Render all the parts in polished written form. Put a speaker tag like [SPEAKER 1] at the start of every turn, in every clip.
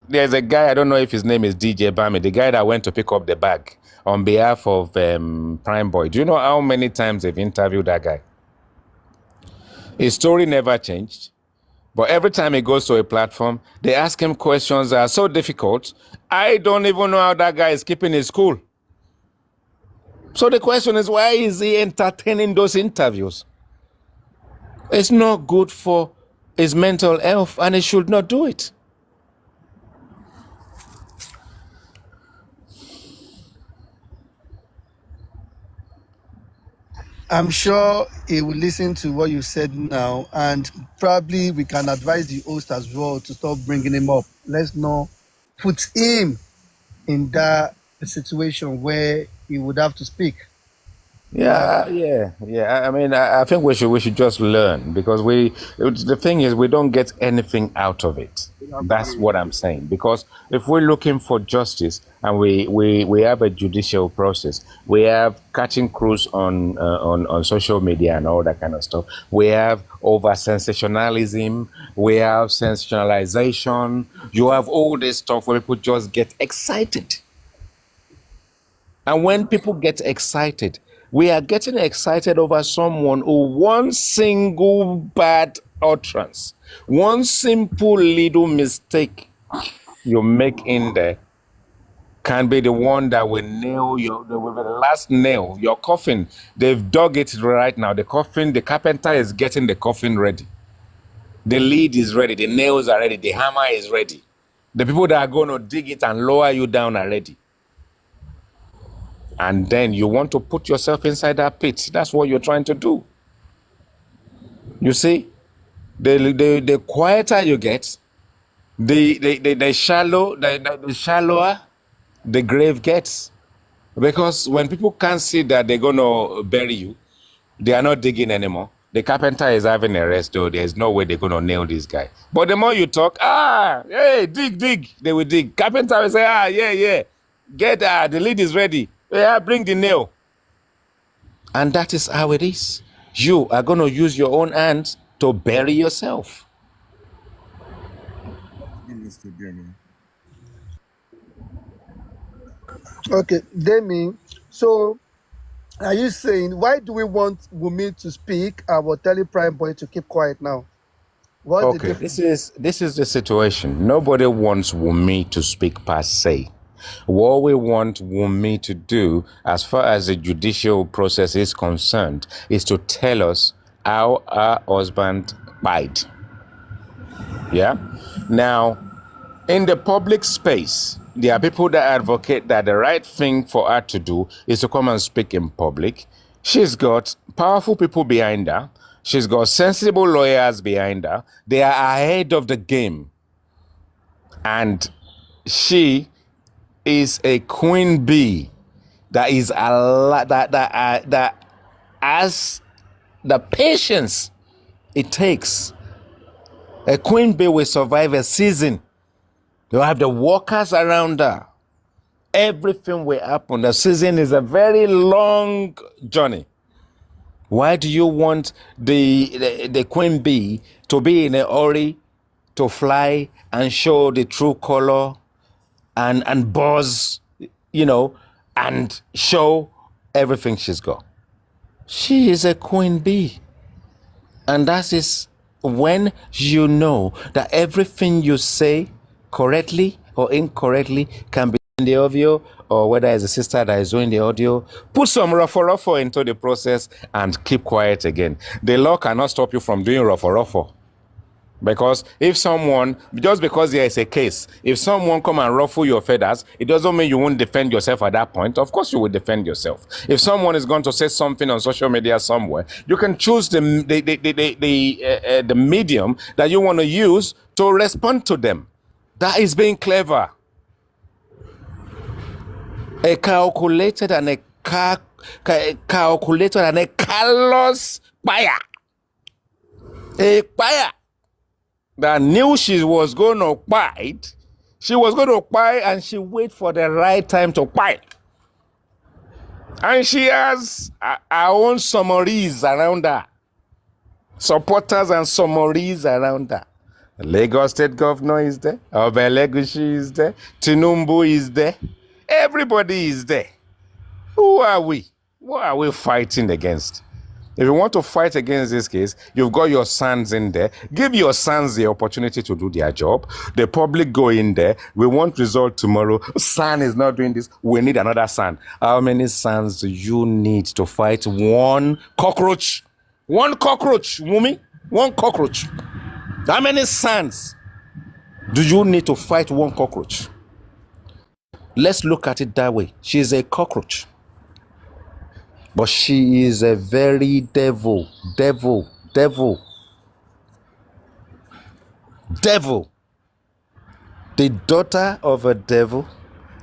[SPEAKER 1] there's a guy, I don't know if his name is DJ Bami, the guy that went to pick up the bag on behalf of Prime Boy. Do you know how many times they've interviewed that guy? His story never changed. But every time he goes to a platform, they ask him questions that are so difficult. I don't even know how that guy is keeping his cool. So the question is, why is he entertaining those interviews? It's not good for his mental health, and he should not do it.
[SPEAKER 2] I'm sure he will listen to what you said now, and probably we can advise the host as well to stop bringing him up. Let's not put him in that situation where he would have to speak.
[SPEAKER 1] Yeah. I mean, I think we should just learn, because the thing is, we don't get anything out of it. That's what I'm saying. Because if we're looking for justice, and we have a judicial process, we have catching crews on social media and all that kind of stuff. We have over sensationalism. We have sensationalization. You have all this stuff where people just get excited. And when people get excited, we are getting excited over someone who one single bad utterance, one simple little mistake you make in there can be the one that will nail the last nail, your coffin. They've dug it right now. The coffin, the carpenter is getting the coffin ready. The lead is ready. The nails are ready. The hammer is ready. The people that are going to dig it and lower you down are ready. And then you want to put yourself inside that pit. That's what you're trying to do. You see, the quieter you get, the shallower the grave gets. Because when people can't see that they're going to bury you, they are not digging anymore. The carpenter is having a rest, though. There's no way they're going to nail this guy. But the more you talk, hey, dig, they will dig. Carpenter will say, yeah, get the lead is ready. Yeah, bring the nail. And that is how it is. You are going to use your own hands to bury yourself.
[SPEAKER 2] Okay, Demi. So, are you saying why do we want Wumi to speak? I will tell Prime Boy to keep quiet now. What's the
[SPEAKER 1] Okay,
[SPEAKER 2] difference?
[SPEAKER 1] this is the situation. Nobody wants Wumi to speak per se. What we want Wumi to do, as far as the judicial process is concerned, is to tell us how our husband died. Yeah? Now, in the public space, there are people that advocate that the right thing for her to do is to come and speak in public. She's got powerful people behind her. She's got sensible lawyers behind her. They are ahead of the game. And she is a queen bee that is a lot that has the patience it takes. A queen bee will survive a season. You have the workers around her. Everything will happen. The season is a very long journey. Why do you want the queen bee to be in a hurry to fly and show the true color and buzz, and show everything she's got? She is a queen bee. And that is when you know that everything you say, correctly or incorrectly, can be in the audio, or whether it's a sister that is doing the audio. Put some ruffle into the process and keep quiet again. The law cannot stop you from doing ruffle. Because if someone, just because there is a case, if someone come and ruffle your feathers, it doesn't mean you won't defend yourself at that point. Of course you will defend yourself. If someone is going to say something on social media somewhere, you can choose the medium that you want to use to respond to them. That is being clever. A calculated and a callous buyer. A buyer that knew she was going to bite. She was going to bite, and she wait for the right time to bite. And she has her own summaries around her. Supporters and summaries around her. Lagos State Governor is there. Obelegushi is there. Tinubu is there. Everybody is there. Who are we? What are we fighting against? If you want to fight against this case, you've got your sons in there. Give your sons the opportunity to do their job. The public go in there. We want result tomorrow. Son is not doing this. We need another son. How many sons do you need to fight one cockroach? One cockroach, Wumi. One cockroach. How many sons do you need to fight one cockroach? Let's look at it that way. She's a cockroach. But she is a very devil. The daughter of a devil,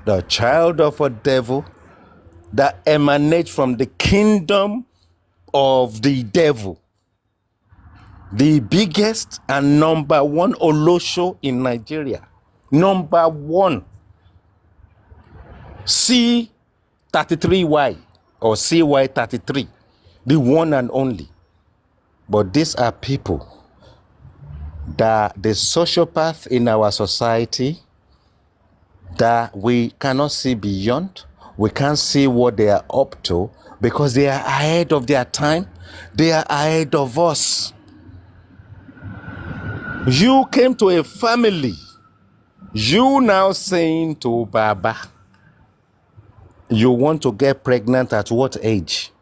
[SPEAKER 1] the child of a devil that emanates from the kingdom of the devil. The biggest and number one Olosho in Nigeria. Number one. C33Y or CY33. The one and only. But these are people that the sociopath in our society that we cannot see beyond. We can't see what they are up to because they are ahead of their time. They are ahead of us. You came to a family. You now saying to Baba, you want to get pregnant at what age?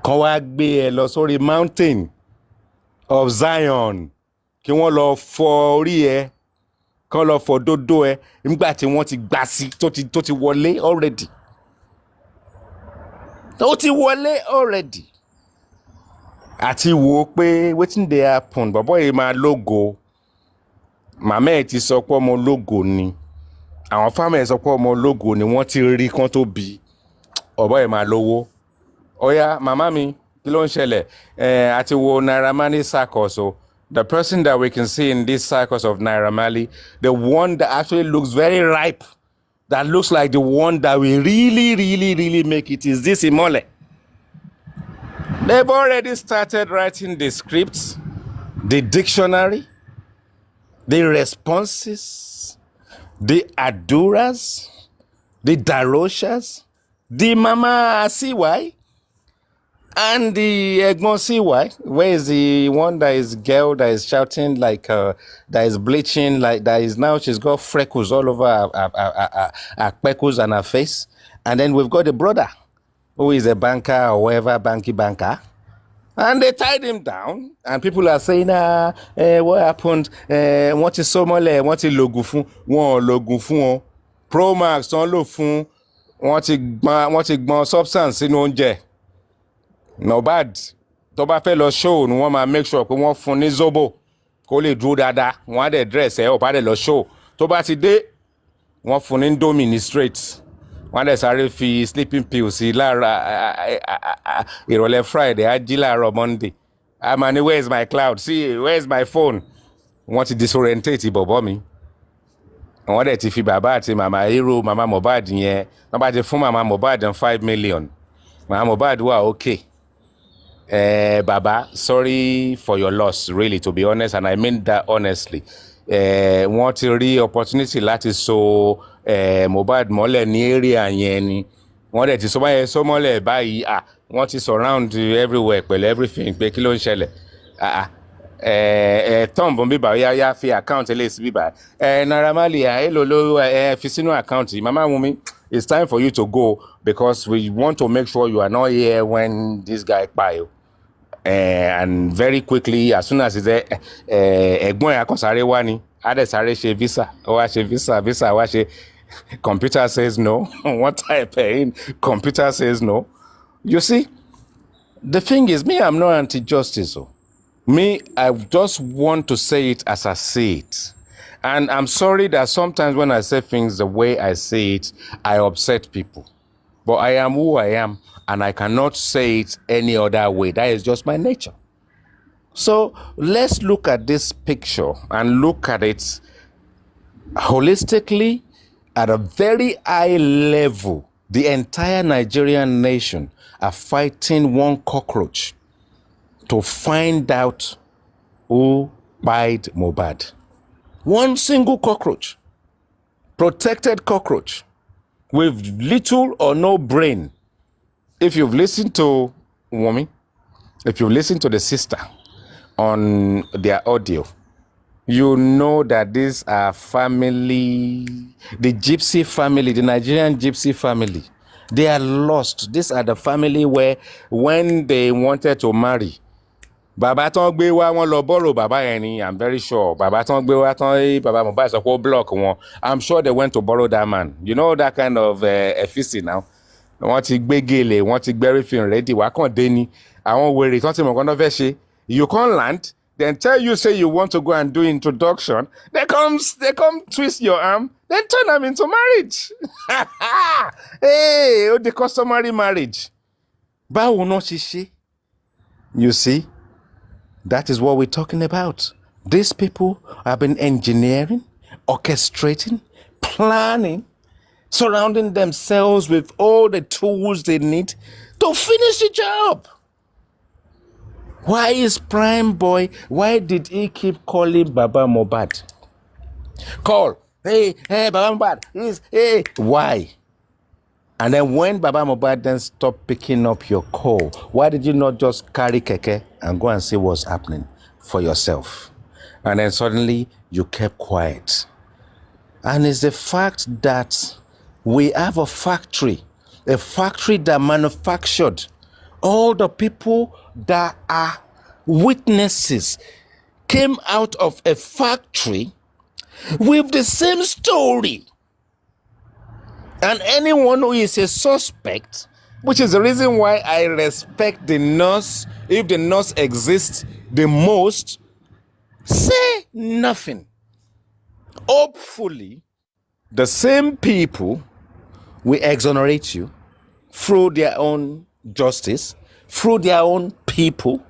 [SPEAKER 1] Kàn wá gbé ẹ lọ sórí mountain of Zion. Kí wọ́n lọ fọ orí ẹ. Kàn lọ fọ dódó ẹ. Nígbà tí wọ́n ti gbà sí tó ti wọlé already. Tó ti wọlé already. Àti wò pé wetin dey happen bọ̀bọ́ yìí máa lógo. Màmá ẹ̀ ti sọ pé ọmọ lógo ni. Àwọn fámì ẹ̀ sọ pé ọmọ lógo ni wọ́n ti rí kán tó bí. Ọ̀bọ̀ yìí máa lówó. Oya, màmá mi, kí ló ń ṣẹlẹ̀? Àti wo Naira Marley circus o. The person that we can see in this circus of Naira Marley, the one that actually looks very ripe, that looks like the one that will really make it is this Imole. They've already started writing the scripts, the dictionary, the responses, the aduras, the daroshas, the Mama CY, and the Egbon CY. Where is the one that is girl that is shouting like, that is bleaching, like that is now she's got freckles all over her peckles and her face. And then we've got the brother, who is a banker or whatever, banker. And they tied him down, and people are saying, what happened? What is Somole? What is Logufun? One Logufun. Pro Max, on lo fun. What is substance in oúnjẹ? No bad. Tó bá fẹ́ lọ show, ni wọ́n máa make sure pé wọ́n fún ní zobo. Kó lè dúró dáadáa. Wọ́n á dẹ̀ dress ẹ̀, ó bá dẹ̀ lọ show. Tó bá ti dé, wọ́n fún ní Indomie straight. Wọ́n dẹ̀ sáré fi sleeping pills sí lára ìrọ̀lẹ́ Friday, á jí láàárọ̀ Monday. Àmà ni where is my cloud? See, where is my phone? Wọ́n ti disorientate bọ̀bọ́ mi. Wọ́n dẹ̀ ti fi bàbá àti màmá hero, màmá Mohbad yẹn. Wọ́n bá ti fún màmá Mohbad 5 million. Màmá Mohbad wà okay. Baba, sorry for your loss, really, to be honest, and I mean that honestly. Wọ́n ti rí opportunity láti so Mohbad mọ́lẹ̀ ní area yẹn ni. Wọ́n dẹ̀ ti so báyẹn so mọ́lẹ̀ báyìí. Wọ́n ti surround everywhere pẹ̀lú everything pé kí ló ń ṣẹlẹ̀. Tom bọ̀ bíbá yá fi account eléyìí bíbá. Naira Marley èlò ló fi sínú account yìí. Mama Wunmi, it's time for you to go because we want to make sure you are not here when this guy kpai o. And very quickly, as soon as he's there, ẹ̀gbọ́n ẹ̀ akọ̀sáré wá ni, á dẹ̀ sáré ṣe visa, ó wá ṣe visa wá ṣe, computer says no, what type in, computer says no. You see, the thing is, me, I'm not anti-justice. So. Me, I just want to say it as I see it. And I'm sorry that sometimes when I say things the way I say it, I upset people. But I am who I am, and I cannot say it any other way. That is just my nature. So let's look at this picture and look at it holistically at a very high level. The entire Nigerian nation are fighting one cockroach to find out who Bite Mohbad. One single cockroach, protected cockroach, with little or no brain. If you've listened to Wunmi, if you listen to the sister on their audio, you know that these are family, the gypsy family, the Nigerian gypsy family. They are lost. These are the family where when they wanted to marry, bàbá tán gbé wá wọn lọ borrow bàbá yẹn ni, I'm very sure. Bàbá tán gbé wá tán bàbá Mohbad sọ pé block wọn. I'm sure they went to borrow that man. You know that kind of efficacy now. Wọ́n ti gbé gèlè, wọ́n ti gbé everything ready, wá kàn dé ni. Àwọn wèrè tán ti mọ̀ kán tó fẹ́ ṣe. You can't land, then tell you say you want to go and do introduction. They come twist your arm, then turn them into marriage. Hey, the customary marriage. Báwo náà ṣe ṣe? You see? That is what we're talking about. These people have been engineering, orchestrating, planning, surrounding themselves with all the tools they need to finish the job. Why is Prime Boy, why did he keep calling Baba Mohbad? Call, hey, Baba Mohbad, hey. Why? And then when Baba Mohbad then stopped picking up your call, why did you not just carry keke and go and see what's happening for yourself? And then suddenly you kept quiet. And it's the fact that we have a factory that manufactured all the people that are witnesses came out of a factory with the same story. And anyone who is a suspect, which is the reason why I respect the nurse, if the nurse exists the most, say nothing. Hopefully, the same people will exonerate you through their own justice, through their own people.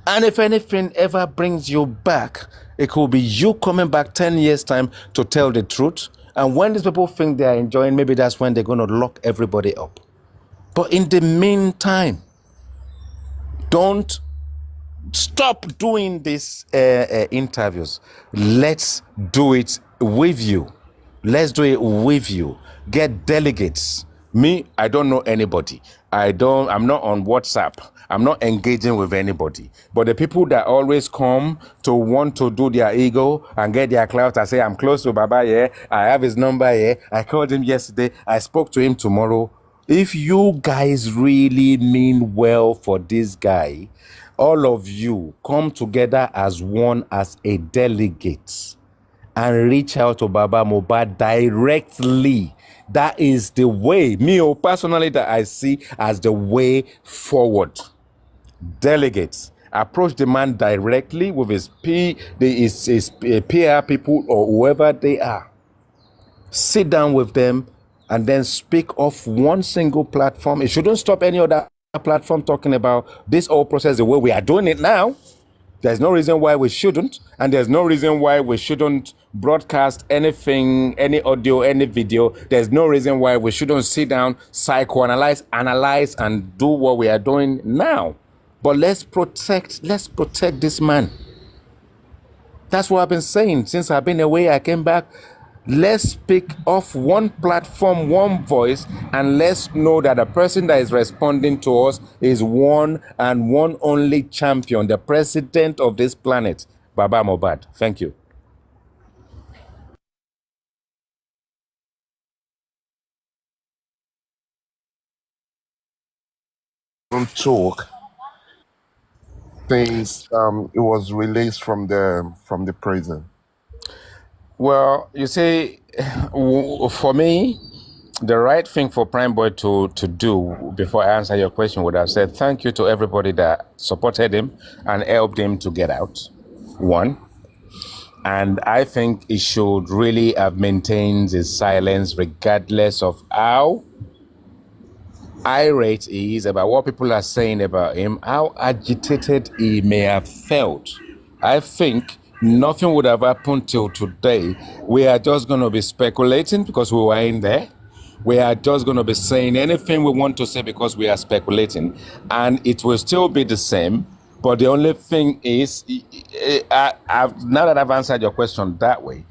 [SPEAKER 1] And if anything ever brings you back, it could be you coming back 10 years' time to tell the truth. And when these people think they are enjoying, maybe that's when they're going to lock everybody up. But in the meantime, don't stop doing these interviews. Let's do it with you. Let's do it with you. Get delegates. Me, I don't know anybody. I'm not on WhatsApp. I'm not engaging with anybody. But the people that always come to want to do their ego and get their clout, I say, I'm close to Baba, yeah. I have his number, yeah. I called him yesterday. I spoke to him tomorrow. If you guys really mean well for this guy, all of you come together as one, as a delegate, and reach out to Baba Mohbad directly. That is the way, me personally, that I see as the way forward. Delegates, approach the man directly with his PR people or whoever they are. Sit down with them and then speak off one single platform. It shouldn't stop any other platform talking about this whole process the way we are doing it now. There's no reason why we shouldn't, and there's no reason why we shouldn't broadcast anything, any audio, any video. There's no reason why we shouldn't sit down, psychoanalyze, analyze, and do what we are doing now. But let's protect this man. That's what I've been saying since I've been away. I came back. Let's speak off one platform, one voice, and let's know that the person that is responding to us is one and one only champion, the president of this planet, Baba Mohbad. Thank you.
[SPEAKER 3] Talk since it was released from the prison.
[SPEAKER 1] Well, you see, for me, the right thing for Prime Boy to do before I answer your question would have said thank you to everybody that supported him and helped him to get out. One. And I think he should really have maintained his silence regardless of how irate he is about what people are saying about him, how agitated he may have felt. I think nothing would have happened till today. We are just going to be speculating because we were in there. We are just going to be saying anything we want to say because we are speculating. And it will still be the same. But the only thing is, now that I've answered your question that way,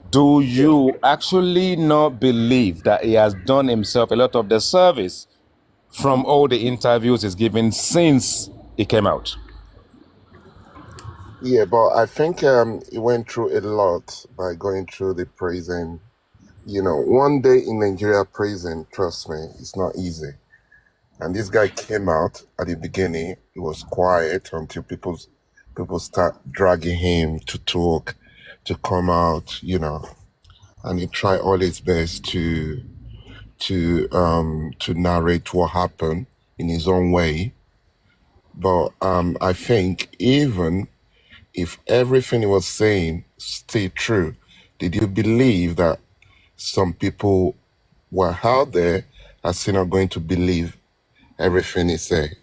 [SPEAKER 1] do you actually not believe that he has done himself a lot of the service from all the interviews he's given since he came out?
[SPEAKER 3] Yeah, but I think he went through a lot by going through the prison. You know, one day in Nigeria prison, trust me, it's not easy. And this guy came out at the beginning. He was quiet until people start dragging him to talk, to come out, you know. And he tried all his best to narrate what happened in his own way. But I think even if everything he was saying stayed true, did you believe that some people were out there are still not going to believe everything he said?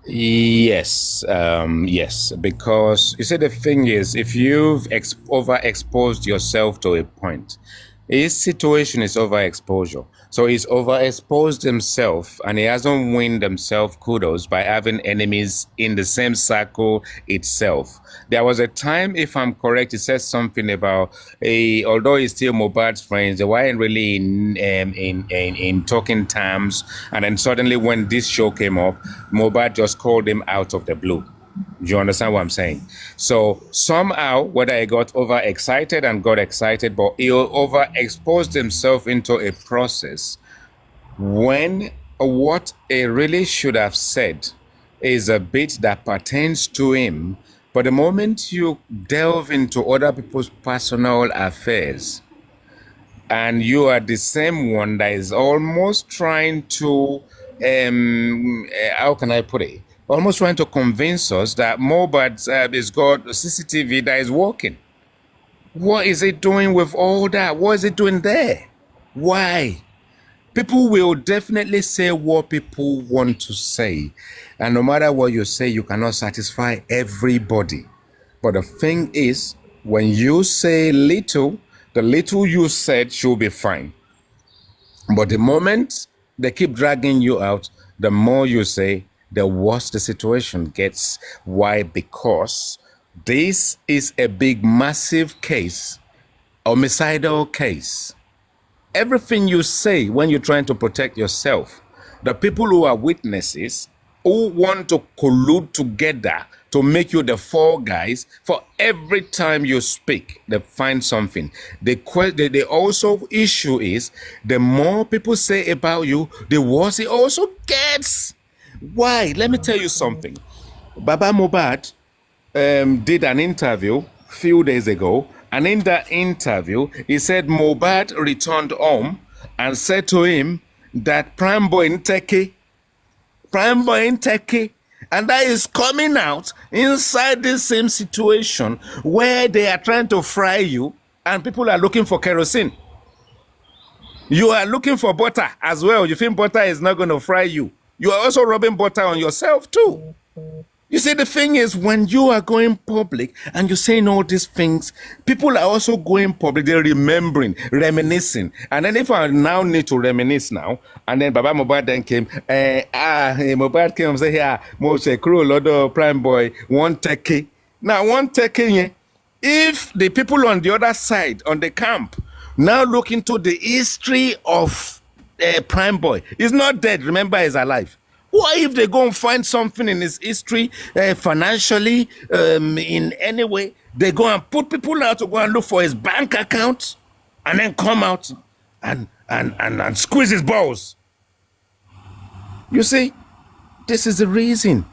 [SPEAKER 1] Yes, yes, because you see, the thing is, if you've overexposed yourself to a point, his situation is overexposure. So he's overexposed himself and he hasn't won himself kudos by having enemies in the same circle itself. There was a time, if I'm correct, he said something about although he's still Mohbad's friends, they weren't really in talking terms. And then suddenly when this show came up, Mohbad just called him out of the blue. Do you understand what I'm saying? So somehow, whether he got overexcited and got excited, but he overexposed himself into a process when what he really should have said is a bit that pertains to him. But the moment you delve into other people's personal affairs, and you are the same one that is almost trying to, how can I put it? Almost trying to convince us that Mohbad is got CCTV that is working. What is it doing with all that? What is it doing there? Why? People will definitely say what people want to say. And no matter what you say, you cannot satisfy everybody. But the thing is, when you say little, the little you said should be fine. But the moment they keep dragging you out, the more you say, the worse the situation gets. Why? Because this is a big, massive case, homicidal case. Everything you say when you're trying to protect yourself, the people who are witnesses, who want to collude together to make you the fall guys, for every time you speak, they find something. The also issue is, the more people say about you, the worse it also gets. Why? Let me tell you something. Baba Mohbad did an interview a few days ago, and in that interview, he said Mohbad returned home and said to him that Prime Boy in Turkey, and that is coming out inside this same situation where they are trying to fry you and people are looking for kerosene. You are looking for butter as well. You think butter is not going to fry you. You are also rubbing butter on yourself too. You see, the thing is, when you are going public and you're saying all these things, people are also going public. They're remembering, reminiscing. And then if I now need to reminisce now, and then Baba Mohbad then came, Mohbad came and said, yeah, Moshe Kro, Lodo, Prime Boy, one Turkey. Now, one Turkey, if the people on the other side, on the camp, now look into the history of Prime Boy, he's not dead, remember, he's alive. What if they go and find something in his history, financially, in any way? They go and put people out to go and look for his bank account and then come out and squeeze his balls. You see, this is the reason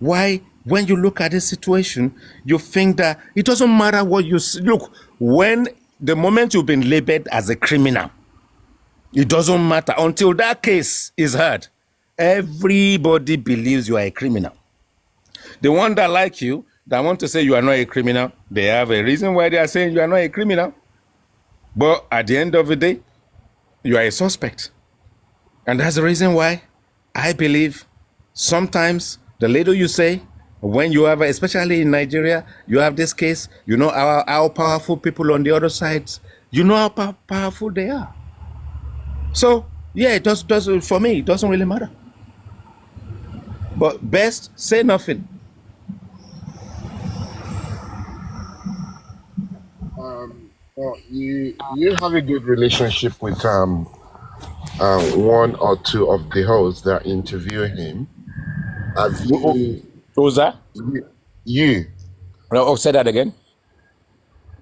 [SPEAKER 1] why when you look at this situation, you think that it doesn't matter what you see. Look, when the moment you've been labeled as a criminal, it doesn't matter until that case is heard. Everybody believes you are a criminal. The one that like you, that want to say you are not a criminal, they have a reason why they are saying you are not a criminal. But at the end of the day, you are a suspect. And that's the reason why I believe sometimes the little you say, when you have, especially in Nigeria, you have this case, you know how powerful people on the other side, you know how powerful they are. So, yeah, it does for me, it doesn't really matter. But best, say nothing.
[SPEAKER 3] You have a good relationship with one or two of the hosts that interview him. Have you
[SPEAKER 1] Who's that?
[SPEAKER 3] you?
[SPEAKER 1] Oh, say that again.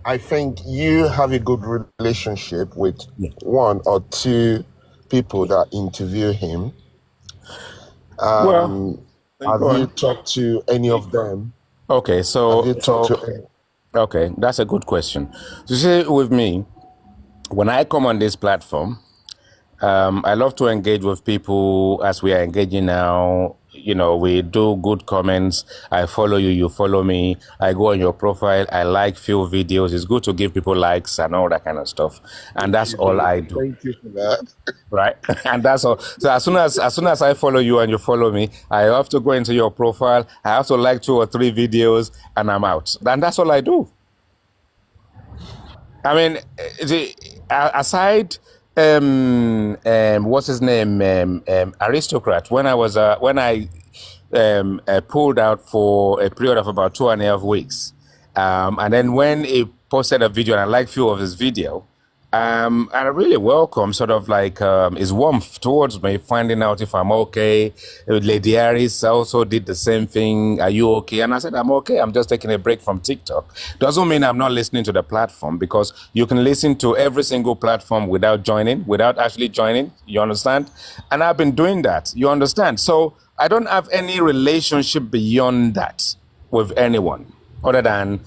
[SPEAKER 3] I think you have a good relationship with
[SPEAKER 1] Yeah.
[SPEAKER 3] one or two people that interview him.
[SPEAKER 1] Well,
[SPEAKER 3] Have
[SPEAKER 1] go
[SPEAKER 3] you
[SPEAKER 1] on.
[SPEAKER 3] talked to any of them?
[SPEAKER 1] Okay,
[SPEAKER 3] Have you talked to any?
[SPEAKER 1] okay, that's a good question. So see, with me, when I come on this platform, I love to engage with people as we are engaging now. You know, we do good comments. I follow you, you follow me. I go on your profile. I like few videos. It's good to give people likes and all that kind of stuff. And that's all I do.
[SPEAKER 3] Thank you for that.
[SPEAKER 1] Right. And that's all. So as soon as I follow you and you follow me, I have to go into your profile. I have to like 2 or 3 videos and I'm out. And that's all I do. I mean, aside, what's his name, aristocrat. When I pulled out for a period of about 2.5 weeks, and then when he posted a video and I liked few of his video, and I really welcome sort of like his warmth towards me, finding out if I'm okay. Lady Harris also did the same thing. Are you okay? And I said, I'm okay. I'm just taking a break from TikTok. Doesn't mean I'm not listening to the platform, because you can listen to every single platform without joining, without actually joining. You understand? And I've been doing that. You understand? So I don't have any relationship beyond that with anyone other than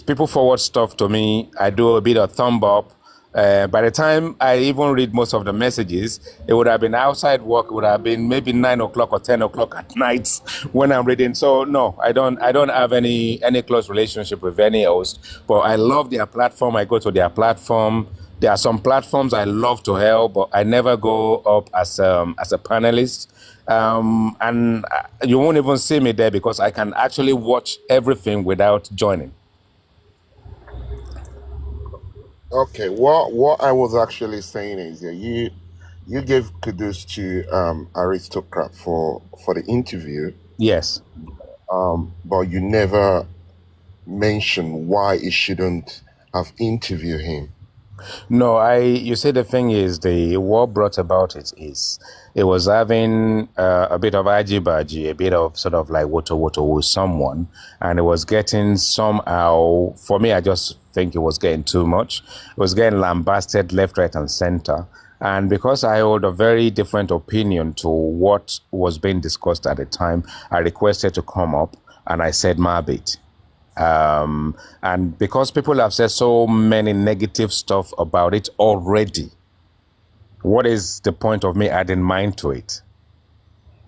[SPEAKER 1] people forward stuff to me. I do a bit of thumb up. By the time I even read most of the messages, it would have been outside work. It would have been maybe 9 o'clock or 10 o'clock at night when I'm reading. So no, I don't have any close relationship with any host. But I love their platform. I go to their platform. There are some platforms I love to help, but I never go up as a panelist. And you won't even see me there because I can actually watch everything without joining.
[SPEAKER 3] Okay, what I was actually saying is that you gave kudos to aristocrat for the interview,
[SPEAKER 1] Yes.
[SPEAKER 3] but you never mentioned why he shouldn't have interviewed him.
[SPEAKER 1] No, you see, the thing is, what brought about it was having a bit of ajibaji, a bit of sort of like woto woto with someone, and it was getting somehow, for me, I just think it was getting too much. It was getting lambasted left, right, and center. And because I hold a very different opinion to what was being discussed at the time, I requested to come up and I said my bit. And because people have said so many negative stuff about it already, what is the point of me adding mine to it?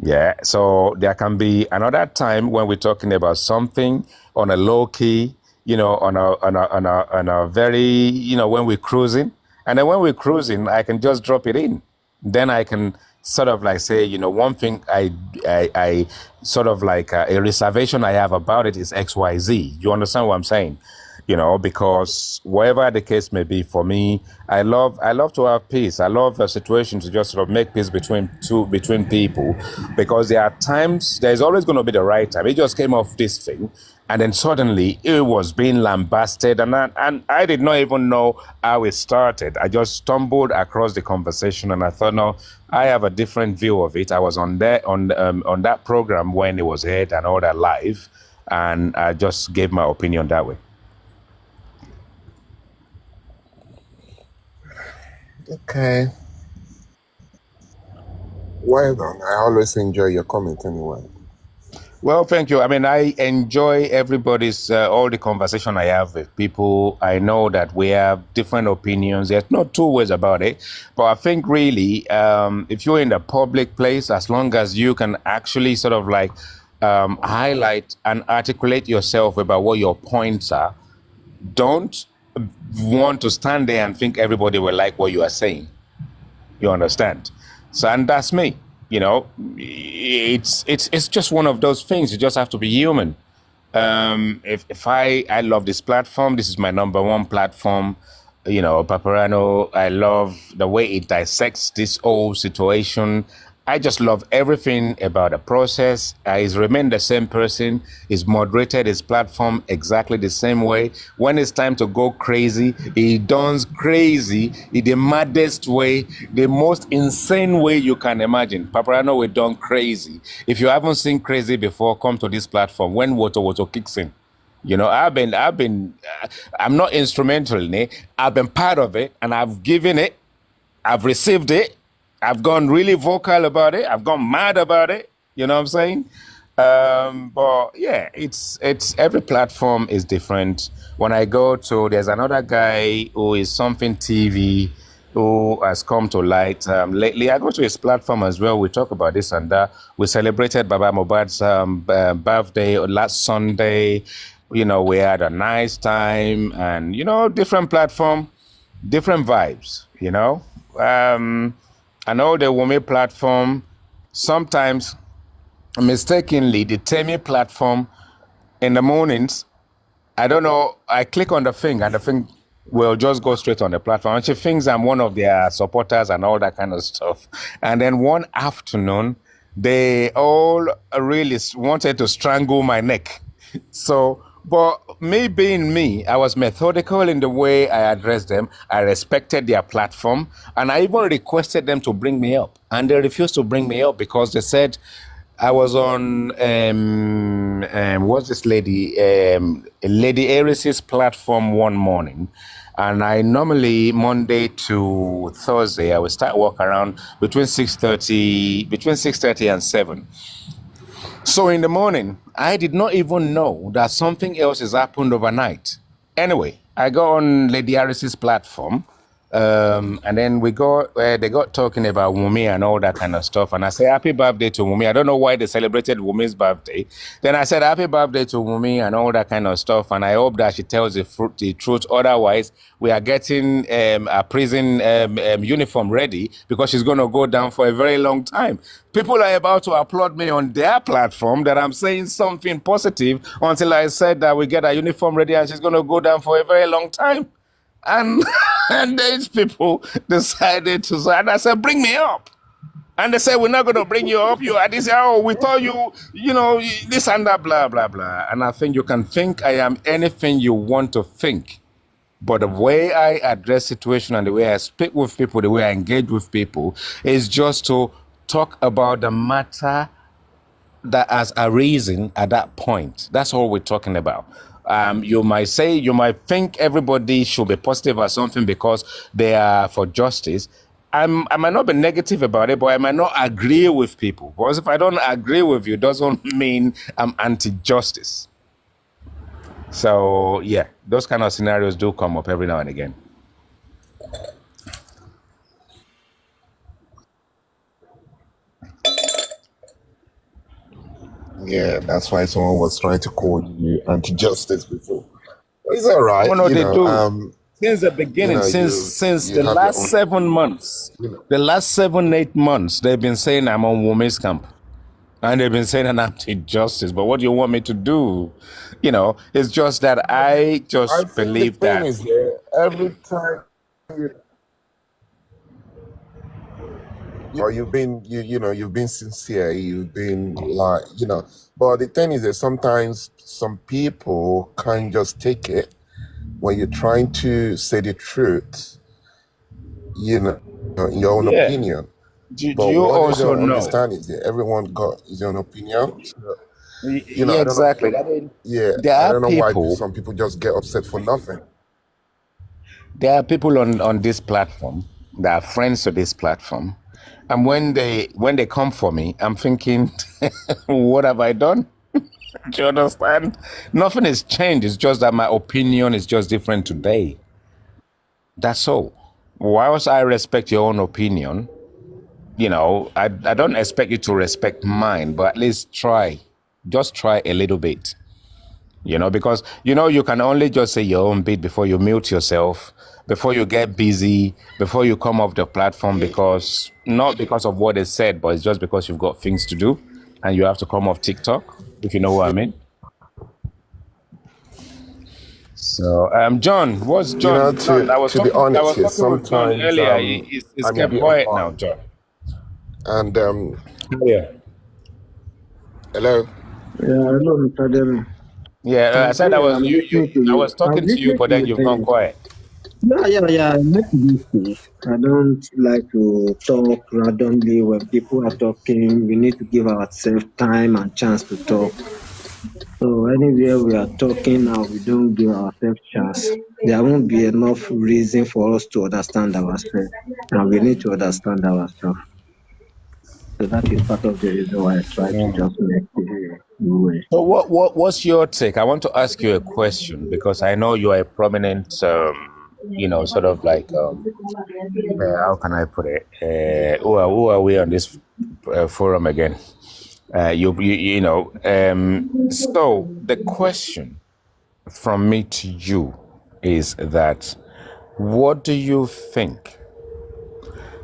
[SPEAKER 1] Yeah, so there can be another time when we're talking about something on a low key, on a very, when we're cruising, and then when we're cruising, I can just drop it in. Then I can sort of like say, one thing I sort of like a reservation I have about it is XYZ. You understand what I'm saying? Because whatever the case may be, for me, I love to have peace. I love a situation to just sort of make peace between people, because there's always going to be the right time. It just came off this thing, and then suddenly it was being lambasted, and I did not even know how it started. I just stumbled across the conversation, and I thought, no, I have a different view of it. I was on that program when it was aired and all that live, and I just gave my opinion that way.
[SPEAKER 3] Okay. Well done. I always enjoy your comment anyway.
[SPEAKER 1] Well, thank you. I mean, I enjoy everybody's, all the conversation I have with people. I know that we have different opinions. There's no two ways about it. But I think really, if you're in the public place, as long as you can actually sort of like highlight and articulate yourself about what your points are, don't want to stand there and think everybody will like what you are saying. You understand? So, and that's me. It's just one of those things. You just have to be human. If I love this platform, this is my number one platform. Paparano, I love the way it dissects this whole situation. I just love everything about the process. He's remained the same person. He's moderated his platform exactly the same way. When it's time to go crazy, he does crazy in the maddest way, the most insane way you can imagine. Paparano, we done crazy. If you haven't seen crazy before, come to this platform when Woto kicks in. You know, I'm not instrumental in it. I've been part of it and I've given it. I've received it. I've gone really vocal about it. I've gone mad about it. You know what I'm saying? But yeah, it's every platform is different. When I go to, there's another guy who is something TV who has come to light lately. I go to his platform as well. We talk about this and that. We celebrated Baba Mobad's birthday last Sunday. You know, we had a nice time, and you know, different platform, different vibes. You know, I know the Wumi platform sometimes mistakenly the Temi platform in the mornings. I don't know. I click on the thing and the thing will just go straight on the platform. And she thinks I'm one of their supporters and all that kind of stuff. And then one afternoon, they all really wanted to strangle my neck. So, but me being me, I was methodical in the way I addressed them. I respected their platform, and I even requested them to bring me up. And they refused to bring me up because they said I was on what's this lady, Lady Aris's platform one morning, and I normally Monday to Thursday I would start work around between 6:30 and 7. So in the morning, I did not even know that something else has happened overnight. Anyway, I go on Lady Harris's platform, and then they got talking about Wumi and all that kind of stuff. And I say, happy birthday to Wumi. I don't know why they celebrated Wumi's birthday. Then I said, happy birthday to Wumi and all that kind of stuff. And I hope that she tells the truth. Otherwise, we are getting a prison uniform ready because she's going to go down for a very long time. People are about to applaud me on their platform that I'm saying something positive until I said that we get a uniform ready and she's going to go down for a very long time. And and these people decided to say, and I said, bring me up. And they said, we're not going to bring you up. They said, oh, we thought you know, this and that, blah, blah, blah. And I think you can think I am anything you want to think. But the way I address situation and the way I speak with people, the way I engage with people is just to talk about the matter that has arisen at that point. That's all we're talking about. You might think everybody should be positive or something because they are for justice. I might not be negative about it, but I might not agree with people. Because if I don't agree with you, doesn't mean I'm anti-justice. So yeah, those kind of scenarios do come up every now and again.
[SPEAKER 3] Yeah, that's why someone was trying to call you anti-justice before. It's all right,
[SPEAKER 1] Oh no,
[SPEAKER 3] you
[SPEAKER 1] they
[SPEAKER 3] know.
[SPEAKER 1] do. Since the beginning, since
[SPEAKER 3] You
[SPEAKER 1] the
[SPEAKER 3] have your
[SPEAKER 1] last
[SPEAKER 3] own,
[SPEAKER 1] 7 months, the last 7, 8 months, they've been saying I'm on women's camp. And they've been saying I'm anti-justice. But what do you want me to do? You know, it's just that I
[SPEAKER 3] I
[SPEAKER 1] just
[SPEAKER 3] think the
[SPEAKER 1] believe
[SPEAKER 3] thing
[SPEAKER 1] that.
[SPEAKER 3] is, yeah, every time you've been sincere, you've been like, but the thing is that sometimes some people can't just take it when you're trying to say the truth, you know, in your own
[SPEAKER 1] Yeah.
[SPEAKER 3] opinion.
[SPEAKER 1] Do
[SPEAKER 3] But
[SPEAKER 1] you
[SPEAKER 3] what they
[SPEAKER 1] also
[SPEAKER 3] don't
[SPEAKER 1] know?
[SPEAKER 3] understand is that everyone got his own opinion. So,
[SPEAKER 1] Yeah,
[SPEAKER 3] I don't know.
[SPEAKER 1] exactly. I mean,
[SPEAKER 3] Yeah,
[SPEAKER 1] there
[SPEAKER 3] I
[SPEAKER 1] are
[SPEAKER 3] don't know why
[SPEAKER 1] people,
[SPEAKER 3] some people just get upset for nothing.
[SPEAKER 1] on this platform that are friends to this platform, and when they come for me, I'm thinking, what have I done? Do you understand? Nothing has changed. It's just that my opinion is just different today. That's all. Whilst I respect your own opinion, I don't expect you to respect mine, but at least try. Just try a little bit. Because you can only just say your own bit before you mute yourself, before you get busy, before you come off the platform, because not because of what is said, but it's just because you've got things to do and you have to come off TikTok, if you know what I mean. So, John, what's John? I was
[SPEAKER 3] To be
[SPEAKER 1] talking. I
[SPEAKER 3] honest
[SPEAKER 1] was
[SPEAKER 3] here,
[SPEAKER 1] talking with John
[SPEAKER 3] sometimes
[SPEAKER 1] earlier. He's
[SPEAKER 3] I'm a
[SPEAKER 1] kept
[SPEAKER 3] bit
[SPEAKER 1] quiet now,
[SPEAKER 3] unbiased.
[SPEAKER 1] John.
[SPEAKER 3] And
[SPEAKER 1] Yeah.
[SPEAKER 3] hello.
[SPEAKER 4] Hello, Mr. Demi.
[SPEAKER 1] Yeah, I said I was
[SPEAKER 4] I'm
[SPEAKER 1] you. You.
[SPEAKER 4] listening to
[SPEAKER 1] I
[SPEAKER 4] you.
[SPEAKER 1] was
[SPEAKER 4] I'm
[SPEAKER 1] talking to you,
[SPEAKER 4] listening
[SPEAKER 1] but
[SPEAKER 4] to
[SPEAKER 1] then
[SPEAKER 4] you.
[SPEAKER 1] you've gone quiet.
[SPEAKER 4] Yeah. I like this. I don't like to talk randomly when people are talking. We need to give ourselves time and chance to talk. So anywhere we are talking now, we don't give ourselves chance. There won't be enough reason for us to understand ourselves, and we need to understand ourselves. So that is part of the reason why I try to just make the way.
[SPEAKER 1] So what's your take? I want to ask you a question because I know you are a prominent, sort of like how can I put it? Who are we on this forum again? So the question from me to you is that what do you think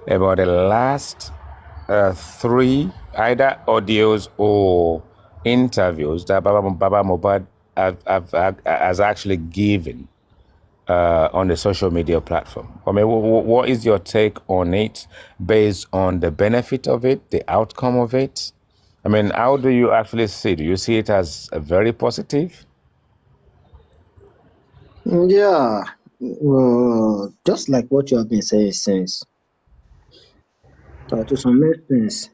[SPEAKER 1] about the last three either audios or interviews that Baba Mobad has actually given on the social media platform? I mean, what is your take on it based on the benefit of it, the outcome of it? I mean, how do you actually see it? Do you see it as a very positive?
[SPEAKER 4] Yeah, just like what you have been saying since. To some extent,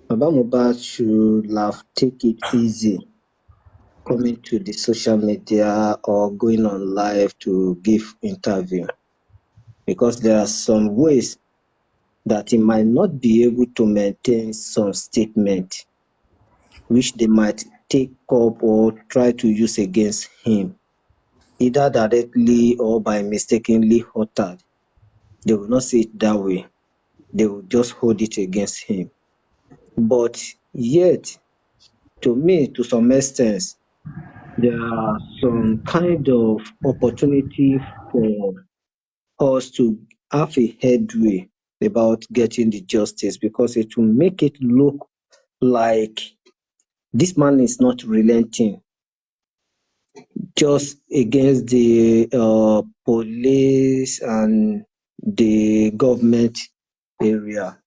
[SPEAKER 4] Baba Mohbad should have take it easy coming to the social media or going on live to give interview, because there are some ways that he might not be able to maintain some statement which they might take up or try to use against him, either directly or by mistakenly uttered. They will not see it that way. They will just hold it against him. But yet, to me, to some extent, there are some kind of opportunity for us to have a headway about getting the justice, because it will make it look like this man is not relenting just against the police and the government area.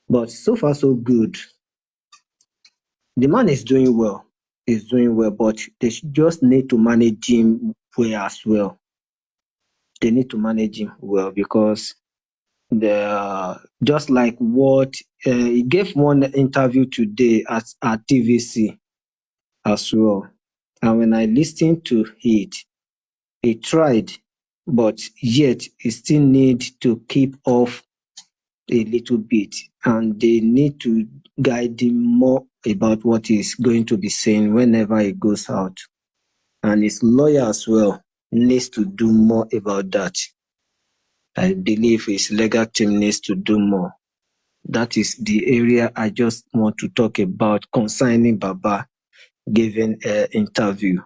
[SPEAKER 4] But so far, so good. The man is doing well. He's doing well, but they just need to manage him well as well. They need to manage him well, because just like what he gave one interview today at TVC as well. And when I listened to it, he tried, but yet he still need to keep off a little bit, and they need to guide him more about what he's going to be saying whenever he goes out. And his lawyer as well needs to do more about that. I believe his legal team needs to do more. That is the area I just want to talk about concerning Baba giving an interview.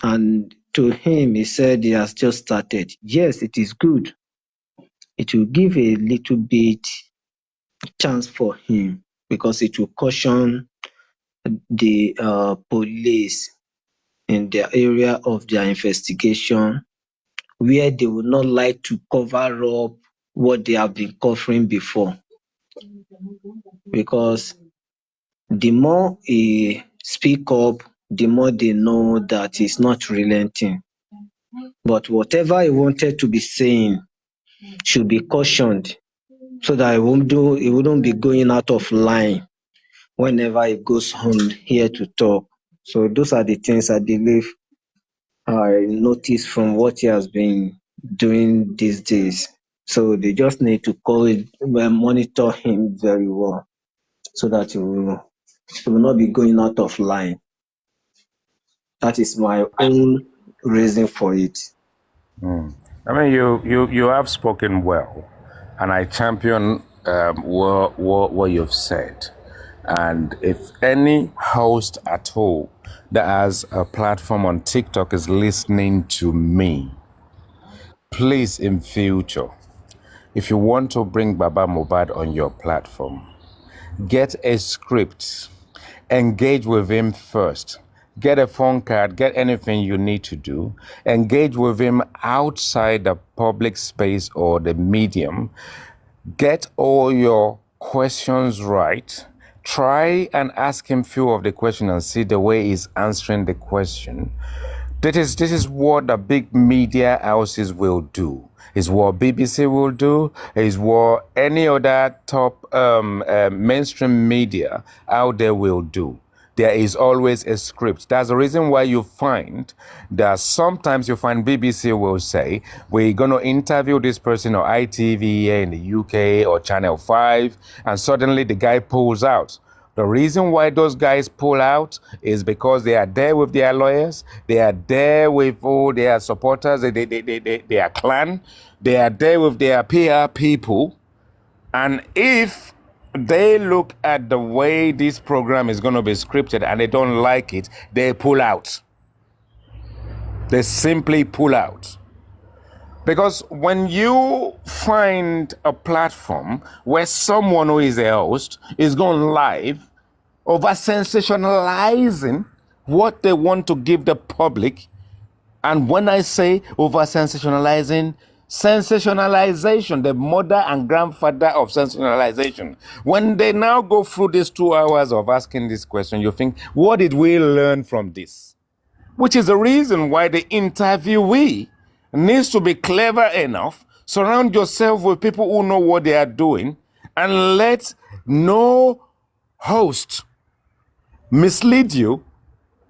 [SPEAKER 4] And to him, he said he has just started. Yes, it is good. It will give a little bit chance for him, because it will caution the police in their area of their investigation, where they would not like to cover up what they have been covering before. Because the more he speak up, the more they know that he's not relenting. But whatever he wanted to be saying should be cautioned, so that he wouldn't be going out of line whenever he goes on here to talk. So those are the things I believe I noticed from what he has been doing these days. So they just need to monitor him very well, so that he will not be going out of line. That is my own reason for it.
[SPEAKER 1] I mean, you have spoken well, and I champion what you've said. And if any host at all that has a platform on TikTok is listening to me, please, in future, if you want to bring Baba Mobad on your platform, get a script, engage with him first. Get a phone card, get anything you need to do. Engage with him outside the public space or the medium. Get all your questions right. Try and ask him few of the questions and see the way he's answering the question. This is what the big media houses will do. Is what BBC will do. Is what any other top mainstream media out there will do. There is always a script. That's the reason why you find that sometimes you find BBC will say, we're going to interview this person or ITV here in the UK or Channel 5, and suddenly the guy pulls out. The reason why those guys pull out is because they are there with their lawyers, they are there with all their supporters, their clan, they are there with their PR people, and if they look at the way this program is going to be scripted and they don't like it, they pull out. They simply pull out. Because when you find a platform where someone who is a host is going live over sensationalizing what they want to give the public, and when I say over sensationalizing, sensationalization, the mother and grandfather of sensationalization. When they now go through these 2 hours of asking this question, you think, what did we learn from this? Which is the reason why the interviewee needs to be clever enough. Surround yourself with people who know what they are doing, and let no host mislead you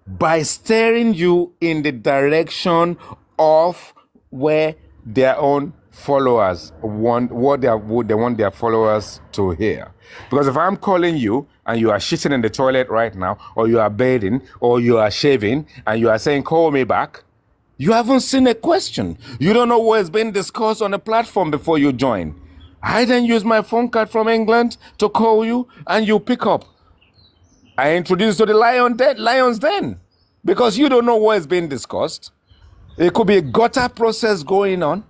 [SPEAKER 1] by steering you in the direction of where their own followers want, what they want their followers to hear. Because if I'm calling you and you are shitting in the toilet right now, or you are bathing, or you are shaving, and you are saying, call me back, you haven't seen a question. You don't know what is being discussed on the platform before you join. I then use my phone card from England to call you, and you pick up. I introduce you to the Lion's Den, because you don't know what is being discussed. It could be a gutter process going on,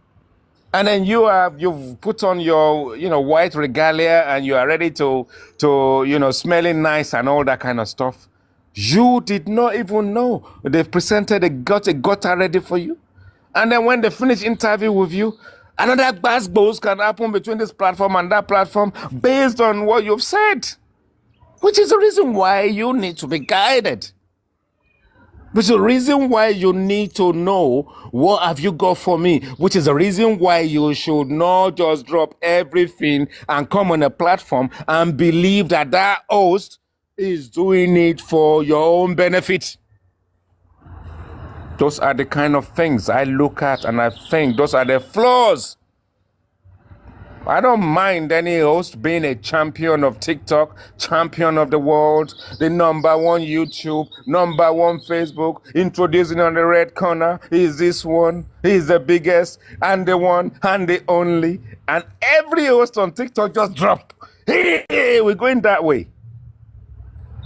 [SPEAKER 1] and then you've put on your white regalia and you are ready to smelling nice and all that kind of stuff. You did not even know they've presented a gutter ready for you, and then when they finish interview with you, another gbas can happen between this platform and that platform based on what you've said, which is the reason why you need to be guided. Which is the reason why you need to know what have you got for me, which is the reason why you should not just drop everything and come on a platform and believe that that host is doing it for your own benefit. Those are the kind of things I look at, and I think those are the flaws. I don't mind any host being a champion of TikTok, champion of the world, the number one YouTube, number one Facebook, introducing on the red corner, he's this one, he's the biggest, and the one, and the only. And every host on TikTok just drop. Hey, we're going that way.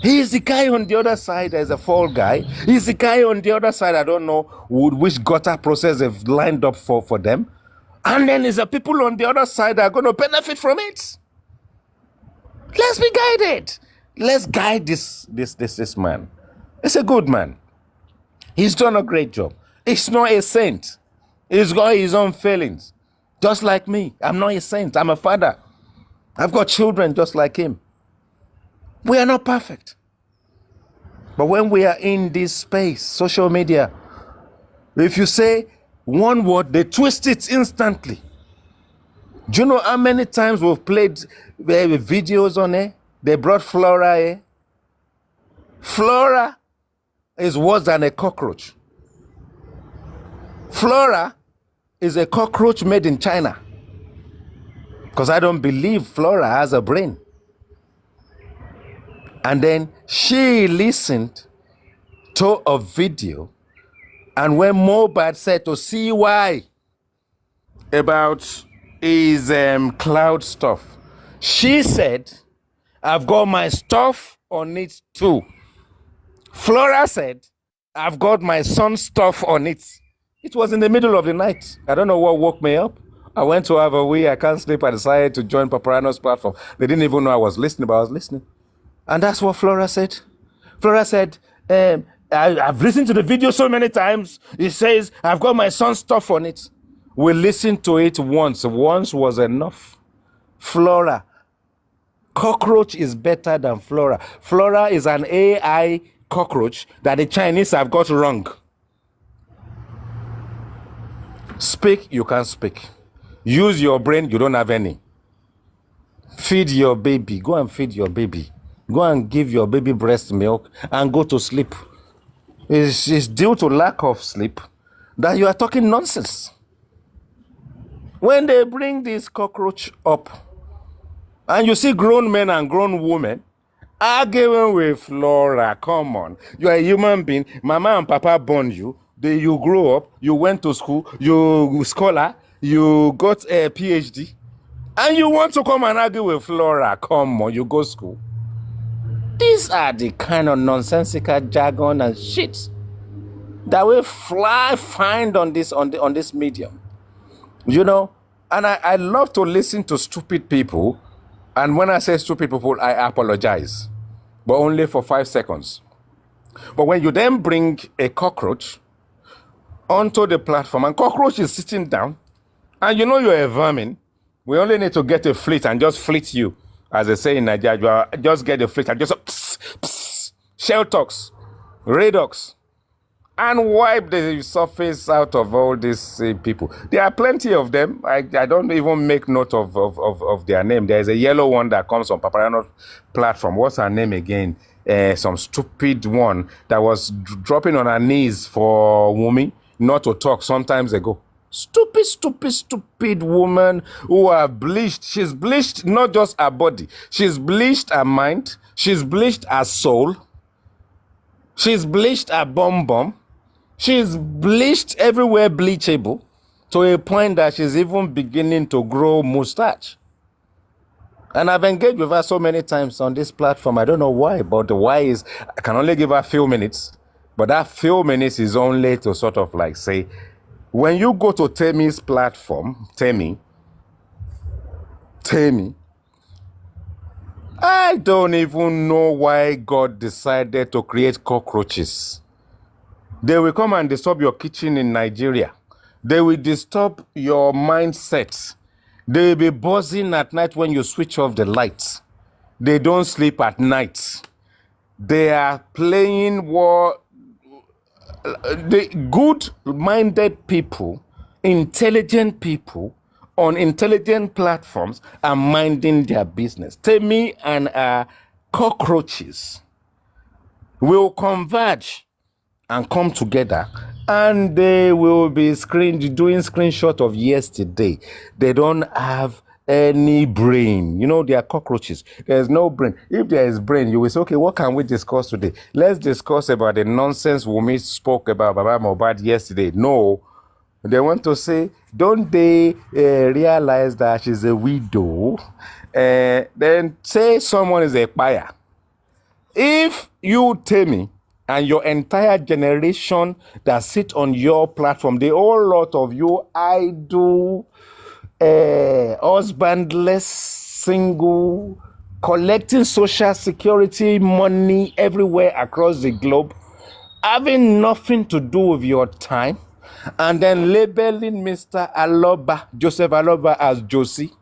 [SPEAKER 1] He's the guy on the other side as a fall guy. He's the guy on the other side, I don't know which gutter process they've lined up for them. And then there's the people on the other side that are going to benefit from it. Let's be guided. Let's guide this man. He's a good man. He's done a great job. He's not a saint. He's got his own failings. Just like me. I'm not a saint. I'm a father. I've got children just like him. We are not perfect. But when we are in this space, social media, if you say one word, they twist it instantly. Do you know how many times we've played videos on it? They brought Flora here. Flora is worse than a cockroach. Flora is a cockroach made in China. Because I don't believe Flora has a brain. And then she listened to a video, and when Mohbad said to CY about his cloud stuff, she said, I've got my stuff on it too. Flora said, I've got my son's stuff on it. It was in the middle of the night. I don't know what woke me up. I went to have a wee. I can't sleep. I decided to join Paparano's platform. They didn't even know I was listening, but I was listening. And that's what Flora said. Flora said, I've listened to the video so many times. It says, I've got my son's stuff on it. We listened to it once. Once was enough. Flora. Cockroach is better than Flora. Flora is an AI cockroach that the Chinese have got wrong. Speak, you can't speak. Use your brain, you don't have any. Feed your baby. Go and feed your baby. Go and give your baby breast milk and go to sleep. It's due to lack of sleep that you are talking nonsense. When they bring this cockroach up, and you see grown men and grown women arguing with Flora, come on. You are a human being. Mama and Papa born you. You grew up. You went to school. You scholar. You got a PhD. And you want to come and argue with Flora. Come on, you go school. These are the kind of nonsensical jargon and shit that we find on this medium. You know, and I love to listen to stupid people. And when I say stupid people, I apologize. But only for 5 seconds. But when you then bring a cockroach onto the platform, and cockroach is sitting down, and you know you're a vermin, we only need to get a fleet and just fleet you. As they say in Nigeria, just get a fleet and just shell talks, radox, and wipe the surface out of all these people. There are plenty of them. I don't even make note of their name. There's a yellow one that comes on Paparano's platform. What's her name again? Some stupid one that was dropping on her knees for Wumi not to talk some times ago. Stupid woman who are bleached. She's bleached not just her body. She's bleached her mind. She's bleached her soul. She's bleached her bum. She's bleached everywhere bleachable to a point that she's even beginning to grow mustache. And I've engaged with her so many times on this platform. I don't know why, but the why is I can only give her a few minutes. But that few minutes is only to sort of like say, when you go to Temi's platform, Temi, I don't even know why God decided to create cockroaches. They will come and disturb your kitchen in Nigeria. They will disturb your mindset. They will be buzzing at night when you switch off the lights. They don't sleep at night. They are playing war. The good-minded people, intelligent people on intelligent platforms are minding their business. Temi and cockroaches will converge and come together, and they will be doing screenshot of yesterday. They don't have any brain. You know, they are cockroaches. There's no brain. If there is brain, you will say, okay, what can we discuss today? Let's discuss about the nonsense Wumi spoke about Baba Mohbad yesterday. No. They want to say, don't they realize that she's a widow? Then say someone is a buyer. If you tell me, and your entire generation that sit on your platform, the whole lot of you idle, husbandless, single, collecting social security money everywhere across the globe, having nothing to do with your time, and then labeling Mr. Aloba, Joseph Aloba, as Josie.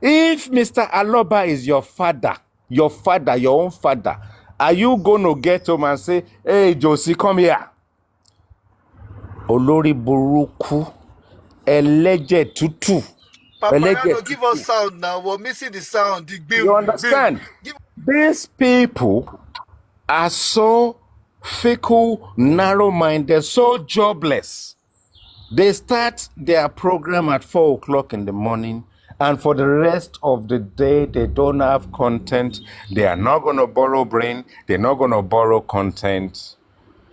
[SPEAKER 1] If Mr. Aloba is your father, your own father, are you going to get home and say, hey, Josie, come here? Olori Buruku, Eleje Tutu.
[SPEAKER 2] Paparano, give us sound now. We're missing the sound.
[SPEAKER 1] You understand? These people are so fickle, narrow-minded, so jobless. They start their program at 4 o'clock in the morning, and for the rest of the day, they don't have content. They are not going to borrow brain. They're not going to borrow content.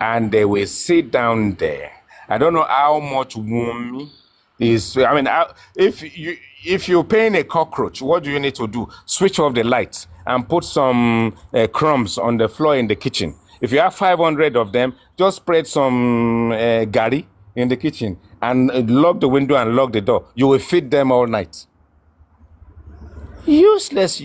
[SPEAKER 1] And they will sit down there. I don't know how much Wumi is. I mean, if you're paying a cockroach, what do you need to do? Switch off the lights and put some crumbs on the floor in the kitchen. If you have 500 of them, just spread some gari in the kitchen and lock the window and lock the door. You will feed them all night. Useless,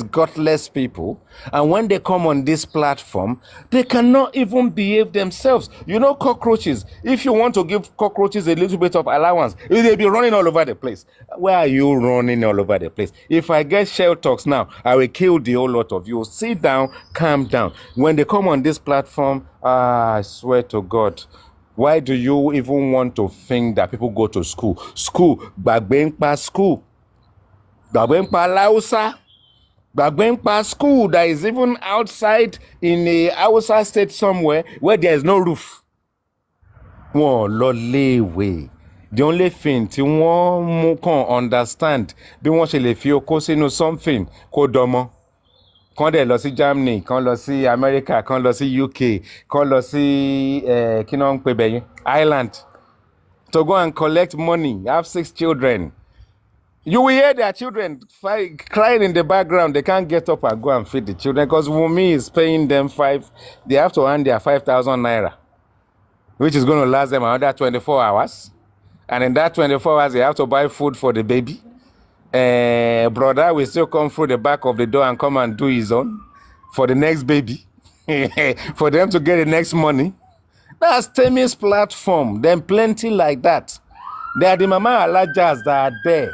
[SPEAKER 1] gutless people. And when they come on this platform, they cannot even behave themselves. You know, cockroaches, if you want to give cockroaches a little bit of allowance, they'll be running all over the place. Where are you running all over the place? If I get shell talks now, I will kill the whole lot of you. Sit down, calm down. When they come on this platform, I swear to God, why do you even want to think that people go to school? School, Bagbengpa school. Bagbengpa Lausa. Bagbengpa school that is even outside in a Hausa state somewhere where there is no roof. Wọ́n lọ léèwé. The only thing tí wọ́n mú kàn understand bí wọ́n ṣe lè fi okó sínú something kó dọmọ. Kán dẹ̀ lọ sí Germany, kán lọ sí America, kán lọ sí UK, kán lọ sí kí náà ń pè bẹ́yẹn Ireland to go and collect money, have 6 children. You will hear their children crying in the background. They can't get up and go and feed the children because Wunmi is paying them they have to earn their 5,000 naira, which is going to last them another 24 hours. And in that 24 hours, they have to buy food for the baby. Brother will still come through the back of the door and come and do his own for the next baby, for them to get the next money. That's Temi's platform. Then plenty like that. They are the Mama Alajas that are there.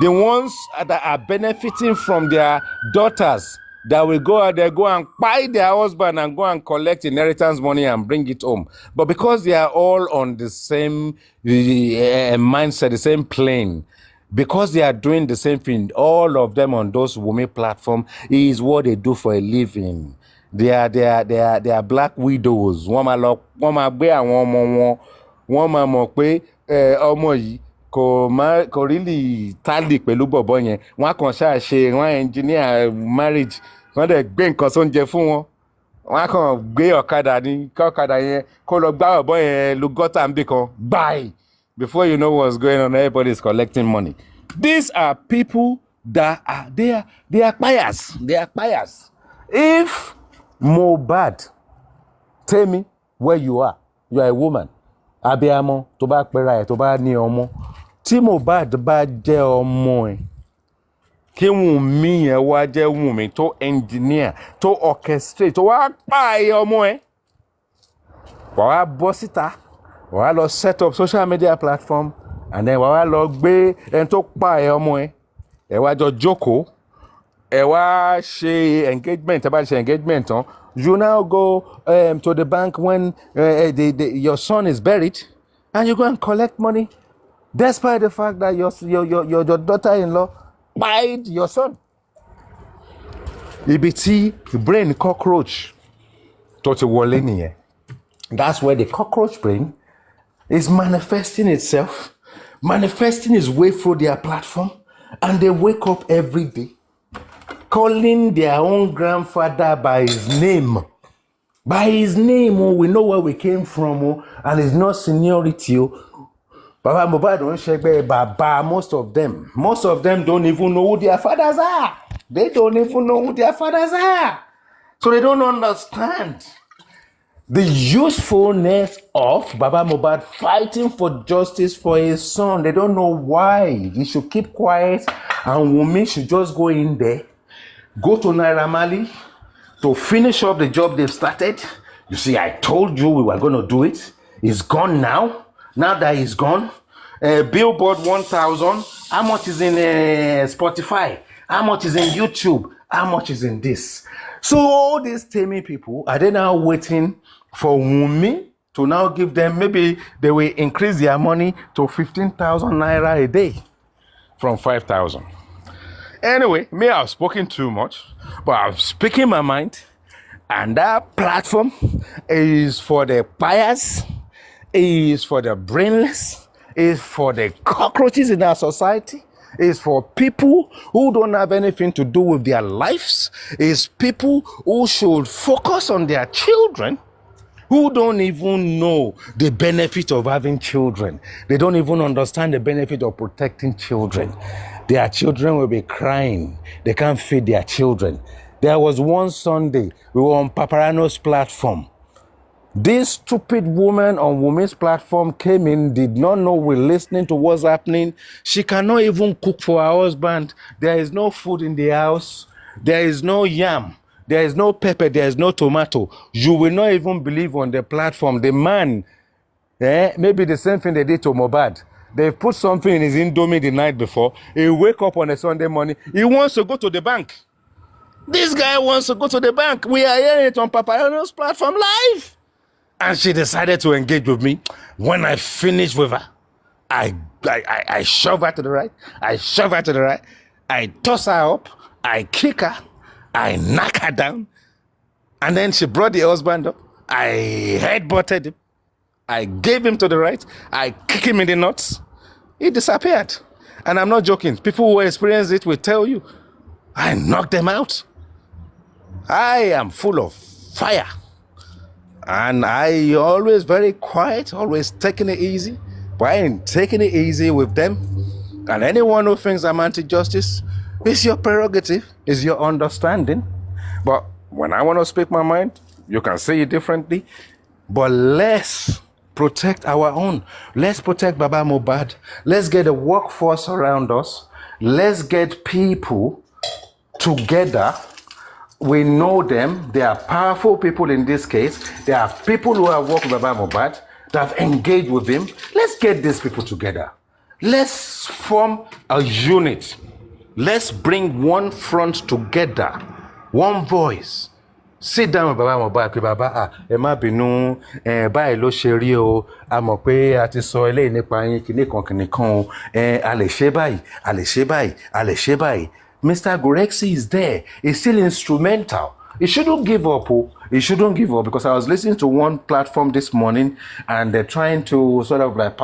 [SPEAKER 1] The ones that are benefiting from their daughters that will go out there, go and buy their husband and go and collect inheritance money and bring it home. But because they are all on the same mindset, the same plane, because they are doing the same thing, all of them on those Wunmi platform is what they do for a living. They are black widows. Wọ́n máa gbé àwọn ọmọ wọn, wọ́n máa mọ̀ pé ọmọ yìí kò really tally pẹ̀lú bọ̀bọ̀ yẹn. Wọ́n kàn ṣáà ṣe wọ́n engineer marriage. Wọ́n dẹ̀ gbé nǹkan sóúnjẹ fún wọn. Wọ́n kàn gbé ọ̀kadà ní kọ́kadà yẹn kó lọ gbá bọ̀bọ̀ yẹn lu gọ́tà níbì kan. Bye. Before you know what's going on, everybody is collecting money. These are people that are they are pious. They are pious. If Mohbad, tell me where you are a woman. Abiyamọ tó bá pera ẹ̀ tó bá ní ọmọ. Tí Mohbad bá jẹ́ ọmọ ẹ̀, kí Wunmi yẹn wá jẹ́ Wunmi tó engineer, tó orchestrate, tó wá pa ẹ̀ ọmọ ẹ̀. Wàá bọ́ síta. Wàá lọ set up social media platform and then wàá lọ gbé ẹni tó pa ẹ̀ ọmọ ẹ̀. Ẹ wá jọ jókòó. Ẹ wá ṣe engagement, ẹ bá ṣe engagement tán. You now go to the bank when your son is buried and you go and collect money despite the fact that your daughter-in-law died your son. Ibi tí brain cockroach tó ti wọlé nìyẹn. That's where the cockroach brain is manifesting itself, manifesting its way through their platform, and they wake up every day calling their own grandfather by his name. By his name, oh, we know where we came from, oh, and it's not seniority. Oh. Baba Mohbad don't share Baba, most of them don't even know who their fathers are. They don't even know who their fathers are. So they don't understand the usefulness of Baba Mohbad fighting for justice for his son. They don't know why. He should keep quiet and Wunmi should just go in there, go to Naira Marley to finish up the job they've started. You see, I told you we were going to do it. It's gone now. Now that he's gone, Billboard 1000, how much is in Spotify? How much is in YouTube? How much is in this? So all these Temi people, are they now waiting for Wunmi to now give them, maybe they will increase their money to 15,000 naira a day from 5,000. Anyway, me, I've spoken too much, but I'm speaking my mind. And that platform is for the pious, is for the brainless, is for the cockroaches in our society, is for people who don't have anything to do with their lives, is people who should focus on their children, who don't even know the benefit of having children. They don't even understand the benefit of protecting children. Their children will be crying. They can't feed their children. There was one Sunday, we were on Paparano's platform. This stupid woman on Women's platform came in, did not know we're listening to what's happening. She cannot even cook for her husband. There is no food in the house. There is no yam. There is no pepper. There is no tomato. You will not even believe on the platform. The man, maybe the same thing they did to Mohbad. They put something in his Indomie the night before. He wake up on a Sunday morning. He wants to go to the bank. This guy wants to go to the bank. We are hearing it on Papayono's platform live. And she decided to engage with me. When I finished with her, I shove her to the right. I shove her to the right. I toss her up. I kick her. I knock her down. And then she brought the husband up. I headbutted him. I gave him to the right. I kicked him in the nuts. He disappeared. And I'm not joking. People who experience it will tell you. I knocked them out. I am full of fire. And I always very quiet, always taking it easy. But I ain't taking it easy with them. And anyone who thinks I'm anti-justice, it's your prerogative, it's your understanding. But when I want to speak my mind, you can say it differently. But let's protect our own. Let's protect Baba Mohbad. Let's get a workforce around us. Let's get people together. We know them. They are powerful people in this case. They are people who have worked with Baba Mohbad, that have engaged with him. Let's get these people together. Let's form a unit. Let's bring one front together, one voice. Sit down with Baba Mohbad pé bàbá ẹ má bínú báyìí ló ṣe rí o a mọ̀ pé a ti sọ eléyìí nípa yín kìnìkan o a lè ṣe báyìí a lè ṣe báyìí a lè ṣe báyìí. Mr. Gorexi is there. He's still instrumental. He shouldn't give up. He shouldn't give up, because I was listening to one platform this morning and they're trying to sort of like,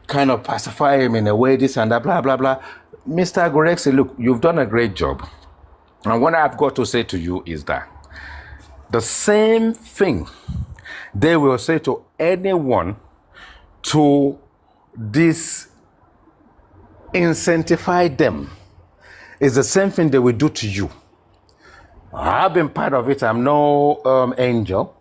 [SPEAKER 1] kind of pacify him in a way, this and that, blah, blah, blah. Mr. Gorexi, look, you've done a great job. And what I've got to say to you is that the same thing they will say to anyone to disincentivize them is the same thing they will do to you. I've been part of it. I'm no angel.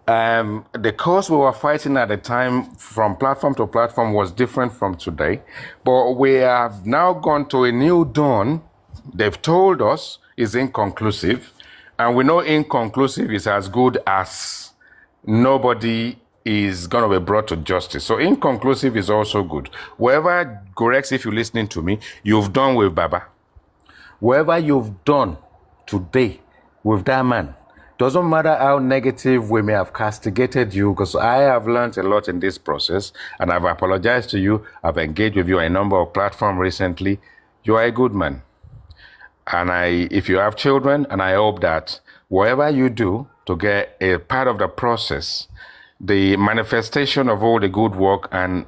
[SPEAKER 1] The cause we were fighting at the time from platform to platform was different from today. But we have now gone to a new dawn. They've told us is inconclusive. And we know inconclusive is as good as nobody is going to be brought to justice. So inconclusive is also good. Wherever, Gorex, if you're listening to me, you've done with Baba. Wherever you've done today with that man, doesn't matter how negative we may have castigated you, because I have learned a lot in this process, and I've apologized to you. I've engaged with you on a number of platforms recently. You are a good man. And if you have children, and I hope that whatever you do to get a part of the process, the manifestation of all the good work and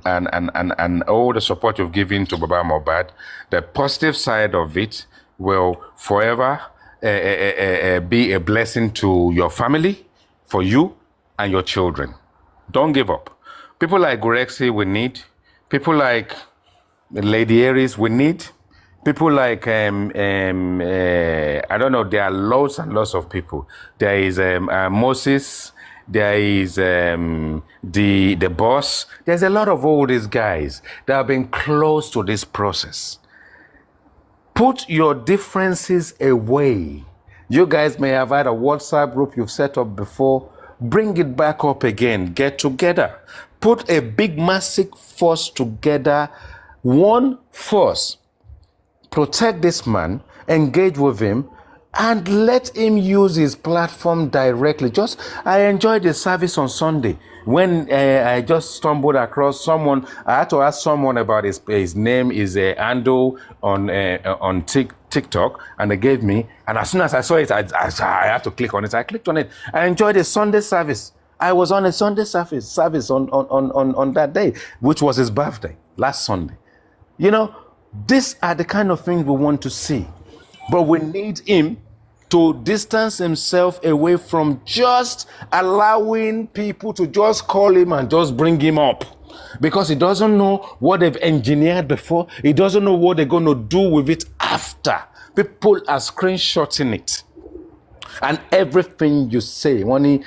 [SPEAKER 1] all the support you've given to Baba Mohbad, the positive side of it will forever be a blessing to your family, for you and your children. Don't give up. People like Gorexi we need. People like Lady Aries we need. People like, I don't know, there are lots and lots of people. There is Moses, there is the boss. There's a lot of all these guys that have been close to this process. Put your differences away. You guys may have had a WhatsApp group you've set up before. Bring it back up again. Get together. Put a big, massive force together. One force. Protect this man. Engage with him. And let him use his platform directly. I enjoyed the service on Sunday. When I just stumbled across someone, I had to ask someone about his name is Ando on TikTok, and they gave me. And as soon as I saw it, I had to click on it. I clicked on it. I enjoyed the Sunday service. I was on a Sunday service on that day, which was his birthday, last Sunday. You know, these are the kind of things we want to see. But we need him to distance himself away from just allowing people to just call him and just bring him up. Because he doesn't know what they've engineered before. He doesn't know what they're going to do with it after. People are screenshotting it. And everything you say, I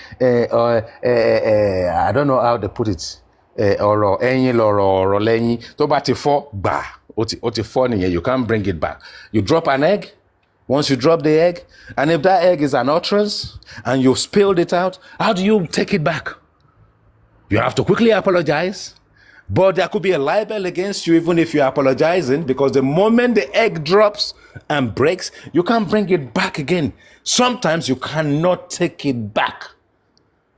[SPEAKER 1] don't know how they put it. Ọ̀rọ̀ ẹyin lọ̀rọ̀ ọ̀rọ̀ lẹ́yìn tó bá ti fọ́ gbà ó ti fọ́ nìyẹn. You can't bring it back. You drop an egg. Once you drop the egg, and if that egg is an utterance and you spilled it out, how do you take it back? You have to quickly apologize. But there could be a libel against you even if you're apologizing, because the moment the egg drops and breaks, you can't bring it back again. Sometimes you cannot take it back.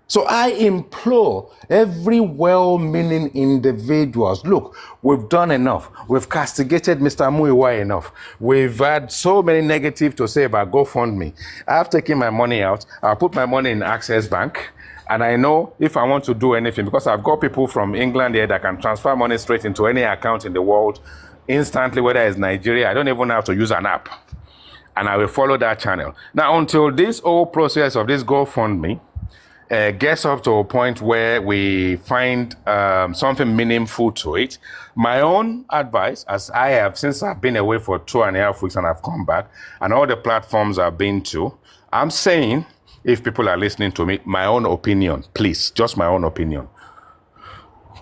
[SPEAKER 1] So I implore every well-meaning individuals, look, we've done enough. We've castigated Mr. Muiwa enough. We've had so many negative to say about GoFundMe. I've taken my money out. I'll put my money in Access Bank. And I know if I want to do anything, because I've got people from England here that can transfer money straight into any account in the world instantly, whether it's Nigeria, I don't even have to use an app. And I will follow that channel. Now, until this whole process of this GoFundMe gets up to a point where we find something meaningful to it, my own advice, as I have, since I've been away for 2.5 weeks and I've come back, and all the platforms I've been to, I'm saying, if people are listening to me, my own opinion, please, just my own opinion.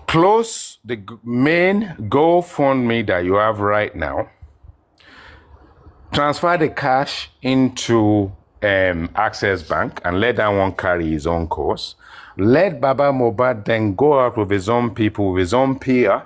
[SPEAKER 1] Close the main GoFundMe that you have right now. Transfer the cash into Access Bank and let that one carry his own course. Let Baba Mohbad then go out with his own people, with his own PR,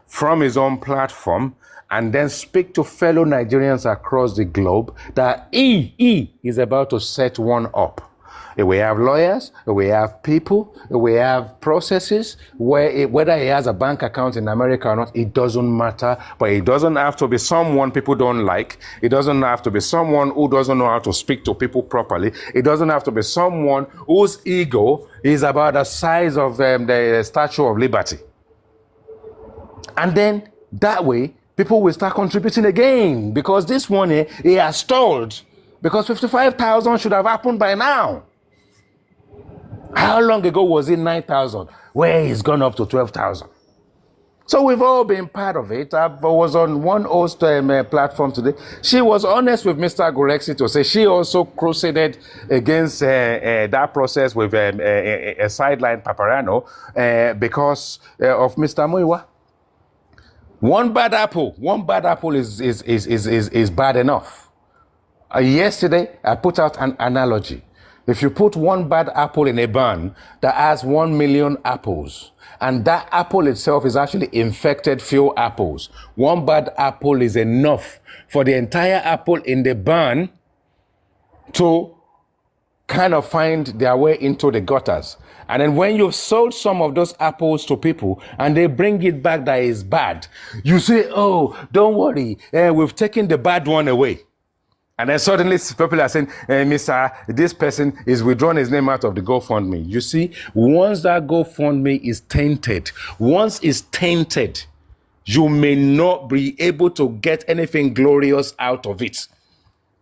[SPEAKER 1] from his own platform, and then speak to fellow Nigerians across the globe that he is about to set one up. We have lawyers, we have people, we have processes, whether he has a bank account in America or not, it doesn't matter. But it doesn't have to be someone people don't like. It doesn't have to be someone who doesn't know how to speak to people properly. It doesn't have to be someone whose ego is about the size of the Statue of Liberty. And then that way, people will start contributing again, because this one here, he has stalled, because 55,000 should have happened by now. How long ago was it 9,000? Where he's gone up to 12,000. So we've all been part of it. I was on one host platform today. She was honest with Mr. Gorexi to say she also crusaded against that process with a sideline Paparano because of Mr. Muiwa. One bad apple is bad enough. Yesterday, I put out an analogy. If you put one bad apple in a barn that has 1 million apples, and that apple itself is actually infected few apples, one bad apple is enough for the entire apple in the barn to kind of find their way into the gutters. And then when you've sold some of those apples to people and they bring it back that is bad, you say, oh, don't worry, we've taken the bad one away. And then suddenly people are saying, Mr. This person is withdrawing his name out of the GoFundMe. You see, once that GoFundMe is tainted, you may not be able to get anything glorious out of it.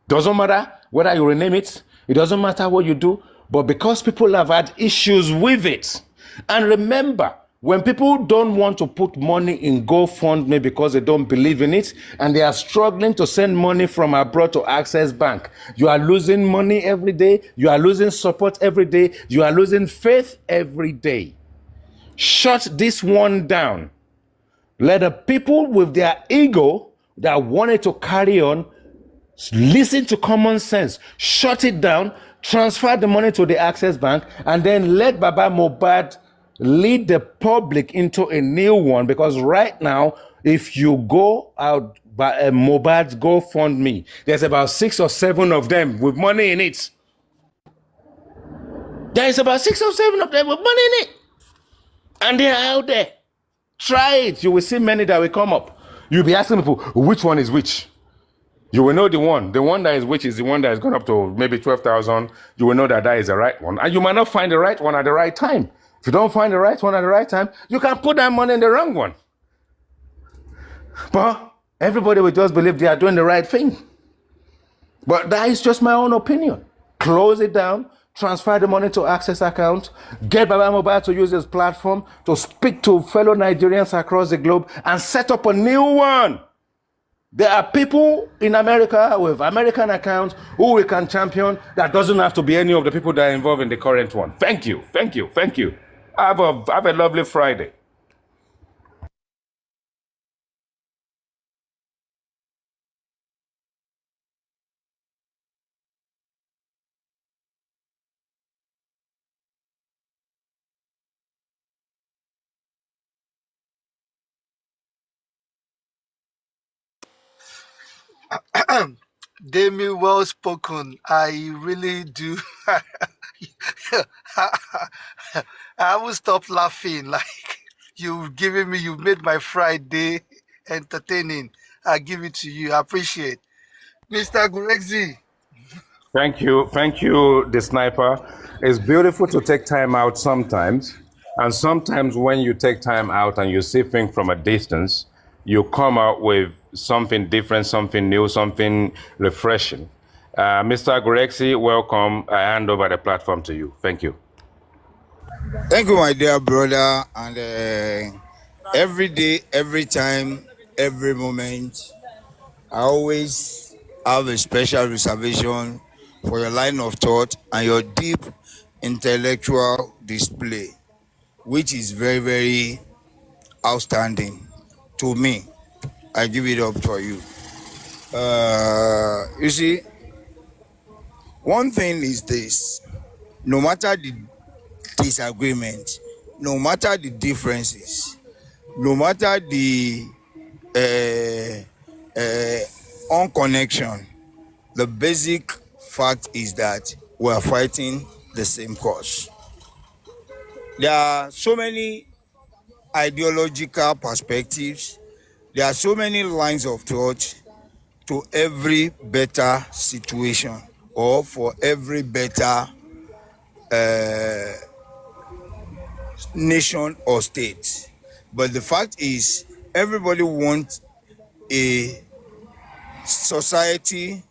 [SPEAKER 1] Doesn't matter whether you rename it, it doesn't matter what you do, but because people have had issues with it. And remember, when people don't want to put money in GoFundMe because they don't believe in it, and they are struggling to send money from abroad to Access Bank, you are losing money every day, you are losing support every day, you are losing faith every day. Shut this one down. Let the people with their ego that wanted to carry on listen to common sense, shut it down, transfer the money to the Access Bank, and then let Baba Mohbad lead the public into a new one. Because right now, if you go out by Mohbad's GoFundMe, there's about 6 or 7 of them with money in it. There's about 6 or 7 of them with money in it. And they're out there. Try it. You will see many that will come up. You'll be asking people, which one is which? You will know the one. The one that is which is the one that has gone up to maybe 12,000. You will know that that is the right one. And you might not find the right one at the right time. If you don't find the right one at the right time, you can put that money in the wrong one. But everybody will just believe they are doing the right thing. But that is just my own opinion. Close it down, transfer the money to Access account, get Baba Mohbad to use his platform to speak to fellow Nigerians across the globe and set up a new one. There are people in America with American accounts who we can champion that doesn't have to be any of the people that are involved in the current one. Thank you. Thank you. Thank you. Have a lovely Friday.
[SPEAKER 2] Demi, well spoken. I really do. I will stop laughing. Like you've made my Friday entertaining. I give it to you. I appreciate. Mr. Gurexi.
[SPEAKER 1] Thank you, the sniper. It's beautiful to take time out sometimes, and sometimes when you take time out and you see things from a distance, you come out with something different, something new, something refreshing. Mr. Gorexi, welcome. I hand over the platform to you. Thank you.
[SPEAKER 5] Thank you, my dear brother. And every day, every time, every moment, I always have a special reservation for your line of thought and your deep intellectual display, which is very, very outstanding to me. I give it up for you. You see, one thing is this: no matter the disagreement, no matter the differences, no matter the unconnection, the basic fact is that we are fighting the same cause. There are so many ideological perspectives, there are so many lines of thought to every better situation or for every better nation or state. But the fact is, everybody wants a society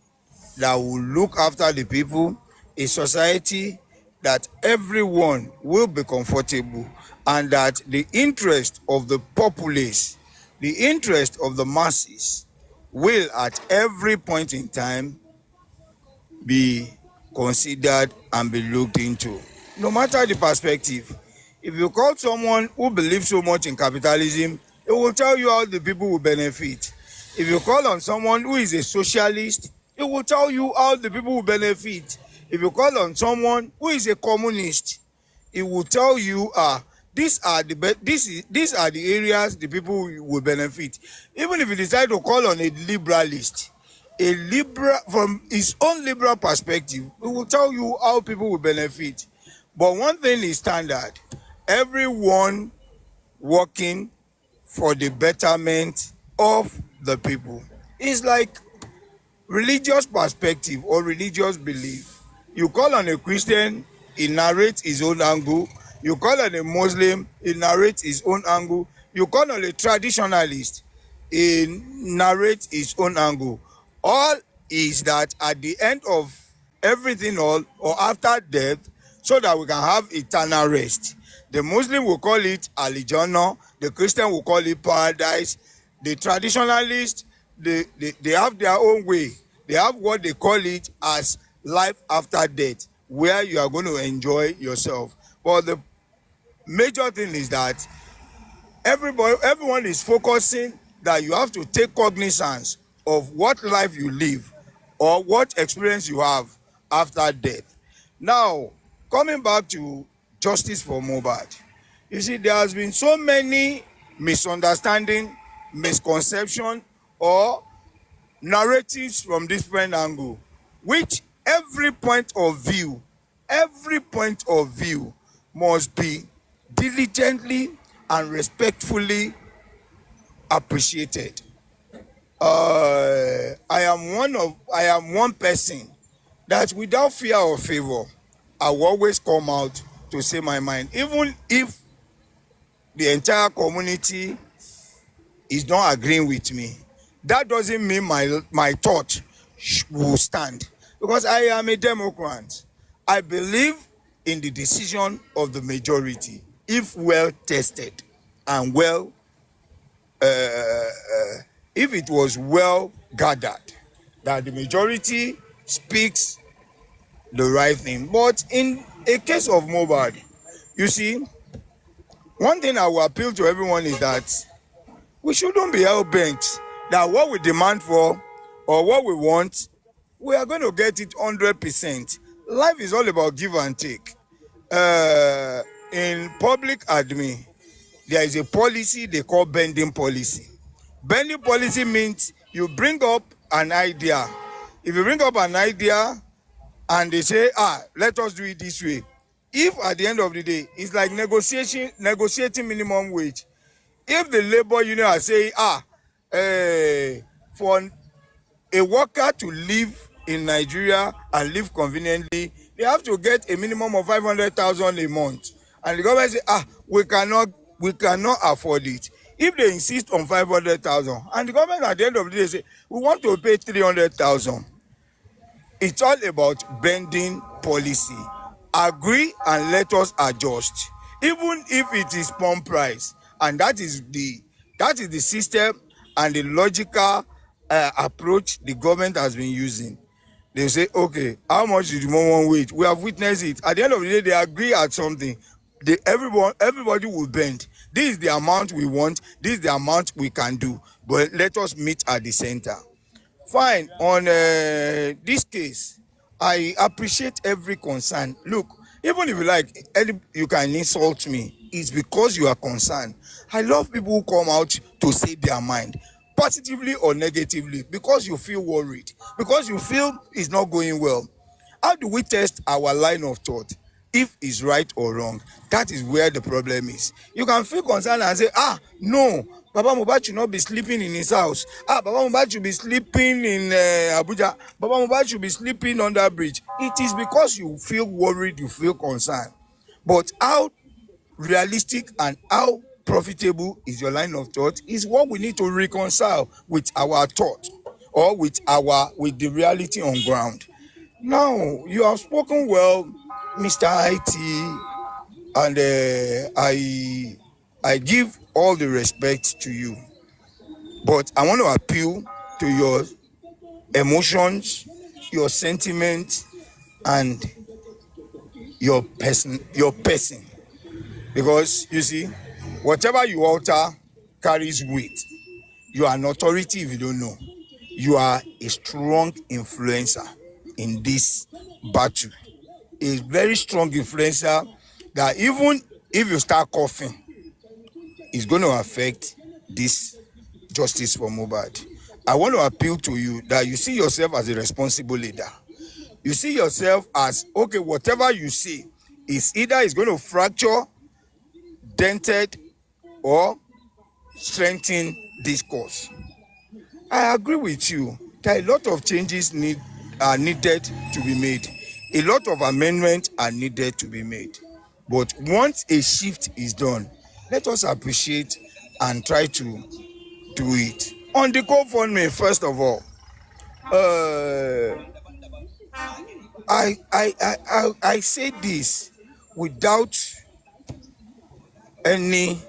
[SPEAKER 5] that will look after the people, a society that everyone will be comfortable, and that the interest of the populace, the interest of the masses, will at every point in time be considered and be looked into, no matter the perspective. If you call someone who believes so much in capitalism, it will tell you how the people will benefit. If you call on someone who is a socialist, it will tell you how the people will benefit. If you call on someone who is a communist, it will tell you these are the areas the people will benefit. Even if you decide to call on a liberalist, a liberal from his own liberal perspective, it will tell you how people will benefit. But one thing is standard: everyone working for the betterment of the people. It's like religious perspective or religious belief. You call on a Christian, he narrates his own angle. You call on a Muslim, he narrates his own angle. You call on a traditionalist, he narrates his own angle. All is that at the end of everything, all or after death, so that we can have eternal rest. The Muslim will call it Al-Jannah, the Christian will call it paradise, the traditionalists, they have their own way. They have what they call it as life after death, where you are going to enjoy yourself. But the major thing is that everyone is focusing that you have to take cognizance of what life you live or what experience you have after death. Now, coming back to justice for Mohbad, you see, there has been so many misunderstanding, misconception, or narratives from different angle, which every point of view must be diligently and respectfully appreciated. I am one person that without fear or favor, I will always come out to say my mind, even if the entire community is not agreeing with me. That doesn't mean my thought will stand, because I am a Democrat. I believe in the decision of the majority, if well tested and well if it was well gathered, that the majority speaks the right thing. But in a case of Mohbad, you see, one thing I will appeal to everyone is that we shouldn't be hell-bent that what we demand for or what we want, we are going to get it 100%. Life is all about give and take. In public admin, there is a policy they call bending policy. Bending policy means you bring up an idea. If you bring up an idea and they say, let us do it this way. If at the end of the day, it's like negotiating minimum wage. If the labor union are saying, for a worker to live in Nigeria and live conveniently, they have to get a minimum of 500,000 a month. And the government say, we cannot afford it. If they insist on 500,000, and the government at the end of the day say, we want to pay 300,000, it's all about bending policy. Agree and let us adjust, even if it is pump price. And that is the system and the logical approach the government has been using. They say, okay, how much is the minimum wage? We have witnessed it. At the end of the day, they agree at something. Everybody will bend. This is the amount we want. This is the amount we can do. But let us meet at the center. Fine. On this case, I appreciate every concern. Look, even if you like, you can insult me. It's because you are concerned. I love people who come out to say their mind, positively or negatively, because you feel worried, because you feel it's not going well. How do we test our line of thought? If it's right or wrong, that is where the problem is. You can feel concerned and say, no, Baba Mohbad should not be sleeping in his house. Baba Mohbad should be sleeping in Abuja. Baba Mohbad should be sleeping under a bridge. It is because you feel worried, you feel concerned. But how realistic and how profitable is your line of thought is what we need to reconcile with our thought or with the reality on ground. Now, you have spoken well, Mr. IT, and I give all the respect to you. But I want to appeal to your emotions, your sentiments, and your person. Because, you see, whatever you alter carries weight. You are an authority if you don't know. You are a strong influencer in this battle. A very strong influencer that even if you start coughing, it's going to affect this justice for Mohbad. I want to appeal to you that you see yourself as a responsible leader. You see yourself as, okay, whatever you say is either it's going to fracture, dented, or strengthen this cause. I agree with you that a lot of changes are needed to be made. A lot of amendments are needed to be made. But once a shift is done, let us appreciate and try to do it. On the GoFundMe, first of all, I say this without any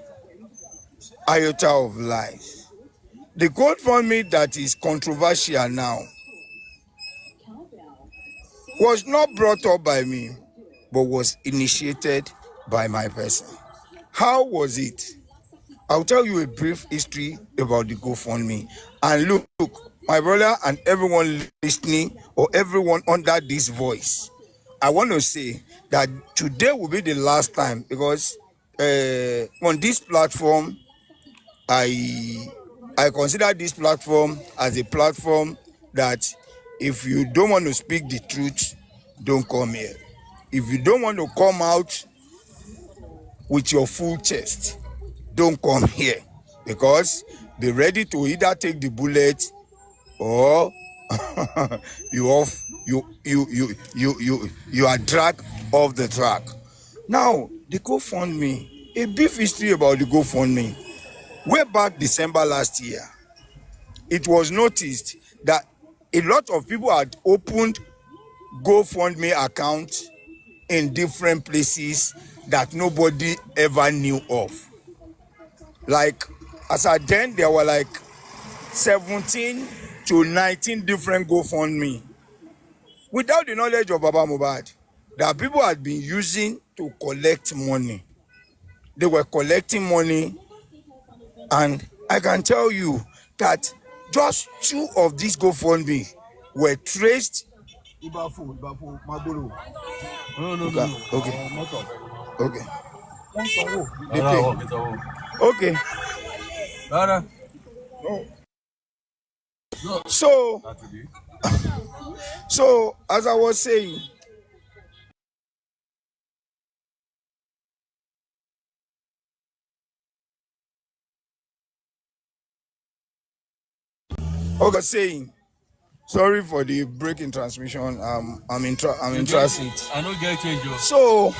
[SPEAKER 5] iota of lies. The GoFundMe that is controversial now was not brought up by me, but was initiated by my person. How was it? I'll tell you a brief history about the GoFundMe. And look, my brother and everyone listening or everyone under this voice, I want to say that today will be the last time, because on this platform, I consider this platform as a platform that if you don't want to speak the truth, don't come here. If you don't want to come out with your full chest, don't come here, because be ready to either take the bullet or you are dragged off the track. Now, the GoFundMe, a brief history about the GoFundMe. Way back December last year, it was noticed that a lot of people had opened GoFundMe accounts in different places that nobody ever knew of. Like, as at then, there were like 17 to 19 different GoFundMe without the knowledge of Baba Mohbad that people had been using to collect money. They were collecting money, and I can tell you that just 2 of these GoFundMe were traced. Okay. They pay. Okay. So, as I was saying, sorry for the break in transmission. I'm in transit.
[SPEAKER 6] I don't get change.
[SPEAKER 5] So,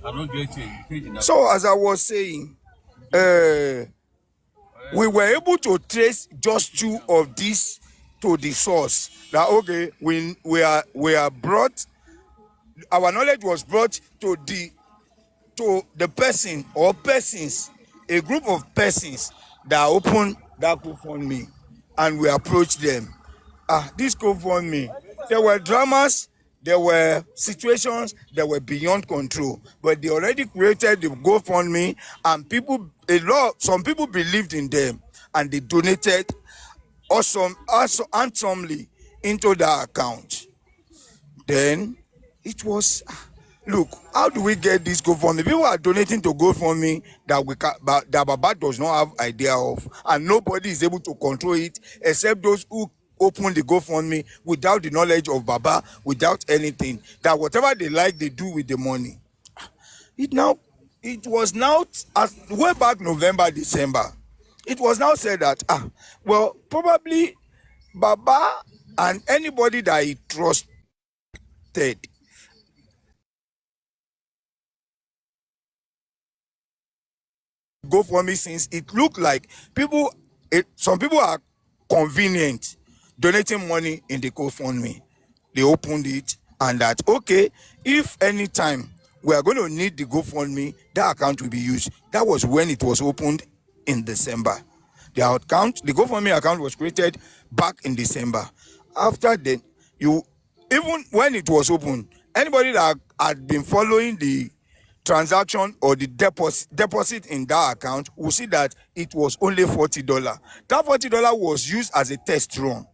[SPEAKER 6] I don't get change.
[SPEAKER 5] as I was saying, we were able to trace just 2 of these to the source. That okay, we are brought. Our knowledge was brought to the person or persons, a group of persons that opened that GoFundMe, and we approached them. This GoFundMe, there were dramas, there were situations that were beyond control, but they already created the GoFundMe, and some people believed in them, and they donated handsomely into that account. Then it was, look, how do we get this GoFundMe? People are donating to GoFundMe that Baba does not have idea of, and nobody is able to control it except those who open the GoFundMe without the knowledge of Baba, without anything. That whatever they like, they do with the money. It was now, as way back November, December, it was now said that well, probably Baba and anybody that he trusted GoFundMe, since it looked like some people are convenient donating money in the GoFundMe. They opened it, and that okay, if anytime we are going to need the GoFundMe, that account will be used. That was when it was opened in December. The GoFundMe account was created back in December. After then, even when it was opened, anybody that had been following the transaction or the deposit in that account will see that it was only $40. That $40 was used as a test run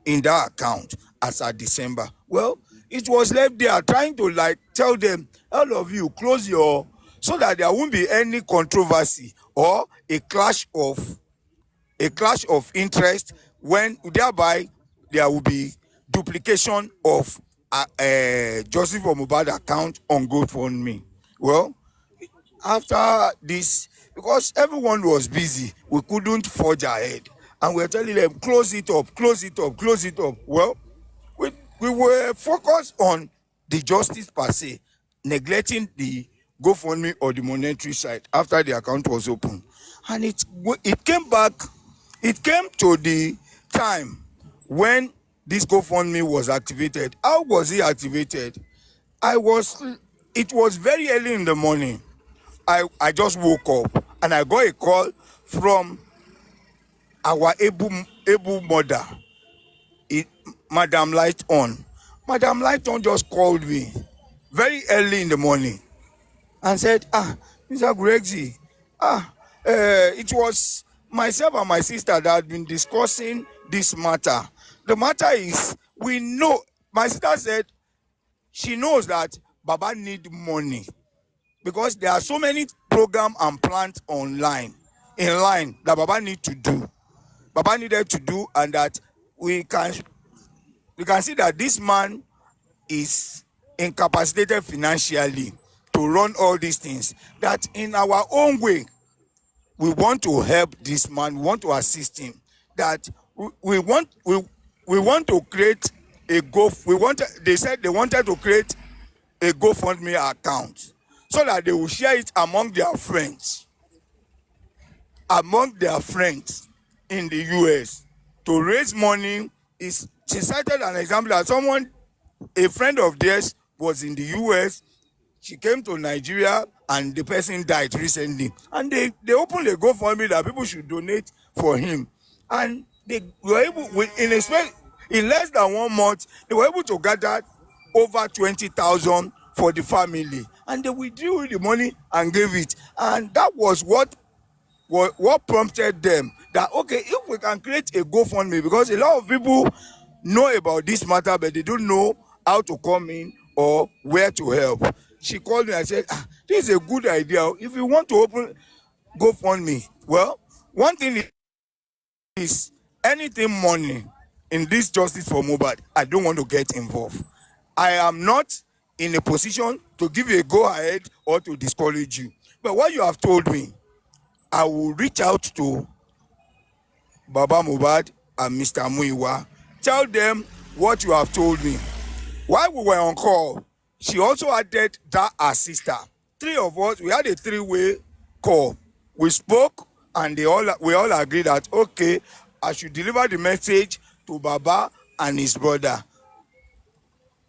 [SPEAKER 5] in that account as at December. Well, it was left there trying to tell them, all of you close so that there won't be any controversy or a clash of interest, when thereby there will be duplication of Joseph Mohbad account on GoFundMe. Well, after this, because everyone was busy, we couldn't forge ahead, and we were telling them close it up. Well, we were focused on the justice per se, neglecting the GoFundMe or the monetary side after the account was open. And it came back. It came to the time when this GoFundMe was activated. How was it activated? It was very early in the morning. I just woke up and I got a call from our able mother, Madam Lighton. Madam Lighton just called me very early in the morning and said, Mr. Gregzy, it was myself and my sister that had been discussing this matter. The matter is, we know, my sister said she knows that Baba need money because there are so many programs and plans in line that Baba needed to do, and that we can see that this man is incapacitated financially to run all these things. That in our own way, we want to help this man. We want to assist him. That we want to create they said they wanted to create a GoFundMe account so that they will share it among their friends in the US to raise money. She cited an example that a friend of theirs was in the US. She came to Nigeria and the person died recently, and they opened a GoFundMe that people should donate for him. and they were able, in less than 1 month, they were able to gather over 20,000 for the family, and they withdrew the money and gave it, and that was what prompted them that, okay, if we can create a GoFundMe, because a lot of people know about this matter but they don't know how to come in or where to help. She called me and said, this is a good idea. If you want to open GoFundMe, well, one thing is, anything money in this justice for Mohbad, I don't want to get involved. I am not in a position to give you a go ahead or to discourage you. But what you have told me, I will reach out to Baba Mohbad and Mr. Muyiwa. Tell them what you have told me. While we were on call, she also added that her sister. Three of us, we had a three-way call. We spoke and we all agreed that, okay, I should deliver the message to Baba and his brother.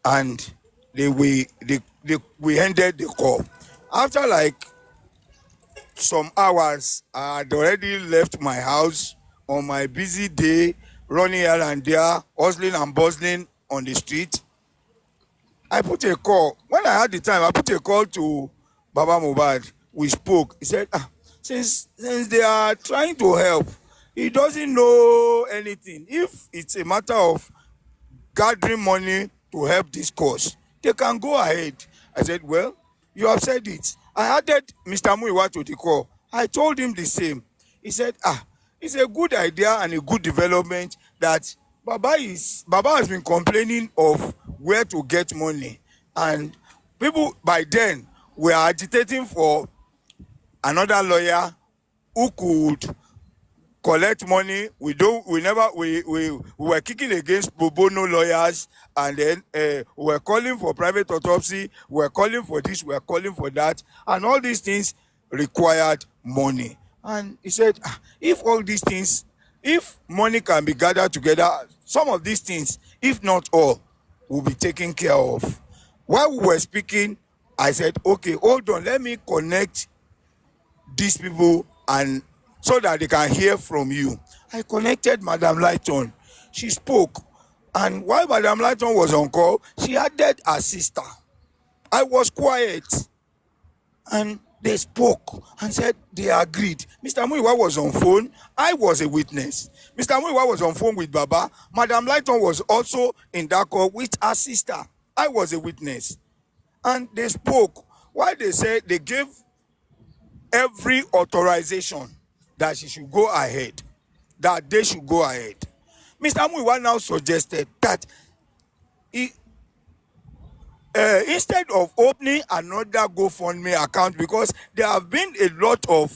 [SPEAKER 5] And we ended the call. After like some hours, I had already left my house on my busy day, running here and there, hustling and bustling on the street. I put a call. When I had the time, I put a call to Baba Mohbad. We spoke. He said, since they are trying to help, he doesn't know anything. If it's a matter of gathering money to help this cause, they can go ahead. I said, well, you have said it. I added Mr. Muyiwa to the call. I told him the same. He said, it's a good idea and a good development that Baba has been complaining of where to get money, and people by then were agitating for another lawyer who could collect money. We were kicking against pro bono lawyers, and then we were calling for private autopsy, we were calling for this, we were calling for that, and all these things required money. And he said, if all these things, if money can be gathered together, some of these things, if not all, will be taken care of. While we were speaking, I said, okay, hold on, let me connect these people and so that they can hear from you. I connected Madam Lighton. She spoke, and while Madam Lighton was on call, she added her sister. I was quiet, and they spoke and said they agreed. Mr. Muyiwa was on phone. I was a witness. Mr. Muyiwa was on phone with Baba. Madam Lighton was also in that call with her sister. I was a witness. And they spoke. While they said they gave every authorization that she should go ahead, that they should go ahead. Mr. Muyiwa now suggested that instead of opening another GoFundMe account, because there have been a lot of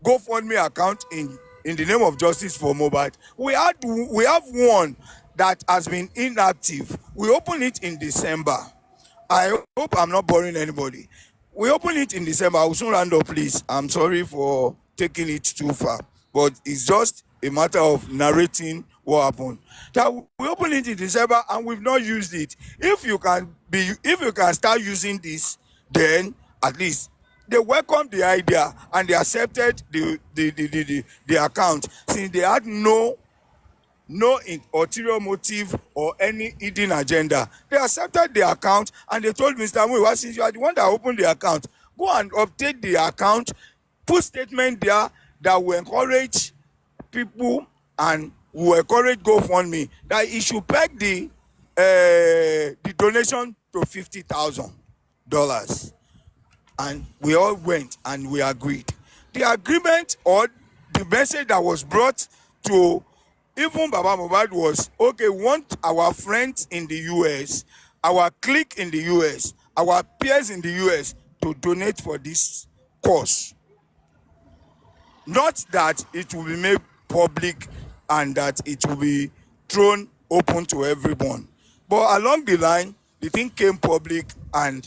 [SPEAKER 5] GoFundMe accounts in the name of justice for Mohbad. We have one that has been inactive. We opened it in December. I hope I'm not boring anybody. We opened it in December. I will soon round up, please. I'm sorry for taking it too far, but it's just a matter of narrating what happened. That we opened it in December and we've not used it. If you can start using this, then at least they welcomed the idea and they accepted the account, since they had no ulterior motive or any hidden agenda. They accepted the account and they told Mr. Muyiwa, since you are the one that opened the account, go and update the account, put statement there that will encourage people and will encourage GoFundMe, that he should peg the donation to $50,000. And we all went and we agreed. The agreement or the message that was brought to even Baba Mohbad was, okay, we want our friends in the US, our clique in the US, our peers in the US to donate for this cause. Not that it will be made public and that it will be thrown open to everyone. But along the line, the thing came public, and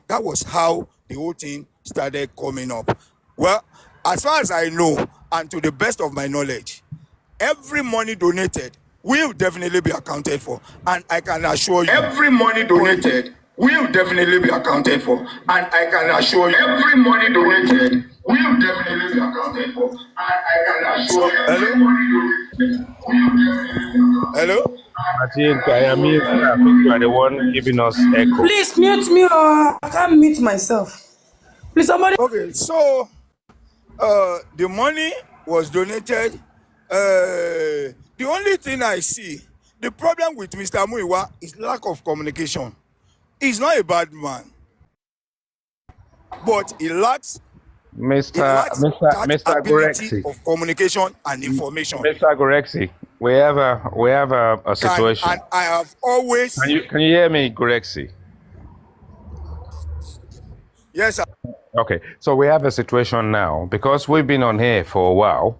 [SPEAKER 5] that was how the whole thing started coming up. Well, as far as I know, and to the best of my knowledge, every money donated will definitely be accounted for. And I can assure you, every money donated will definitely be accounted for. And I can assure you, every money donated will definitely be accounted for. I can assure you. Hello? Hello?
[SPEAKER 1] I think I am here. I think you are the one giving us echo.
[SPEAKER 7] Please mute me or I can't mute myself. Please, somebody.
[SPEAKER 5] Okay, so the money was donated. The only thing I see, the problem with Mr. Muiwa is lack of communication. He's not a bad man, but he lacks that
[SPEAKER 1] Mr.
[SPEAKER 5] ability
[SPEAKER 1] Gorexi.
[SPEAKER 5] of communication and information.
[SPEAKER 1] Mr. Gorexi, we have a situation.
[SPEAKER 5] And I have always.
[SPEAKER 1] Can you hear me, Gorexi?
[SPEAKER 5] Yes, sir.
[SPEAKER 1] Okay, so we have a situation now because we've been on here for a while.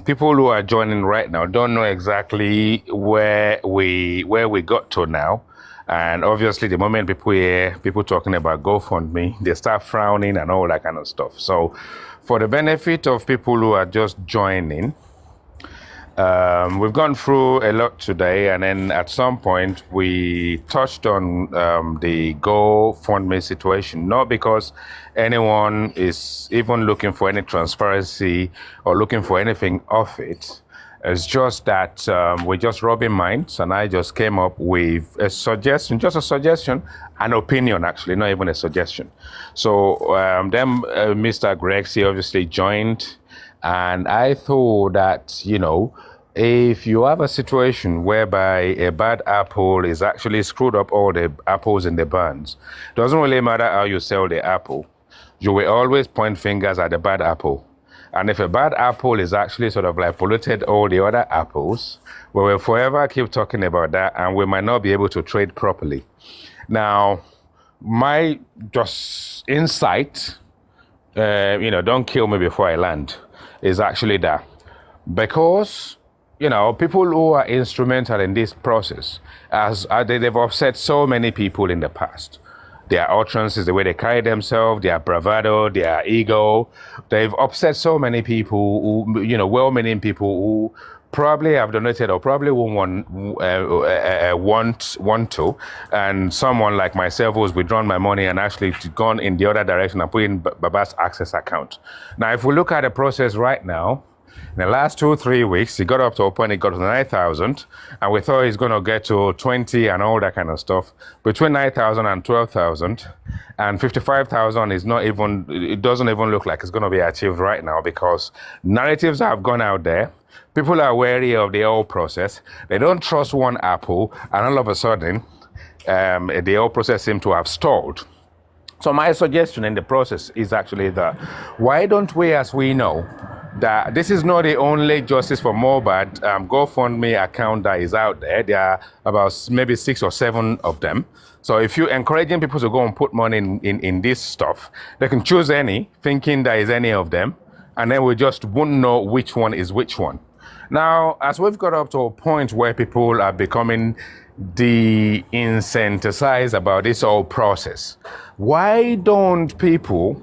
[SPEAKER 1] People who are joining right now don't know exactly where we got to now. And obviously, the moment people hear people talking about GoFundMe, they start frowning and all that kind of stuff. So, for the benefit of people who are just joining, we've gone through a lot today, and then at some point we touched on the GoFundMe situation, not because anyone is even looking for any transparency or looking for anything off it. It's just that we're just rubbing minds, and I just came up with a suggestion, an opinion actually, not even a suggestion. So then Mr. Gorexi obviously joined, and I thought that, if you have a situation whereby a bad apple is actually screwed up all the apples in the bunch, doesn't really matter how you sell the apple, you will always point fingers at the bad apple. And if a bad apple is actually sort of like polluted all the other apples, we will forever keep talking about that, and we might not be able to trade properly. Now, my just insight, don't kill me before I land, is actually that. Because, people who are instrumental in this process, they've upset so many people in the past. Their utterances, the way they carry themselves, their bravado, their ego. They've upset so many people who, well-meaning people who probably have donated or probably won't want to. And someone like myself who's withdrawn my money and actually gone in the other direction and put in Baba's Access account. Now, if we look at the process right now, in the last 2-3 weeks, he got up to a point, he got to 9,000, and we thought he's going to get to 20 and all that kind of stuff. Between 9,000 and 12,000, and 55,000 is not even, it doesn't even look like it's going to be achieved right now, because narratives have gone out there. People are wary of the whole process. They don't trust one apple, and all of a sudden, the whole process seems to have stalled. So my suggestion in the process is actually that, why don't we, as we know, that this is not the only Justice for Mohbad GoFundMe account that is out there. There are about maybe 6 or 7 of them. So if you're encouraging people to go and put money in this stuff, they can choose any, thinking there is any of them, and then we just won't know which one is which one. Now, as we've got up to a point where people are becoming de-incentivized about this whole process, why don't people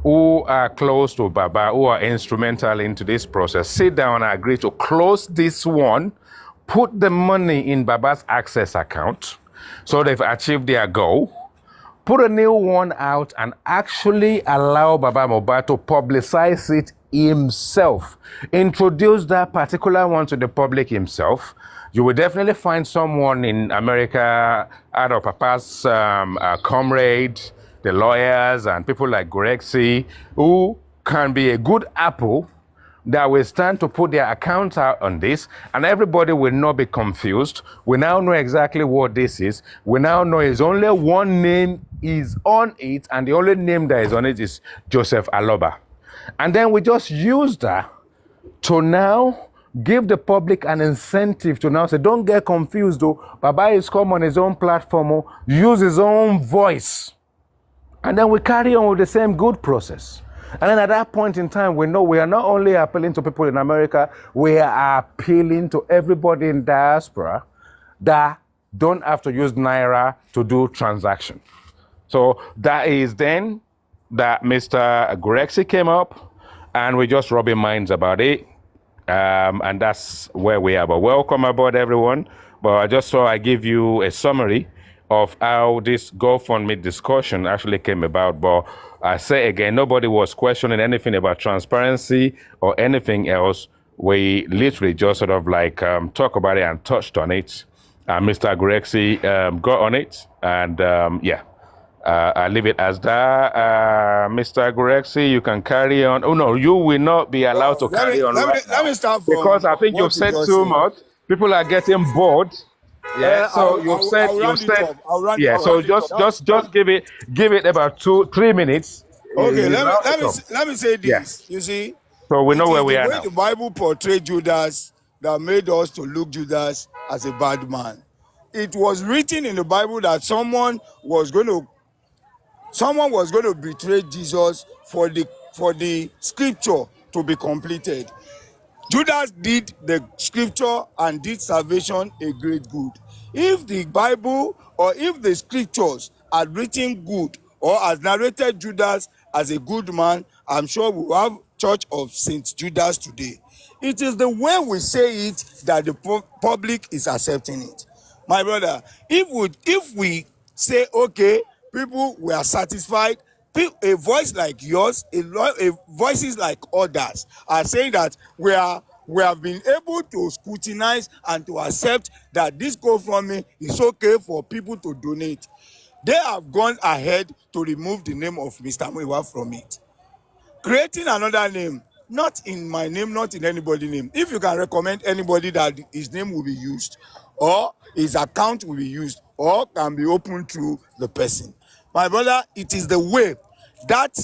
[SPEAKER 1] who are close to Baba, who are instrumental into this process, sit down and agree to close this one, put the money in Baba's Access account, so they've achieved their goal, put a new one out, and actually allow Baba Mohbad to publicize it himself, introduce that particular one to the public himself. You will definitely find someone in America, out of Papa's comrade, the lawyers and people like Gorexi, who can be a good apple that will stand to put their accounts out on this, and everybody will not be confused. We now know exactly what this is. We now know it's only one name is on it, and the only name that is on it is Joseph Aloba. And then we just use that to now give the public an incentive to now say, don't get confused though, Baba is come on his own platform, use his own voice. And then we carry on with the same good process. And then at that point in time, we know we are not only appealing to people in America, we are appealing to everybody in diaspora that don't have to use Naira to do transaction. So that is then that Mr. Gorexi came up, and we're just rubbing minds about it. And that's where we are. But welcome aboard, everyone. But I just thought I'd give you a summary of how this GoFundMe discussion actually came about. But I say again, nobody was questioning anything about transparency or anything else. We literally just sort of like talk about it and touched on it. Mr. Grexy got on it, and yeah. I leave it as that. Mr. Grexy, you can carry on. Oh, no, you will not be allowed to carry on right now.
[SPEAKER 5] Let me start from
[SPEAKER 1] Because I think
[SPEAKER 5] what
[SPEAKER 1] you've
[SPEAKER 5] you
[SPEAKER 1] said
[SPEAKER 5] just
[SPEAKER 1] too
[SPEAKER 5] said.
[SPEAKER 1] much. People are getting bored. Yeah, so
[SPEAKER 5] I'll round it up.
[SPEAKER 1] yeah, so just give it about 2-3 minutes.
[SPEAKER 5] Okay,
[SPEAKER 1] Round it up.
[SPEAKER 5] let me say
[SPEAKER 1] Yeah.
[SPEAKER 5] this. You see,
[SPEAKER 1] So we know
[SPEAKER 5] it
[SPEAKER 1] where
[SPEAKER 5] is
[SPEAKER 1] we
[SPEAKER 5] the
[SPEAKER 1] are
[SPEAKER 5] way
[SPEAKER 1] now.
[SPEAKER 5] the Bible portrayed Judas that made us to look Judas as a bad man. It was written in the Bible that someone was going to betray Jesus for the scripture to be completed. Judas did the scripture and did salvation a great good. If the Bible or if the scriptures had written good or has narrated Judas as a good man, I'm sure we will have Church of Saint Judas today. It is the way we say it that the public is accepting it. My brother, if we say, okay, people were satisfied, a voice like yours, voices like others are saying that we have been able to scrutinize and to accept that this GoFundMe is okay for people to donate. They have gone ahead to remove the name of Mr. Muiwa from it, creating another name, not in my name, not in anybody's name. If you can recommend anybody that his name will be used or his account will be used or can be opened through the person, my brother, it is the way that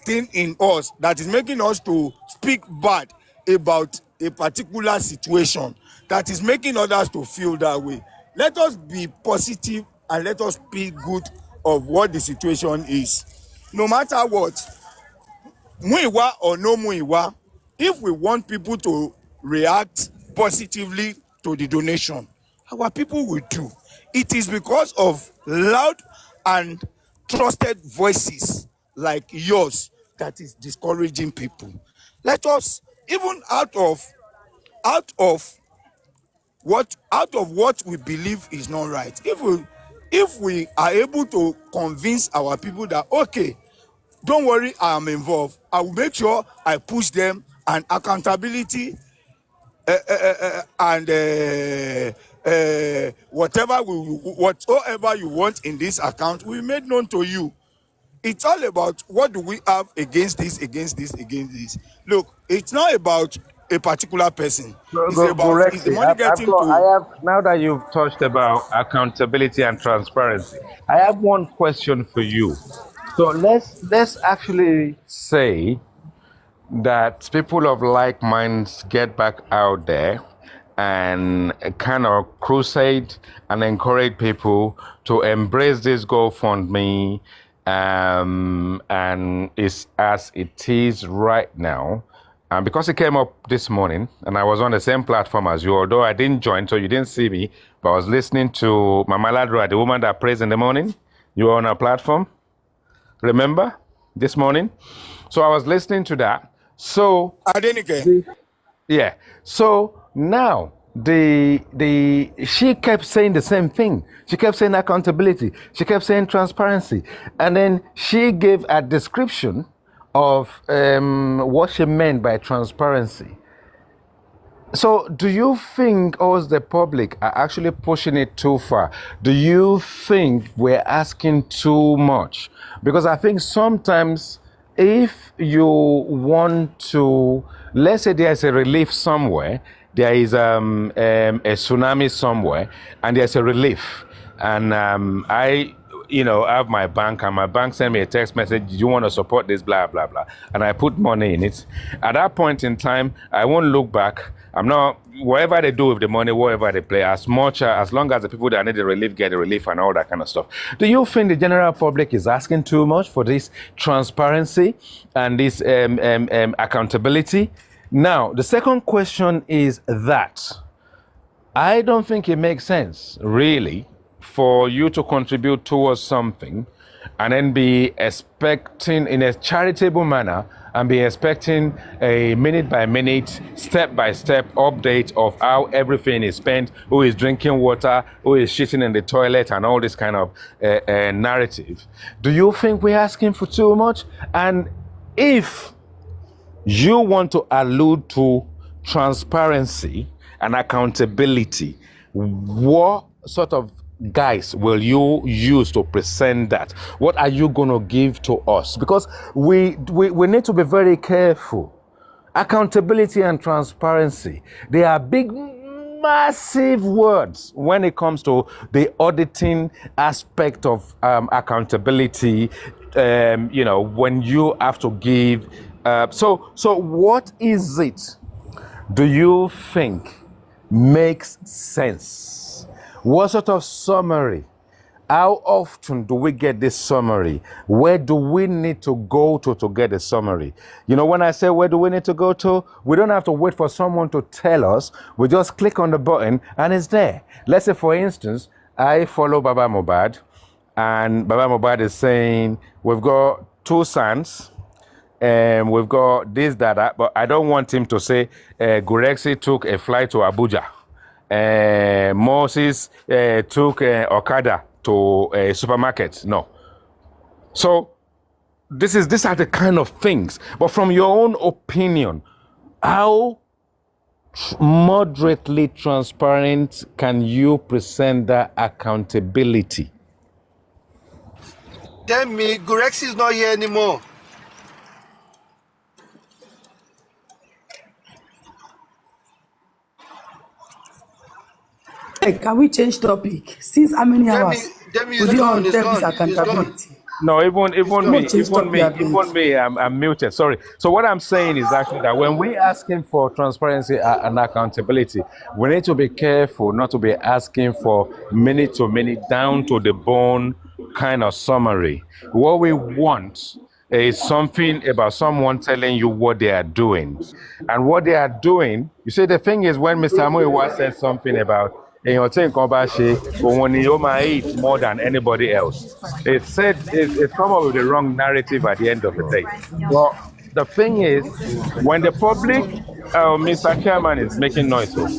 [SPEAKER 5] thing in us that is making us to speak bad about a particular situation, that is making others to feel that way. Let us be positive and let us speak good of what the situation is. No matter what, Muiwa or no Muiwa, if we want people to react positively to the donation, our people will do. It is because of loud and trusted voices like yours that is discouraging people. Let us, even out of what we believe is not right, if we are able to convince our people that, okay, don't worry, I am involved, I will make sure I push them, and accountability and whatever you want in this account will be made known to you. It's all about what do we have against this. Look, it's not about a particular person. It's about, is the money getting to...
[SPEAKER 1] Now that you've touched about accountability and transparency, I have one question for you. So let's actually say that people of like minds get back out there and kind of crusade and encourage people to embrace this GoFundMe, and it's as it is right now. Because it came up this morning, and I was on the same platform as you, although I didn't join, so you didn't see me, but I was listening to Mama Ladra, the woman that prays in the morning. You were on our platform, remember, this morning? So I was listening to that. So
[SPEAKER 5] Adenike.
[SPEAKER 1] yeah. So now she kept saying the same thing. She kept saying accountability. She kept saying transparency. And then she gave a description of what she meant by transparency. So do you think us, the public, are actually pushing it too far? Do you think we're asking too much? Because I think sometimes if you want to, let's say there's a relief somewhere, there is a tsunami somewhere, and there's a relief. And I have my bank, and my bank sent me a text message, do you want to support this, blah, blah, blah. And I put money in it. At that point in time, I won't look back. I'm not, whatever they do with the money, whatever they play, as long as the people that need the relief get the relief and all that kind of stuff. Do you think the general public is asking too much for this transparency and this accountability? Now, the second question is that I don't think it makes sense, really, for you to contribute towards something and then be expecting in a charitable manner and be expecting a minute by minute, step by step update of how everything is spent, who is drinking water, who is shitting in the toilet, and all this kind of narrative. Do you think we're asking for too much? And if you want to allude to transparency and accountability, what sort of guys will you use to present that? What are you going to give to us? Because we need to be very careful. Accountability and transparency, they are big, massive words when it comes to the auditing aspect of accountability. When you have to give. So what is it do you think makes sense? What sort of summary? How often do we get this summary? Where do we need to go to get a summary? You know, when I say where do we need to go to, we don't have to wait for someone to tell us. We just click on the button and it's there. Let's say, for instance, I follow Baba Mohbad, and Baba Mohbad is saying, we've got 2 sons, and we've got this, that, but I don't want him to say Gurexi took a flight to Abuja. Moses took Okada to a supermarket. No. So these are the kind of things. But from your own opinion, how moderately transparent can you present that accountability?
[SPEAKER 2] Tell me, Gurexi is not here anymore.
[SPEAKER 7] Hey, can we change topic? Since how many hours
[SPEAKER 2] Demi
[SPEAKER 7] would
[SPEAKER 2] is
[SPEAKER 7] you
[SPEAKER 2] gone.
[SPEAKER 7] on
[SPEAKER 2] It's
[SPEAKER 7] take
[SPEAKER 2] gone.
[SPEAKER 7] this
[SPEAKER 2] It's gone.
[SPEAKER 7] accountability?
[SPEAKER 1] No, even me,
[SPEAKER 7] I'm
[SPEAKER 1] I'm muted. Sorry. So what I'm saying is actually that when we're asking for transparency and accountability, we need to be careful not to be asking for minute to minute, down to the bone kind of summary. What we want is something about someone telling you what they are doing. And what they are doing, you see, the thing is, when Mr. Muiwa said something about eat more than anybody else. It's come up with the wrong narrative at the end of the day. Well, the thing is, when the public, Mr. Chairman is making noises.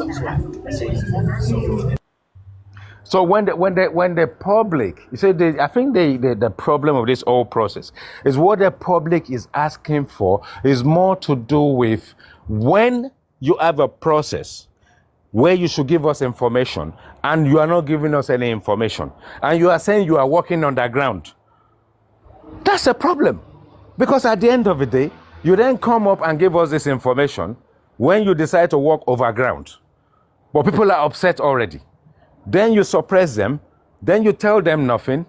[SPEAKER 1] So when the public, you see, I think the problem of this whole process is what the public is asking for is more to do with when you have a process where you should give us information and you are not giving us any information, and you are saying you are working underground. That's a problem, because at the end of the day, you then come up and give us this information when you decide to work overground. But people are upset already. Then you suppress them, then you tell them nothing.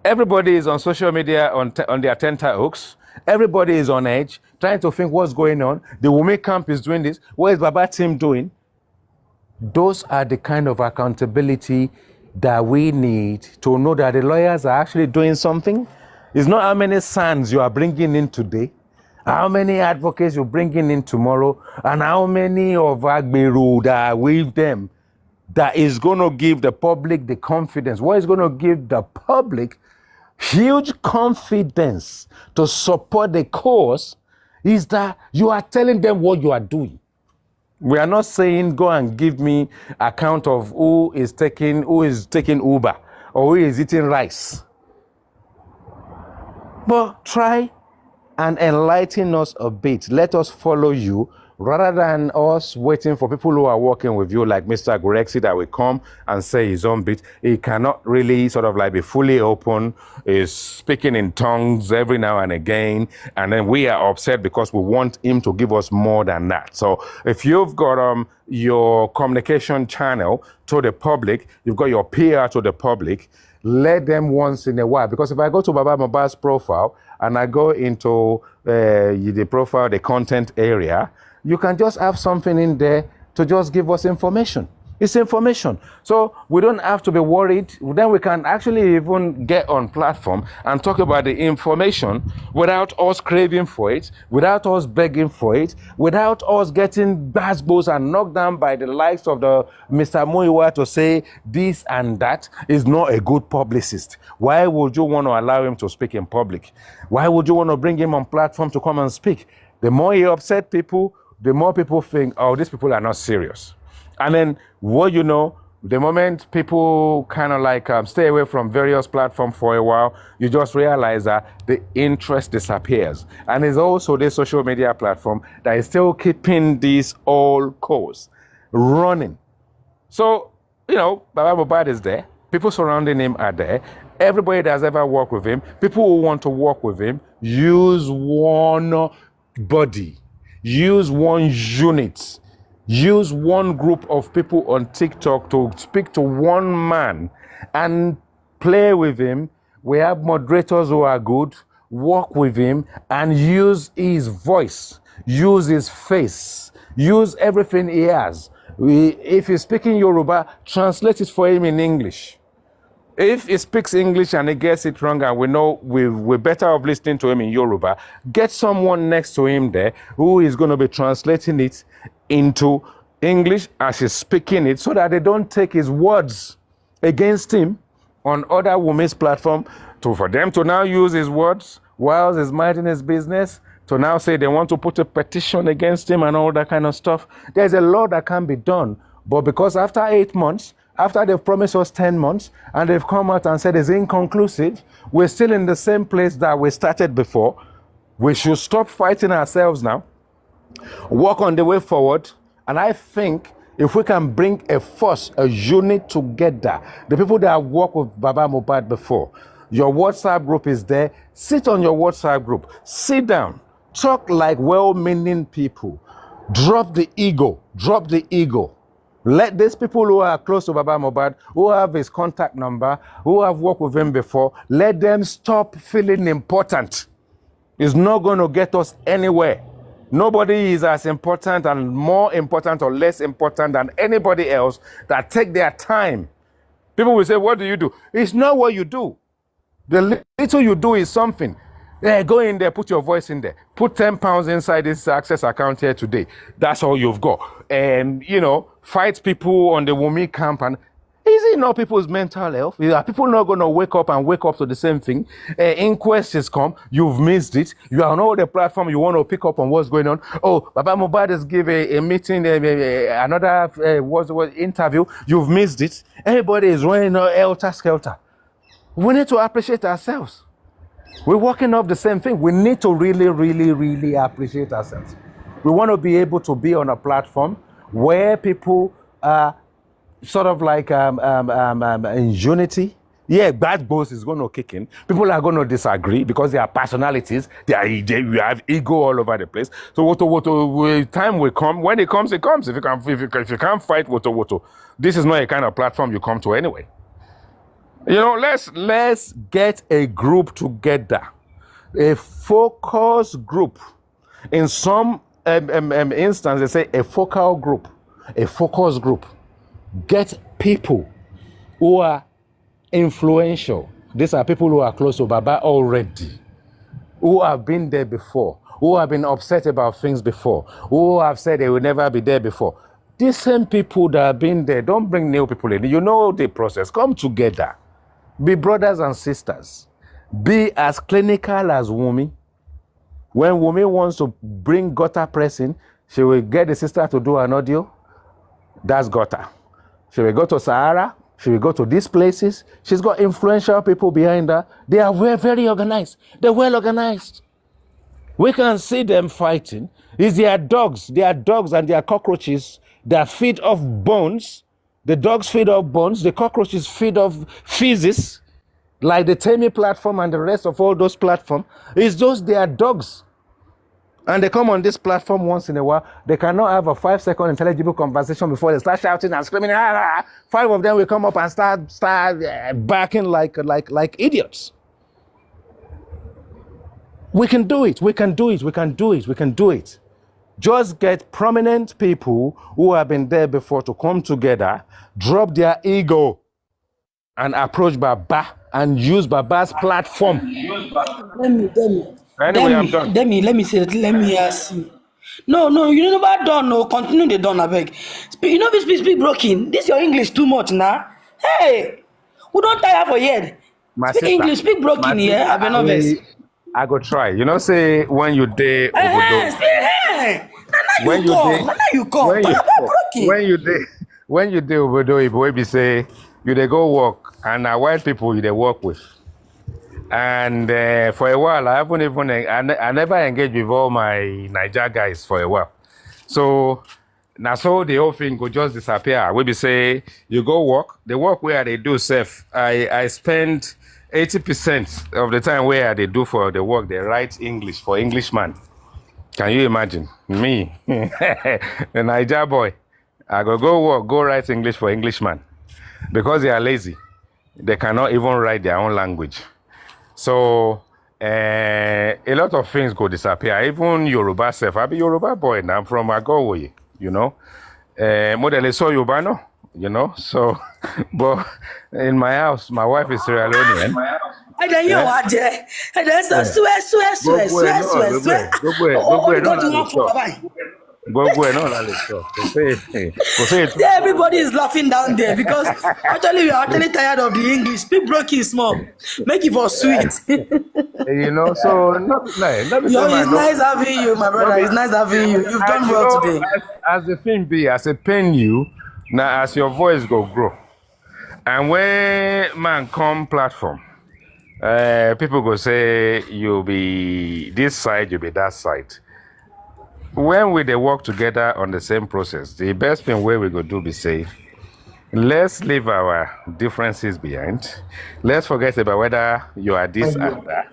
[SPEAKER 1] Everybody is on social media on their tenterhooks. Everybody is on edge, trying to think what's going on. The Wunmi camp is doing this. What is Baba team doing? Those are the kind of accountability that we need to know that the lawyers are actually doing something. It's not how many sons you are bringing in today, how many advocates you're bringing in tomorrow, and how many of Agberu that are with them that is going to give the public the confidence. What is going to give the public huge confidence to support the cause is that you are telling them what you are doing. We are not saying go and give me account of who is taking Uber or who is eating rice. But try and enlighten us a bit. Let us follow you rather than us waiting for people who are working with you, like Mr. Gurexi, that will come and say his own bit. He cannot really sort of like be fully open. He's speaking in tongues every now and again. And then we are upset because we want him to give us more than that. So if you've got your communication channel to the public, you've got your PR to the public, let them once in a while. Because if I go to Baba Mohbad's profile and I go into the profile, the content area, you can just have something in there to just give us information. It's information. So we don't have to be worried. Then we can actually even get on platform and talk about the information without us craving for it, without us begging for it, without us getting basbos and knocked down by the likes of the Mr. Muiwa to say this and that is not a good publicist. Why would you want to allow him to speak in public? Why would you want to bring him on platform to come and speak? The more he upset people, the more people think, oh, these people are not serious. And then what you know, the moment people kind of like stay away from various platforms for a while, you just realize that the interest disappears. And it's also the social media platform that is still keeping this old course running. So, you know, Baba Mohbad is there. People surrounding him are there. Everybody that has ever worked with him, people who want to work with him, use one body, use one unit. Use one group of people on TikTok to speak to one man and play with him. We have moderators who are good, work with him and use his voice, use his face, use everything he has. If he's speaking Yoruba, translate it for him in English. If he speaks English and he gets it wrong and we know we're better off listening to him in Yoruba, get someone next to him there who is going to be translating it into English as he's speaking it so that they don't take his words against him on other women's platform for them to now use his words while he's minding his business to now say they want to put a petition against him and all that kind of stuff. There's a lot that can be done. But because after 8 months, after they've promised us 10 months and they've come out and said it's inconclusive, we're still in the same place that we started before. We should stop fighting ourselves now, work on the way forward. And I think if we can bring a force, a unit together, the people that have worked with Baba Mohbad before, your WhatsApp group is there. Sit on your WhatsApp group. Sit down. Talk like well-meaning people. Drop the ego. Drop the ego. Let these people who are close to Baba Mohbad, who have his contact number, who have worked with him before, let them stop feeling important. It's not going to get us anywhere. Nobody is as important and more important or less important than anybody else that take their time. People will say, what do you do? It's not what you do. The little you do is something. Go in there, put your voice in there. Put 10 pounds inside this Access account here today. That's all you've got. And, you know, fight people on the Wunmi camp. And is it not people's mental health? Are people not going to wake up to the same thing? Inquest has come. You've missed it. You are on all the platform. You want to pick up on what's going on. Oh, Baba Mohbad has given a meeting, another interview. You've missed it. Everybody is running helter-skelter. We need to appreciate ourselves. We're working off the same thing. We need to really, really, really appreciate ourselves. We want to be able to be on a platform where people are sort of like in unity. Yeah, bad boss is going to kick in. People are going to disagree because they are personalities. We have ego all over the place. So time will come. When it comes, it comes. If you can't fight, this is not a kind of platform you come to anyway. You know, let's get a group together, a focus group. In some instance, they say a focal group, a focus group. Get people who are influential. These are people who are close to Baba already, who have been there before, who have been upset about things before, who have said they will never be there before. These same people that have been there, don't bring new people in. You know the process. Come together. Be brothers and sisters. Be as clinical as Wunmi. When Wunmi wants to bring gutter pressing, she will get the sister to do an audio. That's gutter. She will go to Sahara. She will go to these places. She's got influential people behind her. They are very organized. They're well organized. We can see them fighting. It's their dogs and their cockroaches that feed off bones. The dogs feed off bones. The cockroaches feed off feces, like the Temi platform and the rest of all those platforms. It's just their dogs. And they come on this platform once in a while. They cannot have a 5-second intelligible conversation before they start shouting and screaming. Ah. 5 of them will come up and start barking like idiots. We can do it. We can do it. We can do it. We can do it. Just get prominent people who have been there before to come together, drop their ego, and approach Baba and use Baba's platform.
[SPEAKER 7] Let
[SPEAKER 1] I'm done.
[SPEAKER 7] let me ask you. No, you never done. No, continue the done. I beg. You know, this speak broken. This your English too much now. Hey, who don't tire for yet?
[SPEAKER 1] My
[SPEAKER 7] Speak
[SPEAKER 1] sister,
[SPEAKER 7] English, speak broken here. I be nervous.
[SPEAKER 1] I go try. You know, say when you day
[SPEAKER 7] Speak. Hey, now
[SPEAKER 1] when
[SPEAKER 7] you come. Now you come.
[SPEAKER 1] when you
[SPEAKER 7] Broken.
[SPEAKER 1] when you day obodo ibo, we say you dey go work and now white people you dey work with. And for a while, I never engaged with all my Niger guys for a while. So now, so the whole thing go just disappear. We be say you go work. The work where they do safe. I spend 80% of the time where they do for the work. They write English for Englishman. Can you imagine me, the Niger boy? I go work, go write English for Englishman because they are lazy. They cannot even write their own language. So a lot of things go disappear. Even Yoruba self. I be Yoruba boy now. I'm from Agowoye, you know. Model is so Yoruba, no, you know. So, but in my house, my wife is Sierra Leonean.
[SPEAKER 7] And then you are there. And then so swear. Everybody is laughing down there because actually we are actually tired of the English. Speak broken small. Make it for sweet.
[SPEAKER 1] You know, so not
[SPEAKER 7] it's nice having you, my brother. It's nice having you. You've done well today.
[SPEAKER 1] As the thing be, as a pen you, now as your voice go grow. And when man come platform, people go say you be this side, you be that side. When we they work together on the same process, the best thing where we go do be say, let's leave our differences behind. Let's forget about whether you are this and that,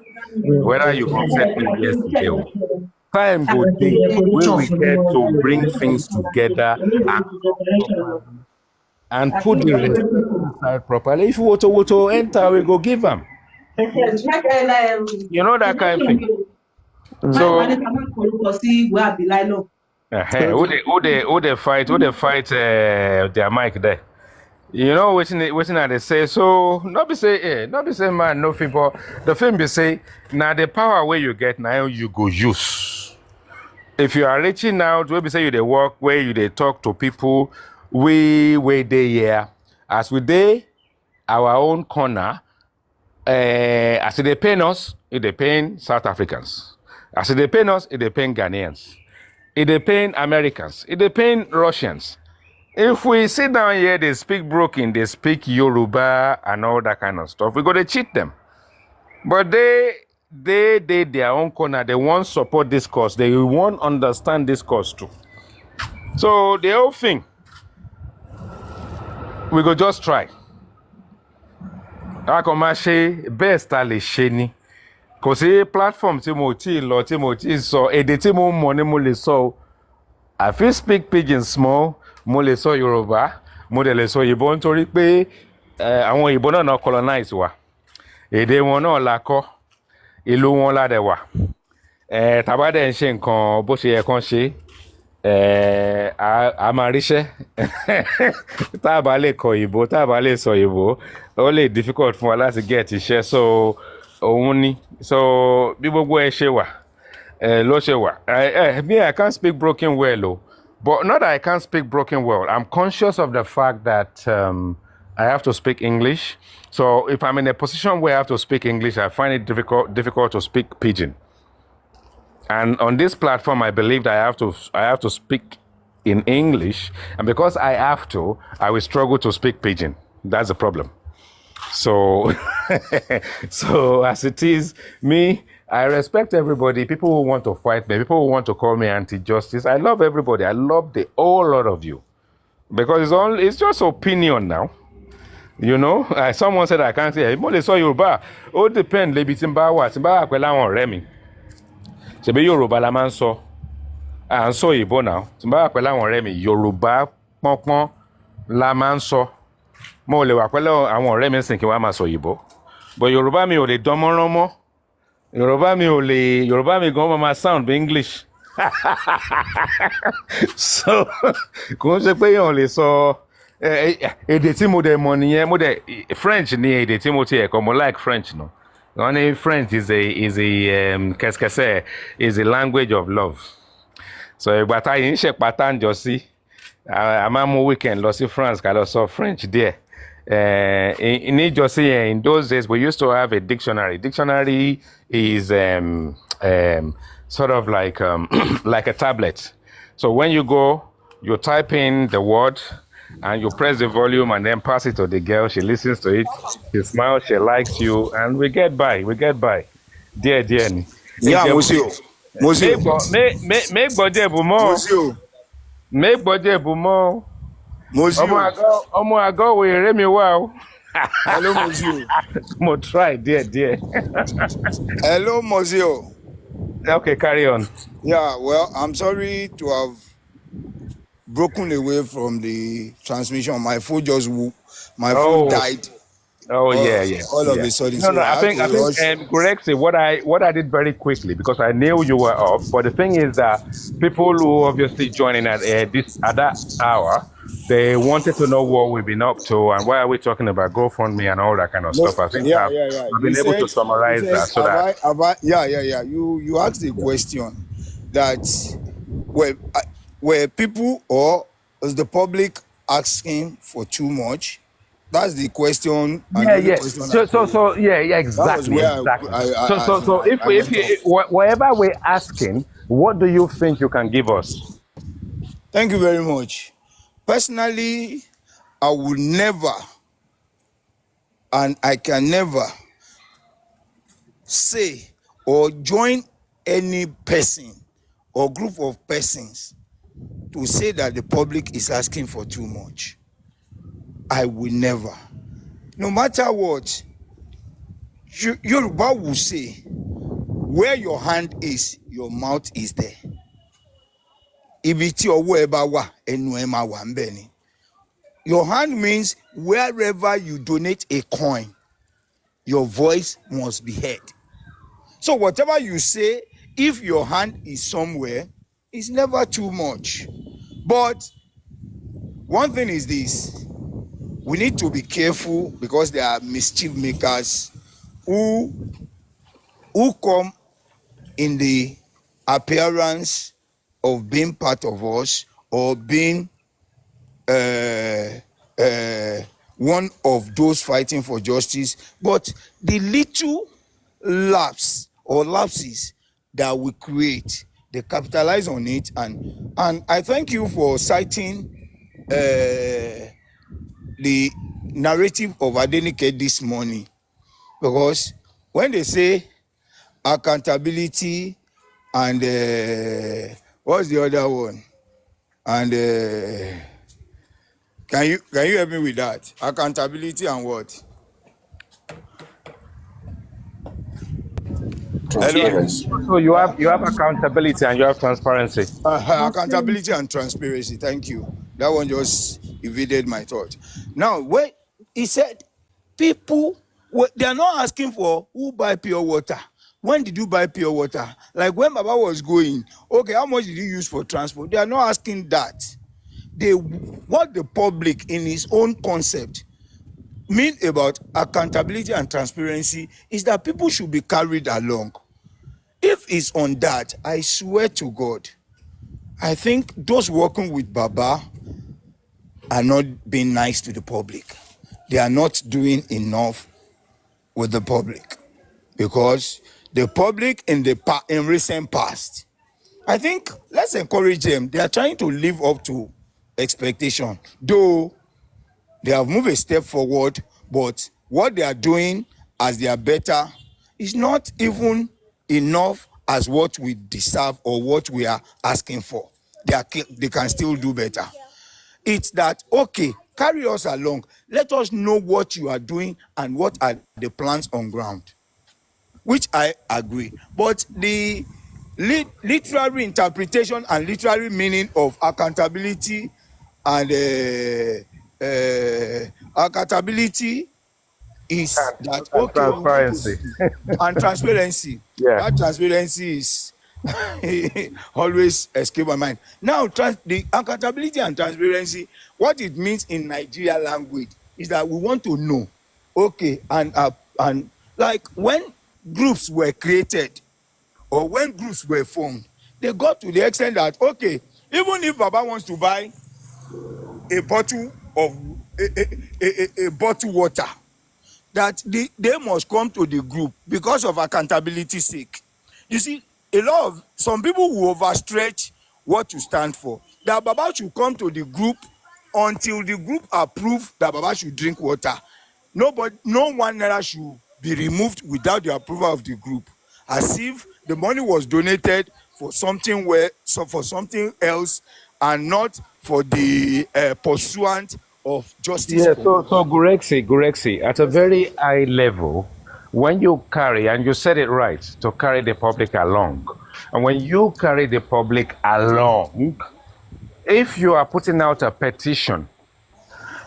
[SPEAKER 1] whether you confess me yesterday. Time go day where we get to bring things together and put the rest inside properly. If you want to enter, we go give them. You know that kind of thing. So who they fight their mic there. You know what they say. So not be say man no people. The film be say now the power where you get now you go use. If you are reaching out, where we say you they work, where you they talk to people, we they here as we dey our own corner. As they pay us, it they paying South Africans. As they pay us, it they paying Ghanaians. It they paying Americans. It they paying Russians. If we sit down here, they speak broken, they speak Yoruba and all that kind of stuff. We got to cheat them. But they their own corner. They won't support this cause. They won't understand this cause too. So the whole thing, we go just try. Akomashe best ale sheni. Kò sí platform tí mo ti lọ tí mo ti sọ èdè tí mo mọ̀ ni mo lè sọ. I fit speak pidgin small, mo lè sọ Yorùbá, mo dẹ̀ lè sọ Ìgbò nítorí pé àwọn Ìgbò náà colonize wa. Èdè wọn náà la kọ́, ìlú wọn la dẹ̀ wà. Tá bá dẹ̀ ń ṣe nǹkan bó ṣe yẹ kán ṣe, a máa ríṣẹ́. Tá bá lè kọ Ìgbò, tá bá lè sọ Ìgbò, ó lè difficult fún wa láti get iṣẹ́. So òun ni. So bí gbogbo ẹ ṣe wà, ló ṣe wà. Me, I can't speak broken well, but not that I can't speak broken well. I'm conscious of the fact that I have to speak English. So if I'm in a position where I have to speak English, I find it difficult to speak Pidgin. And on this platform, I believe that I have to speak in English, and because I have to, I will struggle to speak Pidgin. That's the problem. So, so as it is, me, I respect everybody. People who want to fight me, people who want to call me anti-justice. I love everybody. I love the whole lot of you, because it's just opinion now. You know, someone said I can't say. Mo le sọ Yorùbá. Ó depend lebi tí n bá wà pẹ̀lú àwọn ọ̀rẹ́ mi. Ṣebí Yorùbá la máa ń sọ. À ń sọ Ìgbò now. Tí n bá wà pẹ̀lú àwọn ọ̀rẹ́ mi, Yorùbá pọ́npọ́n la máa ń sọ. Mo lè wà pẹ̀lú àwọn ọ̀rẹ́ mi sìn kí wọ́n máa sọ Ìgbò. But Yorùbá mi ò lè dán mọ́rán mọ́. Yorùbá mi gan máa sound bí English. So kò ń ṣe pé èèyàn lè sọ èdè tí mo dẹ̀ mọ̀ nìyẹn mo dẹ̀ French ni èdè tí mo ti ẹ̀kọ́ mo like French no wọ́n ní French is a kẹsìkẹsẹ̀ is a language of love. So ìgbà tá yìí ń ṣe pátá ń jọ sí a máa mú weekend lọ sí France ká lọ sọ French díẹ̀. Níjọ́sí yẹn in those days we used to have a dictionary. Dictionary is sort of like like a tablet. So when you go, you type in the word and you press the volume and then pass it to the girl. She listens to it. She smiles. She likes you, and we get by. We get by. Dear.
[SPEAKER 5] Yeah, Monsieur.
[SPEAKER 1] Make budget bumo.
[SPEAKER 5] Monsieur.
[SPEAKER 1] Make budget bumo.
[SPEAKER 5] Monsieur.
[SPEAKER 1] Ọmọ àgọ́ wo èrè mi wá o.
[SPEAKER 5] Hello, Monsieur.
[SPEAKER 1] Mo try dear.
[SPEAKER 5] Hello, Monsieur.
[SPEAKER 1] Okay, carry on.
[SPEAKER 5] Yeah, well, I'm sorry to have broken away from the transmission. My phone phone died.
[SPEAKER 1] Oh yeah.
[SPEAKER 5] All of a sudden.
[SPEAKER 1] No, I think correct it. What I did very quickly because I knew you were off. But the thing is that people who obviously joining at that hour, they wanted to know what we've been up to and why are we talking about GoFundMe and all that kind of stuff. I think I've been able to summarize that. So
[SPEAKER 5] You asked a question that were people or is the public asking for too much? That's the question.
[SPEAKER 1] So exactly. So if whatever we're asking, what do you think you can give us?
[SPEAKER 5] Thank you very much. Personally, I would never, and I can never say or join any person or group of persons to say that the public is asking for too much. I will never. No matter what, Yoruba will say, where your hand is, your mouth is there. Your hand means wherever you donate a coin, your voice must be heard. So whatever you say, if your hand is somewhere, it's never too much. But one thing is this. We need to be careful because there are mischief makers who come in the appearance of being part of us or being one of those fighting for justice. But the little lapses that we create, they capitalize on it. And I thank you for citing the narrative of Adenike this morning, because when they say accountability and what's the other one? And can you help me with that? Accountability and what?
[SPEAKER 3] Transparency.
[SPEAKER 1] So you have accountability and you have transparency.
[SPEAKER 5] Accountability and transparency. Thank you. That one just evaded my thought. Now, when he said people, they are not asking for who buy pure water. When did you buy pure water? Like when Baba was going, okay, how much did you use for transport? They are not asking that. What the public in his own concept mean about accountability and transparency is that people should be carried along. If it's on that, I swear to God, I think those working with Baba are not being nice to the public. They are not doing enough with the public, because the public in recent past, I think let's encourage them. They are trying to live up to expectation, though they have moved a step forward, but what they are doing as they are better is not even enough as what we deserve or what we are asking for. They can still do better. It's that, okay, carry us along. Let us know what you are doing and what are the plans on ground, which I agree. But the literary interpretation and literary meaning of accountability and accountability is that, okay,
[SPEAKER 1] transparency.
[SPEAKER 5] and transparency.
[SPEAKER 1] Yeah.
[SPEAKER 5] That transparency is always escape my mind. Now, the accountability and transparency, what it means in Nigeria language is that we want to know, okay, and like when groups were created or when groups were formed, they got to the extent that, okay, even if Baba wants to buy a bottle of a bottle water, that they must come to the group because of accountability sake. You see, some people will overstretch what to stand for. That Baba should come to the group until the group approve that Baba should drink water. No one naira should be removed without the approval of the group, as if the money was donated for for something else and not for the pursuant of justice
[SPEAKER 1] Yeah,
[SPEAKER 5] for
[SPEAKER 1] so
[SPEAKER 5] women.
[SPEAKER 1] Gurexi, at a very high level, when you carry, and you said it right, to carry the public along, and when you carry the public along, if you are putting out a petition,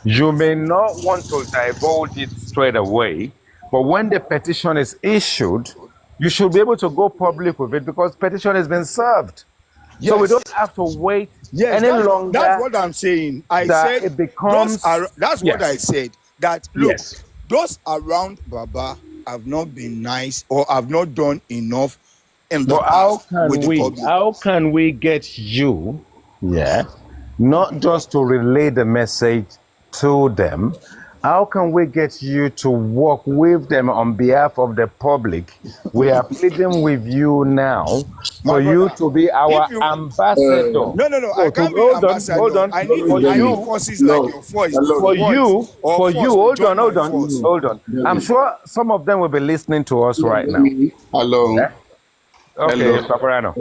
[SPEAKER 1] you may not want to divulge it straight away, but when the petition is issued, you should be able to go public with it because petition has been served. So we
[SPEAKER 5] Yes.
[SPEAKER 1] don't have to wait
[SPEAKER 5] Yes,
[SPEAKER 1] any
[SPEAKER 5] that's
[SPEAKER 1] longer
[SPEAKER 5] what I'm saying. I
[SPEAKER 1] that
[SPEAKER 5] said
[SPEAKER 1] it becomes,
[SPEAKER 5] that's what I
[SPEAKER 1] yes,
[SPEAKER 5] said. That look,
[SPEAKER 1] yes.
[SPEAKER 5] those around Baba have not been nice or have not done enough in the
[SPEAKER 1] But
[SPEAKER 5] past with the public.
[SPEAKER 1] how can we get you, yeah, not just to relay the message to them, how can we get you to work with them on behalf of the public? We are pleading with you now
[SPEAKER 5] My
[SPEAKER 1] for you
[SPEAKER 5] brother,
[SPEAKER 1] to be our
[SPEAKER 5] if you
[SPEAKER 1] ambassador.
[SPEAKER 5] no, I
[SPEAKER 1] So to
[SPEAKER 5] can't be
[SPEAKER 1] hold on, hold
[SPEAKER 5] ambassador.
[SPEAKER 1] on. For
[SPEAKER 5] I need
[SPEAKER 1] you,
[SPEAKER 5] forces like
[SPEAKER 8] No,
[SPEAKER 5] your voice,
[SPEAKER 8] hello.
[SPEAKER 5] or
[SPEAKER 1] for you,
[SPEAKER 5] force to join my
[SPEAKER 1] hold on,
[SPEAKER 5] force.
[SPEAKER 1] hold on. I'm sure some of them will be listening to us right now.
[SPEAKER 8] Hello.
[SPEAKER 1] Yeah? Okay,
[SPEAKER 8] Hello.
[SPEAKER 1] Paparano.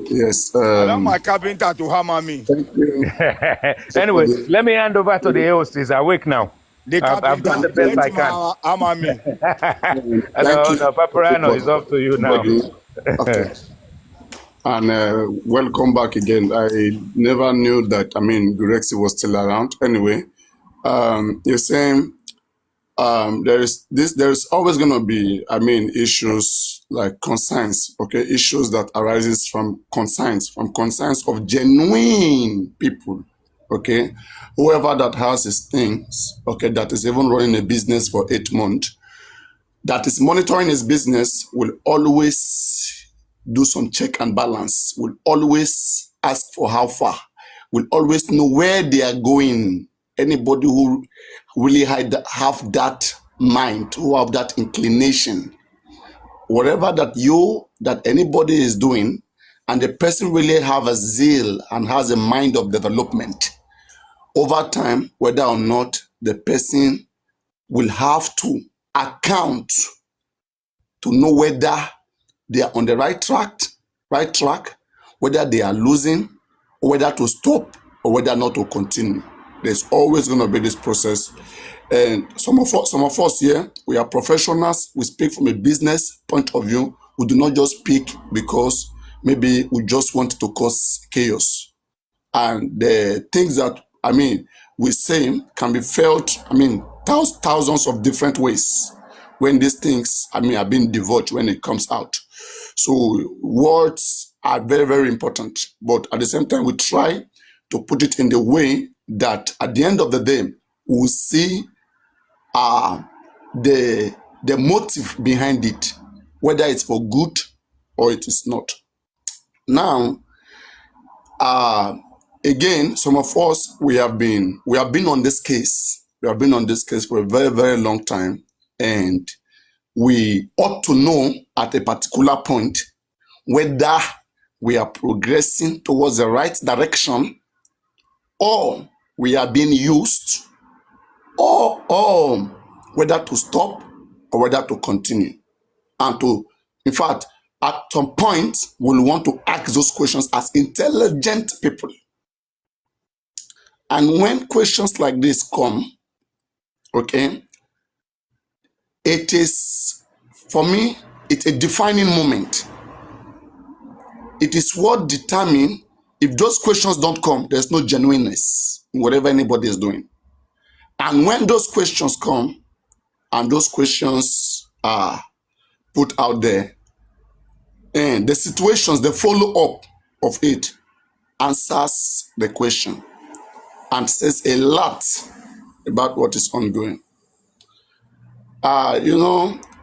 [SPEAKER 8] Yes.
[SPEAKER 5] Allow my carpenter to hammer me.
[SPEAKER 8] Thank you.
[SPEAKER 1] Anyway, let me hand over to the host. He's awake now.
[SPEAKER 5] The
[SPEAKER 1] I've done the
[SPEAKER 5] carpenter,
[SPEAKER 1] best I
[SPEAKER 5] let him
[SPEAKER 1] can.
[SPEAKER 5] hammer me.
[SPEAKER 8] Thank you,
[SPEAKER 1] No, Paparano is up to you now.
[SPEAKER 8] everybody. Okay. And welcome back again. I never knew that, Gurexi was still around. Anyway, you're saying there's always going to be, issues like concerns, okay? Issues that arises from concerns of genuine people, okay? Whoever that has his things, okay, that is even running a business for 8 months, that is monitoring his business will always do some check and balance, will always ask for how far, will always know where they are going. Anybody who really have that mind, who have that inclination, whatever that anybody is doing, and the person really have a zeal and has a mind of development, over time, whether or not the person will have to account to know whether they are on the right track, whether they are losing, or whether to stop, or whether not to continue. There's always going to be this process. And some of us here, we are professionals. We speak from a business point of view. We do not just speak because maybe we just want to cause chaos. And the things that, we say can be felt, thousands of different ways when these things, are being divulged when it comes out. So words are very, very important. But at the same time, we try to put it in the way that at the end of the day, we'll see the motive behind it, whether it's for good or it is not. Now, again, some of us, we have been on this case. We have been on this case for a very, very long time. And we ought to know at a particular point whether we are progressing towards the right direction, or we are being used, or whether to stop or whether to continue. And in fact, at some point, we'll want to ask those questions as intelligent people. And when questions like this come, okay, it is, for me, it's a defining moment. It is what determines if those questions don't come, there's no genuineness in whatever anybody is doing. And when those questions come and those questions are put out there, And the situations, the follow-up of it answers the question and says a lot about what is ongoing.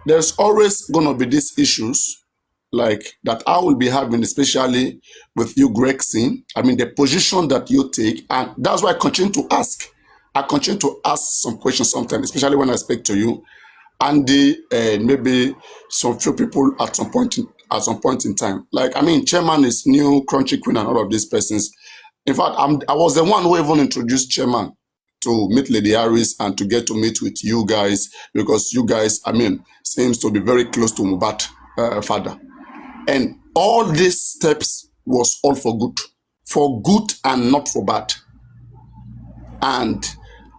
[SPEAKER 8] There's always going to be these issues like that I will be having, especially with you, Gregson. I mean, the position that you take, and that's why I continue to ask. I continue to ask some questions sometimes, especially when I speak to you, Andy, and maybe some few people at some point in time. Like, I mean, Chairman is new, Crunchy Queen, and all of these persons. In fact, I was the one who even introduced Chairman to meet Lady Harris and to get to meet with you guys, because you guys, I mean, seems to be very close to Mubat father. And all these steps was all for good and not for bad. And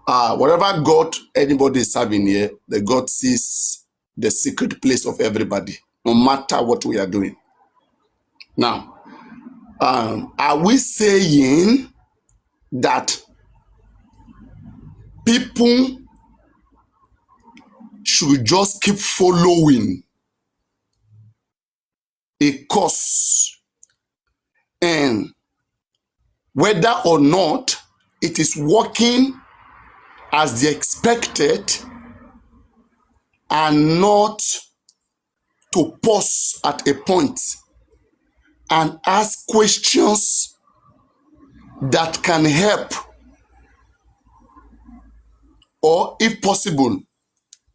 [SPEAKER 8] whatever God anybody is serving here, the God sees the secret place of everybody, no matter what we are doing. Now, are we saying that people should just keep following a course, and whether or not it is working as they expected, and not to pause at a point and ask questions that can help, or if possible,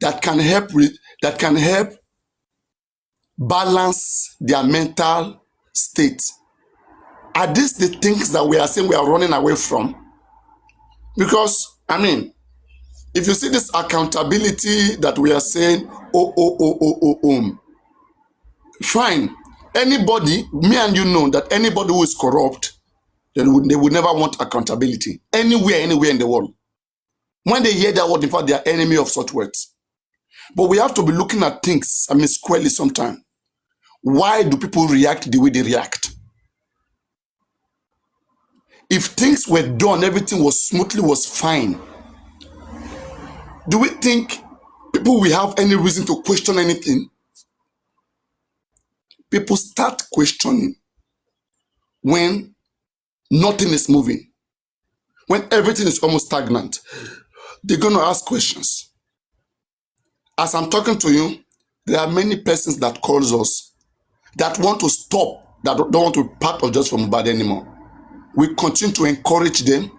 [SPEAKER 8] that can help balance their mental state? Are these the things that we are saying we are running away from? Because, I mean, if you see this accountability that we are saying, fine. Anybody, me and you know that anybody who is corrupt, they would never want accountability anywhere in the world. When they hear that word, in fact, they are enemy of such words. But we have to be looking at things, I mean, squarely sometimes. Why do people react the way they react? If things were done, everything was smoothly, was fine, do we think people will have any reason to question anything? People start questioning when nothing is moving, when everything is almost stagnant. They're going to ask questions. As I'm talking to you, there are many persons that calls us that want to stop, that don't want to be part of Justice for Mohbad anymore. We continue to encourage them.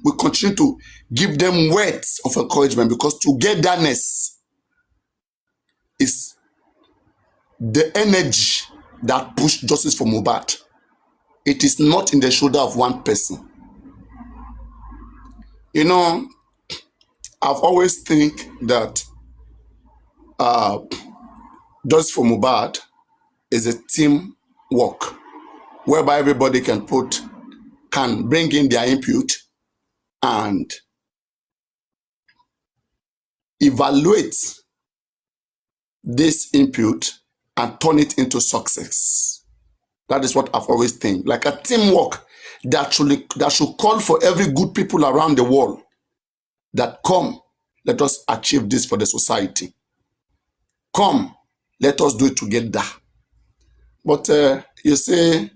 [SPEAKER 8] We continue to give them words of encouragement, because togetherness is the energy that pushes justice for Mohbad. It is not in the shoulder of one person. You know, I've always think that justice for Mohbad is a team work, whereby everybody can bring in their input and evaluate this input and turn it into success. That is what I've always think. Like a teamwork that should call for every good people around the world that come, let us achieve this for the society. Come, let us do it together. But you say,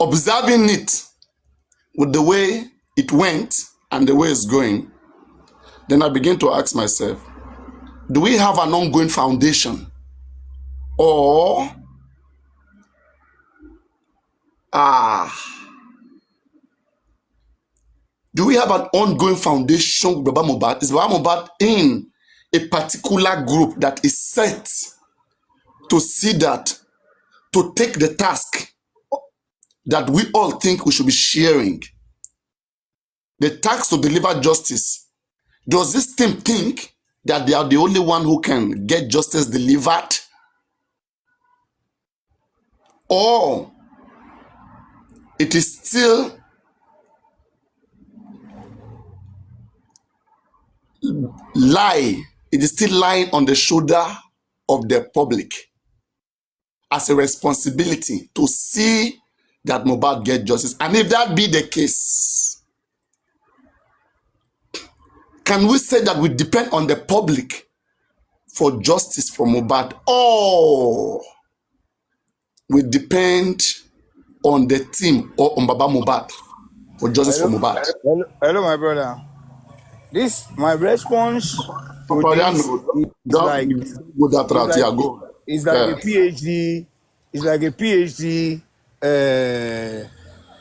[SPEAKER 8] observing it with the way it went and the way it's going, then I begin to ask myself, do we have an ongoing foundation? Or do we have an ongoing foundation with Baba Mohbad? Is Baba Mohbad in a particular group that is set to see that, to take the task that we all think we should be sharing? The task to deliver justice. Does this team think that they are the only one who can get justice delivered? Or it is still lying on the shoulder of the public as a responsibility to see that Mohbad get justice? And if that be the case, can we say that we depend on the public for justice for Mohbad? Oh, will depend on the team or on Baba Mohbad for justice for
[SPEAKER 5] Hello,
[SPEAKER 8] Mohbad.
[SPEAKER 5] hello, my brother. This my response to
[SPEAKER 8] Papa,
[SPEAKER 5] this is like
[SPEAKER 8] don't go that
[SPEAKER 5] it's
[SPEAKER 8] route.
[SPEAKER 5] like
[SPEAKER 8] Yeah, go.
[SPEAKER 5] it's like a PhD. It's like a PhD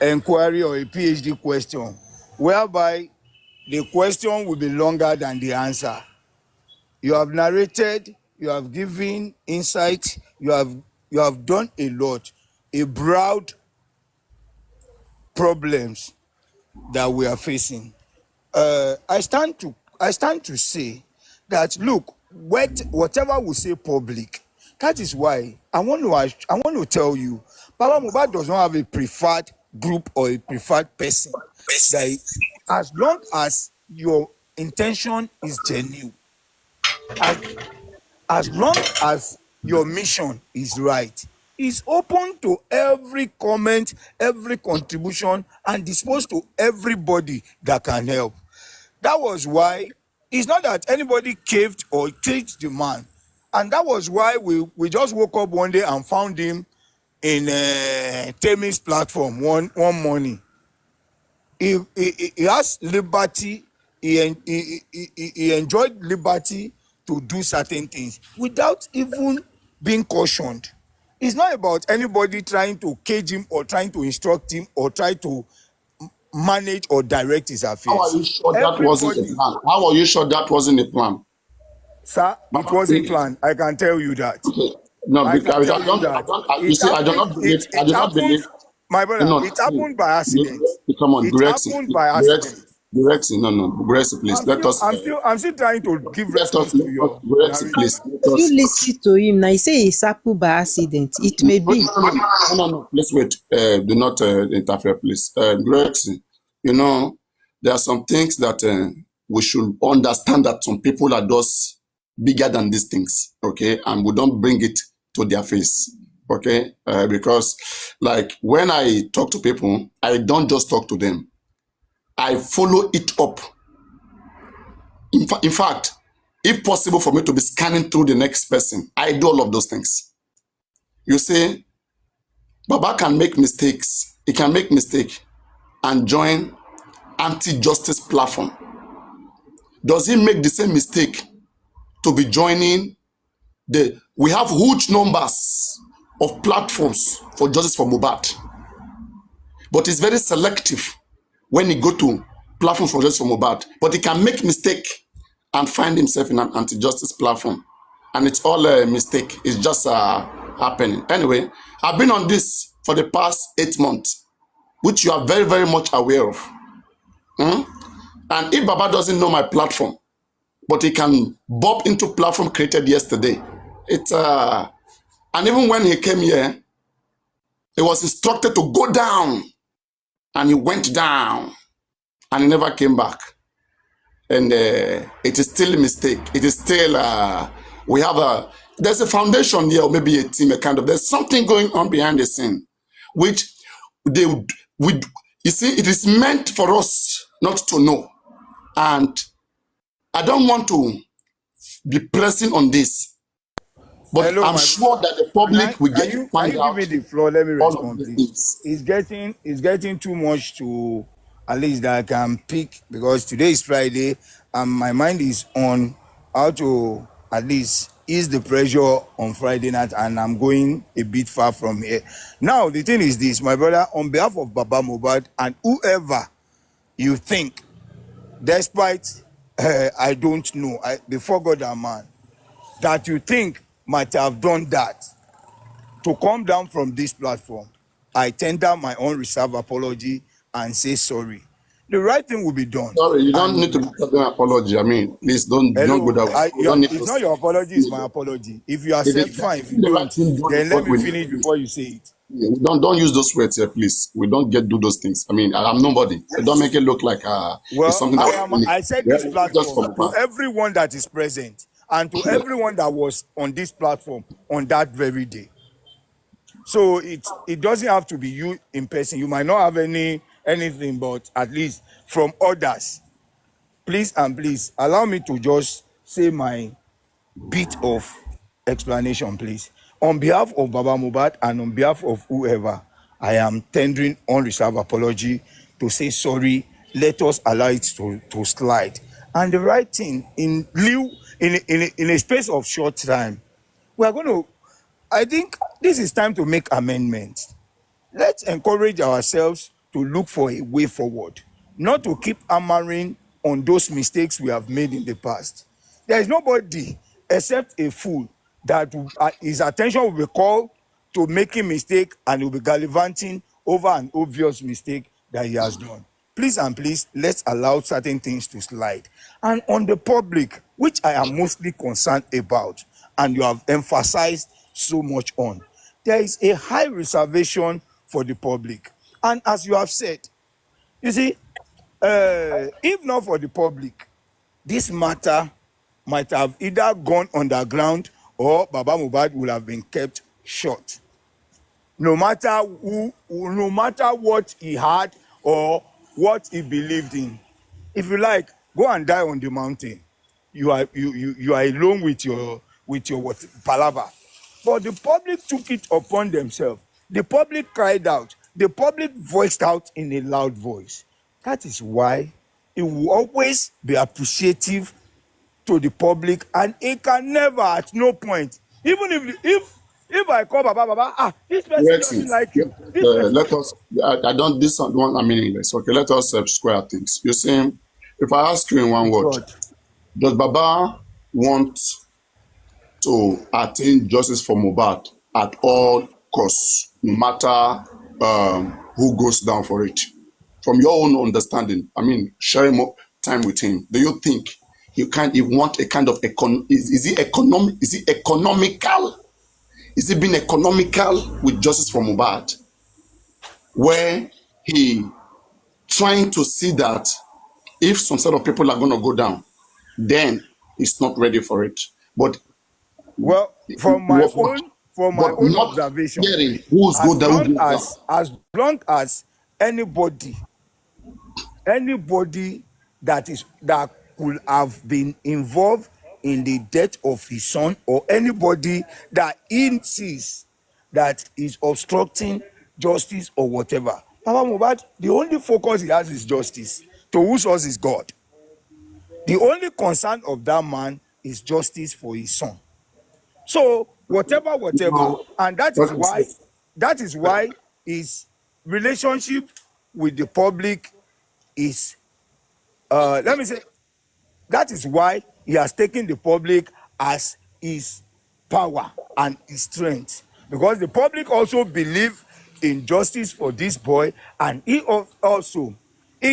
[SPEAKER 5] inquiry or a PhD question, whereby the question will be longer than the answer. You have narrated, you have given insight, you have done a lot, a broad problems that we are facing. I stand to say that look, whatever we say public, that is why I want to tell you, Baba Mohbad does not have a preferred group or a preferred person. That as long as your intention is genuine, as as long as your mission is right, is open to every comment, every contribution, and disposed to everybody that can help. That was why it's not that anybody caved or caged the man. And that was why we just woke up one day and found him in Temi's platform one morning. He has liberty. He enjoyed liberty to do certain things without even being cautioned. It's not about anybody trying to cage him or trying to instruct him or try to manage or direct his
[SPEAKER 8] How are
[SPEAKER 5] affairs.
[SPEAKER 8] you sure that wasn't a
[SPEAKER 5] Everybody,
[SPEAKER 8] plan? How are you sure that wasn't a plan?
[SPEAKER 5] sir, it
[SPEAKER 8] Papa,
[SPEAKER 5] wasn't planned. I can tell you that.
[SPEAKER 8] okay. No,
[SPEAKER 5] I
[SPEAKER 8] because
[SPEAKER 5] can tell you that.
[SPEAKER 8] you
[SPEAKER 5] It
[SPEAKER 8] see,
[SPEAKER 5] happened.
[SPEAKER 8] I
[SPEAKER 5] It
[SPEAKER 8] do not
[SPEAKER 5] happened,
[SPEAKER 8] believe.
[SPEAKER 5] my brother.
[SPEAKER 8] No,
[SPEAKER 5] It happened by accident.
[SPEAKER 8] come on,
[SPEAKER 5] It happened by accident.
[SPEAKER 8] Gurexi, no, Gurexi, please.
[SPEAKER 5] I'm still trying to give response to your
[SPEAKER 8] Gurexi,
[SPEAKER 5] narrative.
[SPEAKER 8] please.
[SPEAKER 9] You listen to him now. He say it's happened by accident. It may be.
[SPEAKER 8] No. Please wait. Do not interfere, please. Gurexi, there are some things that we should understand that some people are just bigger than these things, okay? And we don't bring it to their face, okay? Because, like, when I talk to people, I don't just talk to them. I follow it up. In fact, if possible for me to be scanning through the next person, I do all of those things. You see, Baba can make mistakes. He can make mistake and join anti-justice platform. Does he make the same mistake to be joining we have huge numbers of platforms for justice for Mohbad, but it's very selective when he go to platforms for justice for Mohbad. But he can make mistake and find himself in an anti-justice platform, and it's all a mistake. It's just happening. Anyway, I've been on this for the past 8 months, which you are very, very much aware of. And if Baba doesn't know my platform, but he can bob into platform created yesterday, and even when he came here, he was instructed to go down, and he went down, and he never came back. And it is still a mistake. It is still there's a foundation here, or maybe a team, there's something going on behind the scene, which you see, it is meant for us not to know. And I don't want to be pressing on this, but
[SPEAKER 5] Hello,
[SPEAKER 8] I'm sure that the public will get to find out.
[SPEAKER 5] Can you give me the floor? Let me
[SPEAKER 8] all of
[SPEAKER 5] respond,
[SPEAKER 8] these
[SPEAKER 5] please.
[SPEAKER 8] things.
[SPEAKER 5] It's getting too much to at least that I can pick, because today is Friday and my mind is on how to at least ease the pressure on Friday night, and I'm going a bit far from here. Now, the thing is this, my brother, on behalf of Baba Mohbad and whoever you think, despite I don't know, before God and man, that you think might have done that, to come down from this platform, I tender my own reserved apology and say sorry. The right thing will be done.
[SPEAKER 8] Sorry, you don't need to be talking apology. I mean, please don't go that way.
[SPEAKER 5] It's not your apology, it's my apology. If you accept, fine. If you don't, then let me finish before you say it.
[SPEAKER 8] Don't use those words here, please. We don't do those things. I mean, I'm nobody. Don't make it look like it's something that
[SPEAKER 5] I said this platform to everyone that is present and to everyone that was on this platform on that very day. So it doesn't have to be you in person. You might not have anything, but at least from others. Please allow me to just say my bit of explanation, please. On behalf of Baba Mohbad and on behalf of whoever, I am tendering unreserved apology to say sorry. Let us allow it to slide. And the right thing, in a space of short time, we are going to, I think this is time to make amendments. Let's encourage ourselves to look for a way forward, not to keep hammering on those mistakes we have made in the past. There is nobody except a fool that his attention will be called to making mistake and he will be gallivanting over an obvious mistake that he has done. Please and please, let's allow certain things to slide. And on the public, which I am mostly concerned about, and you have emphasized so much on, there is a high reservation for the public. And as you have said, you see, if not for the public, this matter might have either gone underground or Baba Mohbad would have been kept short. No matter no matter what he had or what he believed in. If you like, go and die on the mountain. You are alone with your what, palaver. But the public took it upon themselves. The public cried out. The public voiced out in a loud voice. That is why it will always be appreciative to the public, and it can never, at no point, even if I call Baba, this person doesn't like you.
[SPEAKER 8] Let us. I don't. This one. I'm meaningless. Okay, let us square things. You see, if I ask you in one word,
[SPEAKER 5] God.
[SPEAKER 8] does Baba want to attain justice for Mohbad at all costs, no matter who goes down for it? From your own understanding, I mean, sharing more time with him, do you think he want a kind of is it economic? Is it economical? Is it being economical with justice for Mohbad, where he trying to see that if some set of people are going to go down, then he's not ready for it. But
[SPEAKER 5] well, from my own observation, as long as anybody that could have been involved in the death of his son, or anybody that he sees that is obstructing justice or whatever, Baba Mohbad, the only focus he has is justice. To whose source is God. The only concern of that man is justice for his son. So whatever, and that is why his relationship with the public is, let me say, that is why he has taken the public as his power and his strength, because the public also believe in justice for this boy, and he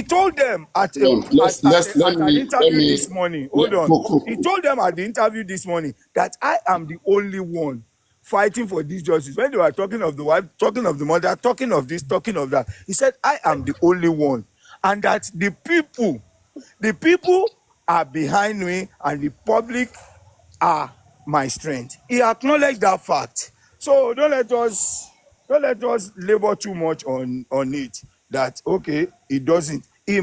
[SPEAKER 5] told them at an interview this morning. Hold on. He told them at the interview this morning that I am the only one fighting for this justice. When they were talking of the wife, talking of the mother, talking of this, talking of that, he said, I am the only one. And that the people are behind me and the public are my strength. He acknowledged that fact. So don't let us labor too much on it. That okay, he doesn't. He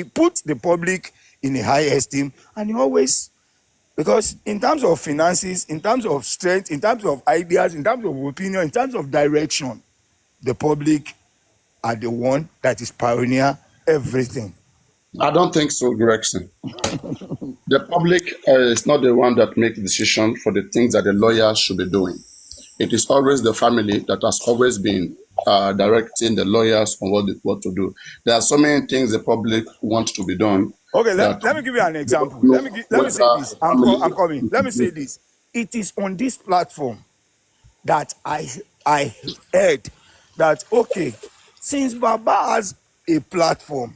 [SPEAKER 5] puts the public in a high esteem, and he always, because in terms of finances, in terms of strength, in terms of ideas, in terms of opinion, in terms of direction, the public are the one that is pioneer everything.
[SPEAKER 8] I don't think so, Gregson. The public is not the one that makes decision for the things that the lawyer should be doing. It is always the family that has always been directing the lawyers on what to do. There are so many things the public wants to be done.
[SPEAKER 5] Okay, let me give you an example. Let me say this. I'm coming. Let me say this. It is on this platform that I heard that, okay, since Baba has a platform,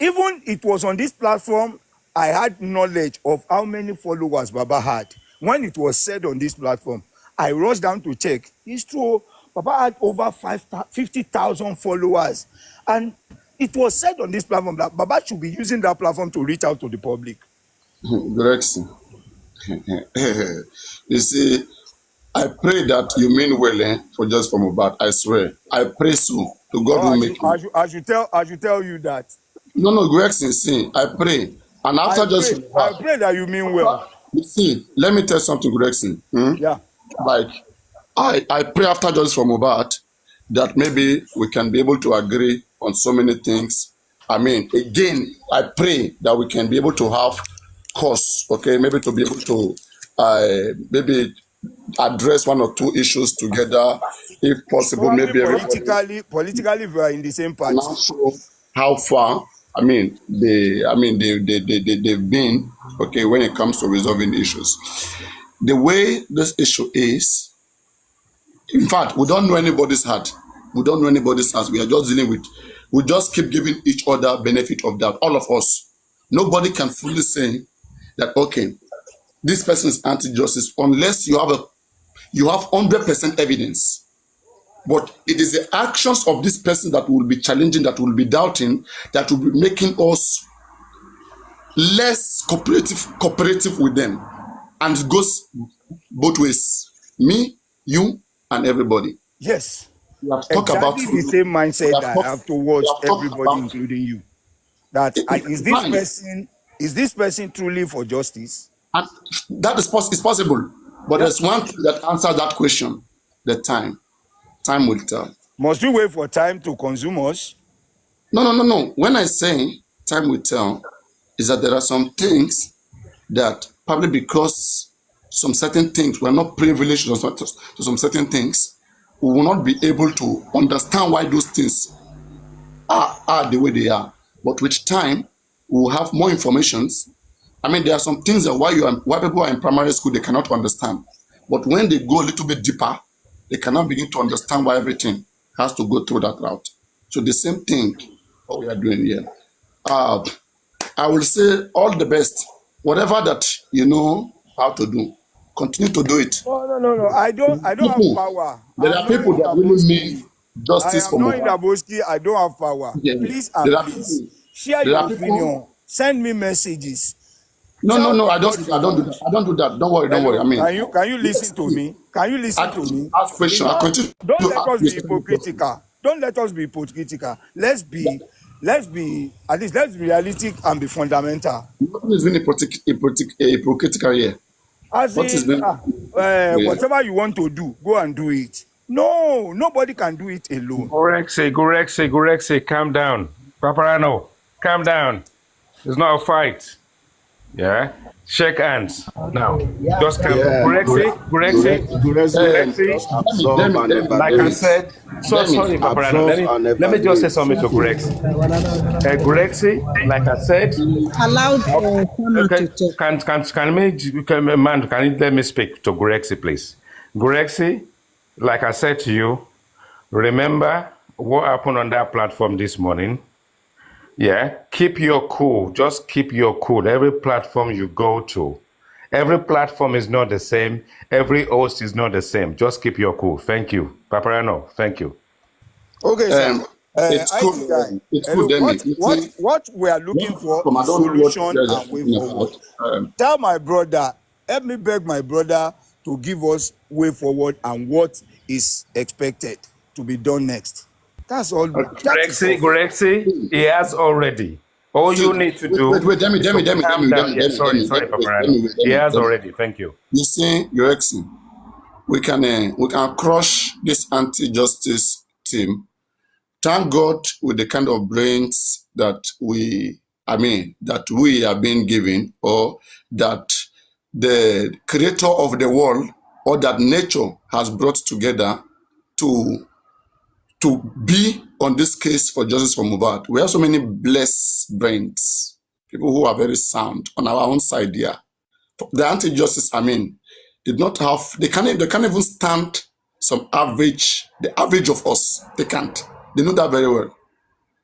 [SPEAKER 5] even it was on this platform I had knowledge of how many followers Baba had. When it was said on this platform, I rushed down to check. It's true. Baba had over 50,000 followers. And it was said on this platform that Baba should be using that platform to reach out to the public.
[SPEAKER 8] Gregson, you see, I pray that you mean well for just from Mohbad. I swear. I pray so. To God will make you.
[SPEAKER 5] I should tell you that.
[SPEAKER 8] No, Gregson, see, I pray. And after
[SPEAKER 5] I pray that you mean well.
[SPEAKER 8] You see, let me tell something, Gregson.
[SPEAKER 5] Yeah.
[SPEAKER 8] Like, I pray after Justice for Mohbad that maybe we can be able to agree on so many things. I mean, again, I pray that we can be able to have course, okay, maybe to be able to maybe address one or two issues together, if possible,
[SPEAKER 5] Probably
[SPEAKER 8] maybe everybody
[SPEAKER 5] politically, we are in the same
[SPEAKER 8] can
[SPEAKER 5] party.
[SPEAKER 8] also how far they've been okay when it comes to resolving issues. The way this issue is, in fact, we don't know anybody's heart. We don't know anybody's heart. We are just dealing with, we just keep giving each other benefit of that. All of us. Nobody can fully say that, okay, this person is anti-justice unless you have 100% evidence. But it is the actions of this person that will be challenging, that will be doubting, that will be making us less cooperative with them. And it goes both ways. Me, you, and everybody.
[SPEAKER 5] Yes.
[SPEAKER 8] We have talked about
[SPEAKER 5] Exactly the same mindset that I have towards
[SPEAKER 8] we have talked
[SPEAKER 5] everybody,
[SPEAKER 8] about
[SPEAKER 5] including you. That is this person truly for justice?
[SPEAKER 8] and that is possible. But there's one thing that answers that question: the time. Time will tell.
[SPEAKER 5] Must we wait for time to consume us?
[SPEAKER 8] No. When I say time will tell, is that there are some things that probably because some certain things we're not privileged to some certain things, we will not be able to understand why those things are the way they are. But with time, we will have more informations. I mean, there are some things that why people are in primary school, they cannot understand. But when they go a little bit deeper, they cannot begin to understand why everything has to go through that route. So the same thing what we are doing here. I will say all the best. Whatever that you know how to do, continue to do it.
[SPEAKER 5] No. I don't have power.
[SPEAKER 8] There are people that really need justice for
[SPEAKER 5] not in
[SPEAKER 8] Mohbad.
[SPEAKER 5] Daboski. I don't have power.
[SPEAKER 8] Yeah.
[SPEAKER 5] Please
[SPEAKER 8] There are
[SPEAKER 5] please
[SPEAKER 8] people.
[SPEAKER 5] share
[SPEAKER 8] There
[SPEAKER 5] your
[SPEAKER 8] are people.
[SPEAKER 5] opinion. Send me messages.
[SPEAKER 8] No. I don't do that. Don't worry. I mean,
[SPEAKER 5] Can you listen to me? Can you listen to me?
[SPEAKER 8] Ask question. I continue
[SPEAKER 5] Don't
[SPEAKER 8] to
[SPEAKER 5] let
[SPEAKER 8] ask
[SPEAKER 5] us be
[SPEAKER 8] questions.
[SPEAKER 5] hypocritical. Don't let us be hypocritical. Let's be at least let's be realistic and be fundamental.
[SPEAKER 8] Nothing is being hypocritical here.
[SPEAKER 5] As
[SPEAKER 8] What is
[SPEAKER 5] in,
[SPEAKER 8] being
[SPEAKER 5] whatever you want to do, go and do it. No, nobody can do it alone.
[SPEAKER 1] Gorexe, calm down. Paparano, calm down. It's not a fight. Yeah? Shake hands. Now. Just calm down. Gorexe. Like I said, sorry, Paparano. Let me just say something to Gorexe. Gorexe, like I said,
[SPEAKER 9] Allow someone to talk.
[SPEAKER 1] can you let me speak to Gorexe, please? Gorexe, like I said to you, remember what happened on that platform this morning? Yeah, keep your cool. Just keep your cool. Every platform you go to, every platform is not the same. Every host is not the same. Just keep your cool. Thank you. Paparano, thank you.
[SPEAKER 5] Okay, sir.
[SPEAKER 8] it's cool. It's cool, Demi.
[SPEAKER 5] What we are looking for is solution and way forward. Tell my brother, help me beg my brother to give us way forward and what is expected to be done next. That's all.
[SPEAKER 1] Gorexe, he has already. All you need to do.
[SPEAKER 8] Wait, Demi.
[SPEAKER 1] Sorry, Paparano. He has already. Thank you.
[SPEAKER 8] You see, Your Excellency, we can crush this anti-justice team. Thank God with the kind of brains that we are being given, or that the creator of the world or that nature has brought together to be on this case for justice for Mohbad. We have so many blessed brains, people who are very sound on our own side here. The anti-justice, did not have, they can't even stand the average of us. They can't. They know that very well.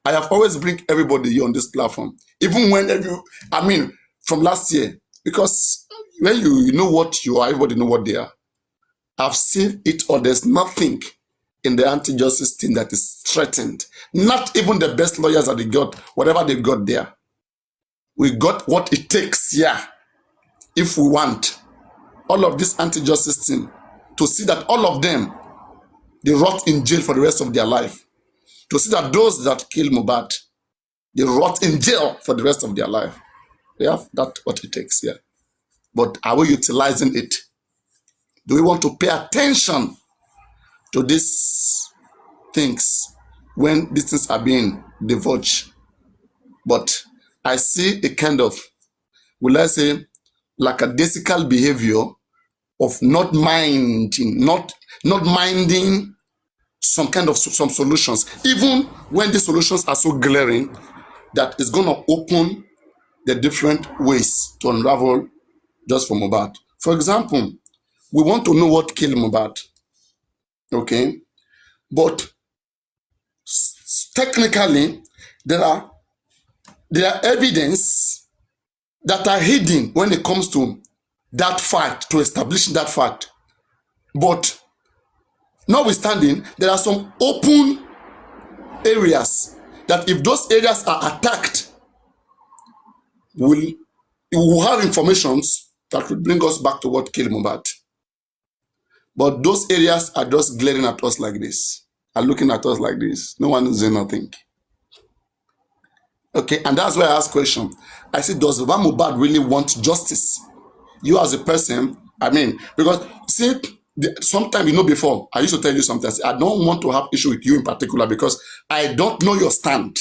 [SPEAKER 8] I have always bring everybody here on this platform, even when from last year, because when you know what you are, everybody know what they are. I've seen it all. There's nothing in the anti-justice team that is threatened. Not even the best lawyers that they got, whatever they got there. We got what it takes here. If we want all of this anti-justice team to see that all of them, they rot in jail for the rest of their life. To see that those that kill Mohbad, they rot in jail for the rest of their life. We have that what it takes here. But are we utilizing it? Do we want to pay attention to these things when these things are being divulged. But I see a kind of, will I say, lackadaisical behavior of not minding some kind of some solutions, even when the solutions are so glaring that it's going to open the different ways to unravel just for Mohbad. For example, we want to know what killed Mohbad, okay? But technically, there are evidence that are hidden when it comes to that fact, to establishing that fact. But notwithstanding, there are some open areas that if those areas are attacked, we will have informations that will bring us back to what killed Mohbad. But those areas are just glaring at us like this, are looking at us like this. No one is doing nothing. Okay, and that's why I ask question. I say, does Baba Mohbad really want justice? You as a person, I mean, because see, sometimes, before, I used to tell you sometimes, I don't want to have issue with you in particular because I don't know your stand.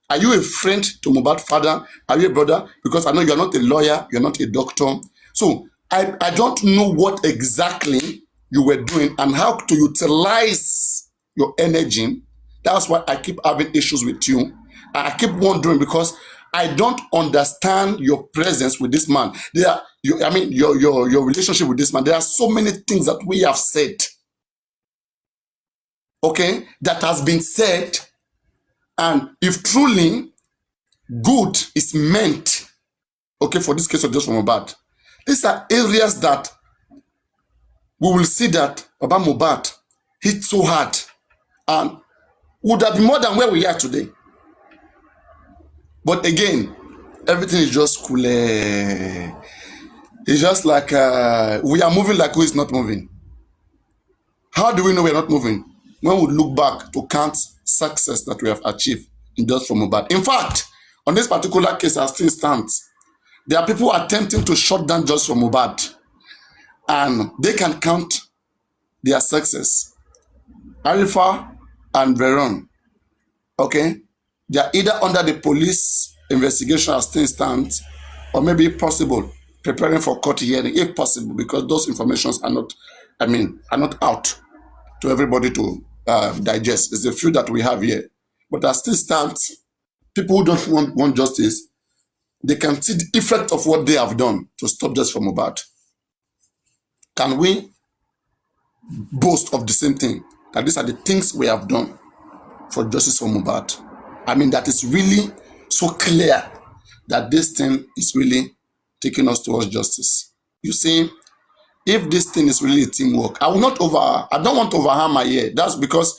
[SPEAKER 8] Are you a friend to Mohbad father? Are you a brother? Because I know you're not a lawyer, you're not a doctor. So I don't know what exactly you were doing and how to utilize your energy. That's why I keep having issues with you. I keep wondering because I don't understand your presence with this man. Your relationship with this man. There are so many things that we have said, okay, that has been said. And if truly good is meant, okay, for this case of just from Mohbad, these are areas that we will see that Baba Mohbad hit so hard and would have been more than where we are today. But again, everything is just cool. It's just like we are moving like who is not moving. How do we know we are not moving? When we look back to count success that we have achieved in just from Mohbad. In fact, on this particular case, as things stand, there are people attempting to shut down just from Mohbad, and they can count their success. Arifa and Veron, okay, they are either under the police investigation as things stand, or maybe if possible, preparing for court hearing, if possible, because those informations are not, are not out to everybody to digest. It's a few that we have here. But as things stand, people who don't want justice, they can see the effect of what they have done to stop just from Mohbad. Can we boast of the same thing? That these are the things we have done for justice for Mohbad. That is really so clear that this thing is really taking us towards justice. You see, if this thing is really teamwork, I don't want to overharm my ear. That's because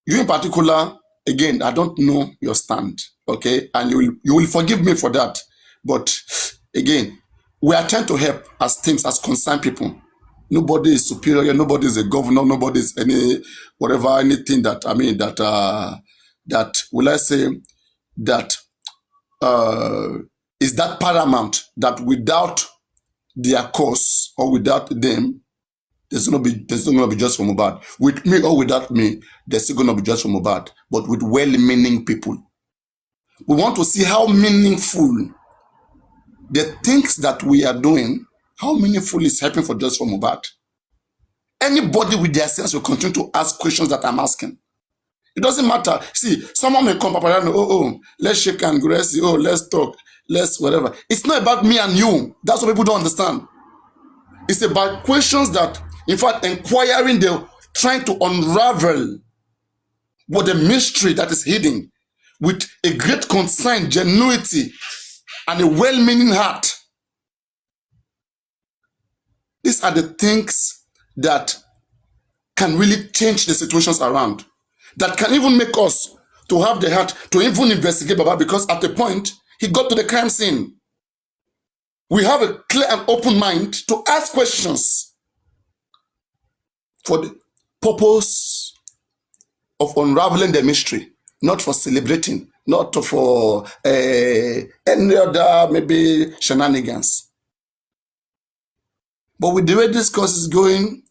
[SPEAKER 8] you in particular, again, I don't know your stand, okay? And you will forgive me for that. But again, we are trying to help as teams, as concerned people. Nobody is superior, nobody is a governor, nobody is anything that, that will I say, that is that paramount, that without their cause or without them, there's not going to be just for Mohbad. With me or without me, there's still going to be just for Mohbad, but with well-meaning people. We want to see how meaningful the things that we are doing, how meaningful is helping for just for Mohbad. Anybody with their sense will continue to ask questions that I'm asking. It doesn't matter. See, someone may come up and let's shake and grace, let's talk, let's whatever. It's not about me and you. That's what people don't understand. It's about questions that, in fact, inquiring, they're trying to unravel what the mystery that is hidden with a great concern, genuity, and a well-meaning heart. These are the things that can really change the situations around, that can even make us to have the heart to even investigate Baba, because at the point, he got to the crime scene. We have a clear and open mind to ask questions for the purpose of unraveling the mystery, not for celebrating, not for any other maybe shenanigans. But with the way this course is going,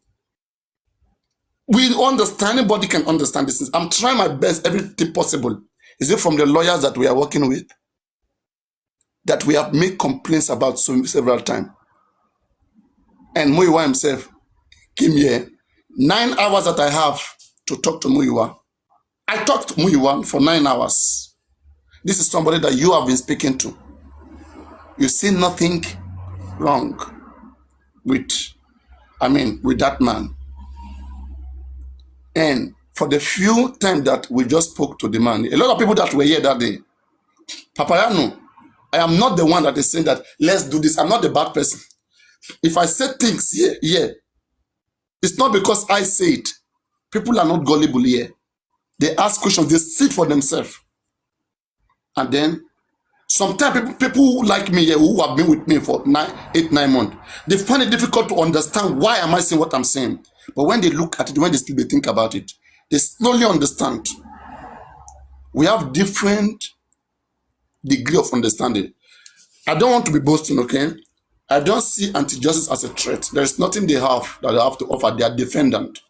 [SPEAKER 8] We understand, anybody can understand this. I'm trying my best, everything possible. Is it from the lawyers that we are working with that we have made complaints about several times? And Muyiwa himself came here. 9 hours that I have to talk to Muyiwa. I talked to Muyiwa for 9 hours. This is somebody that you have been speaking to. You see nothing wrong with that man. And for the few times that we just spoke to the man, a lot of people that were here that day, Papayano, I am not the one that is saying that, let's do this. I'm not the bad person. If I say things here, it's not because I say it. People are not gullible here. They ask questions, they sit for themselves. And then, sometimes people like me here who have been with me for 8, 9 months, they find it difficult to understand why am I saying what I'm saying. But when they look at it, when they think about it, they slowly understand. We have different degree of understanding. I don't want to be boasting, okay? I don't see anti-justice as a threat. There is nothing they have that they have to offer. They are defendant.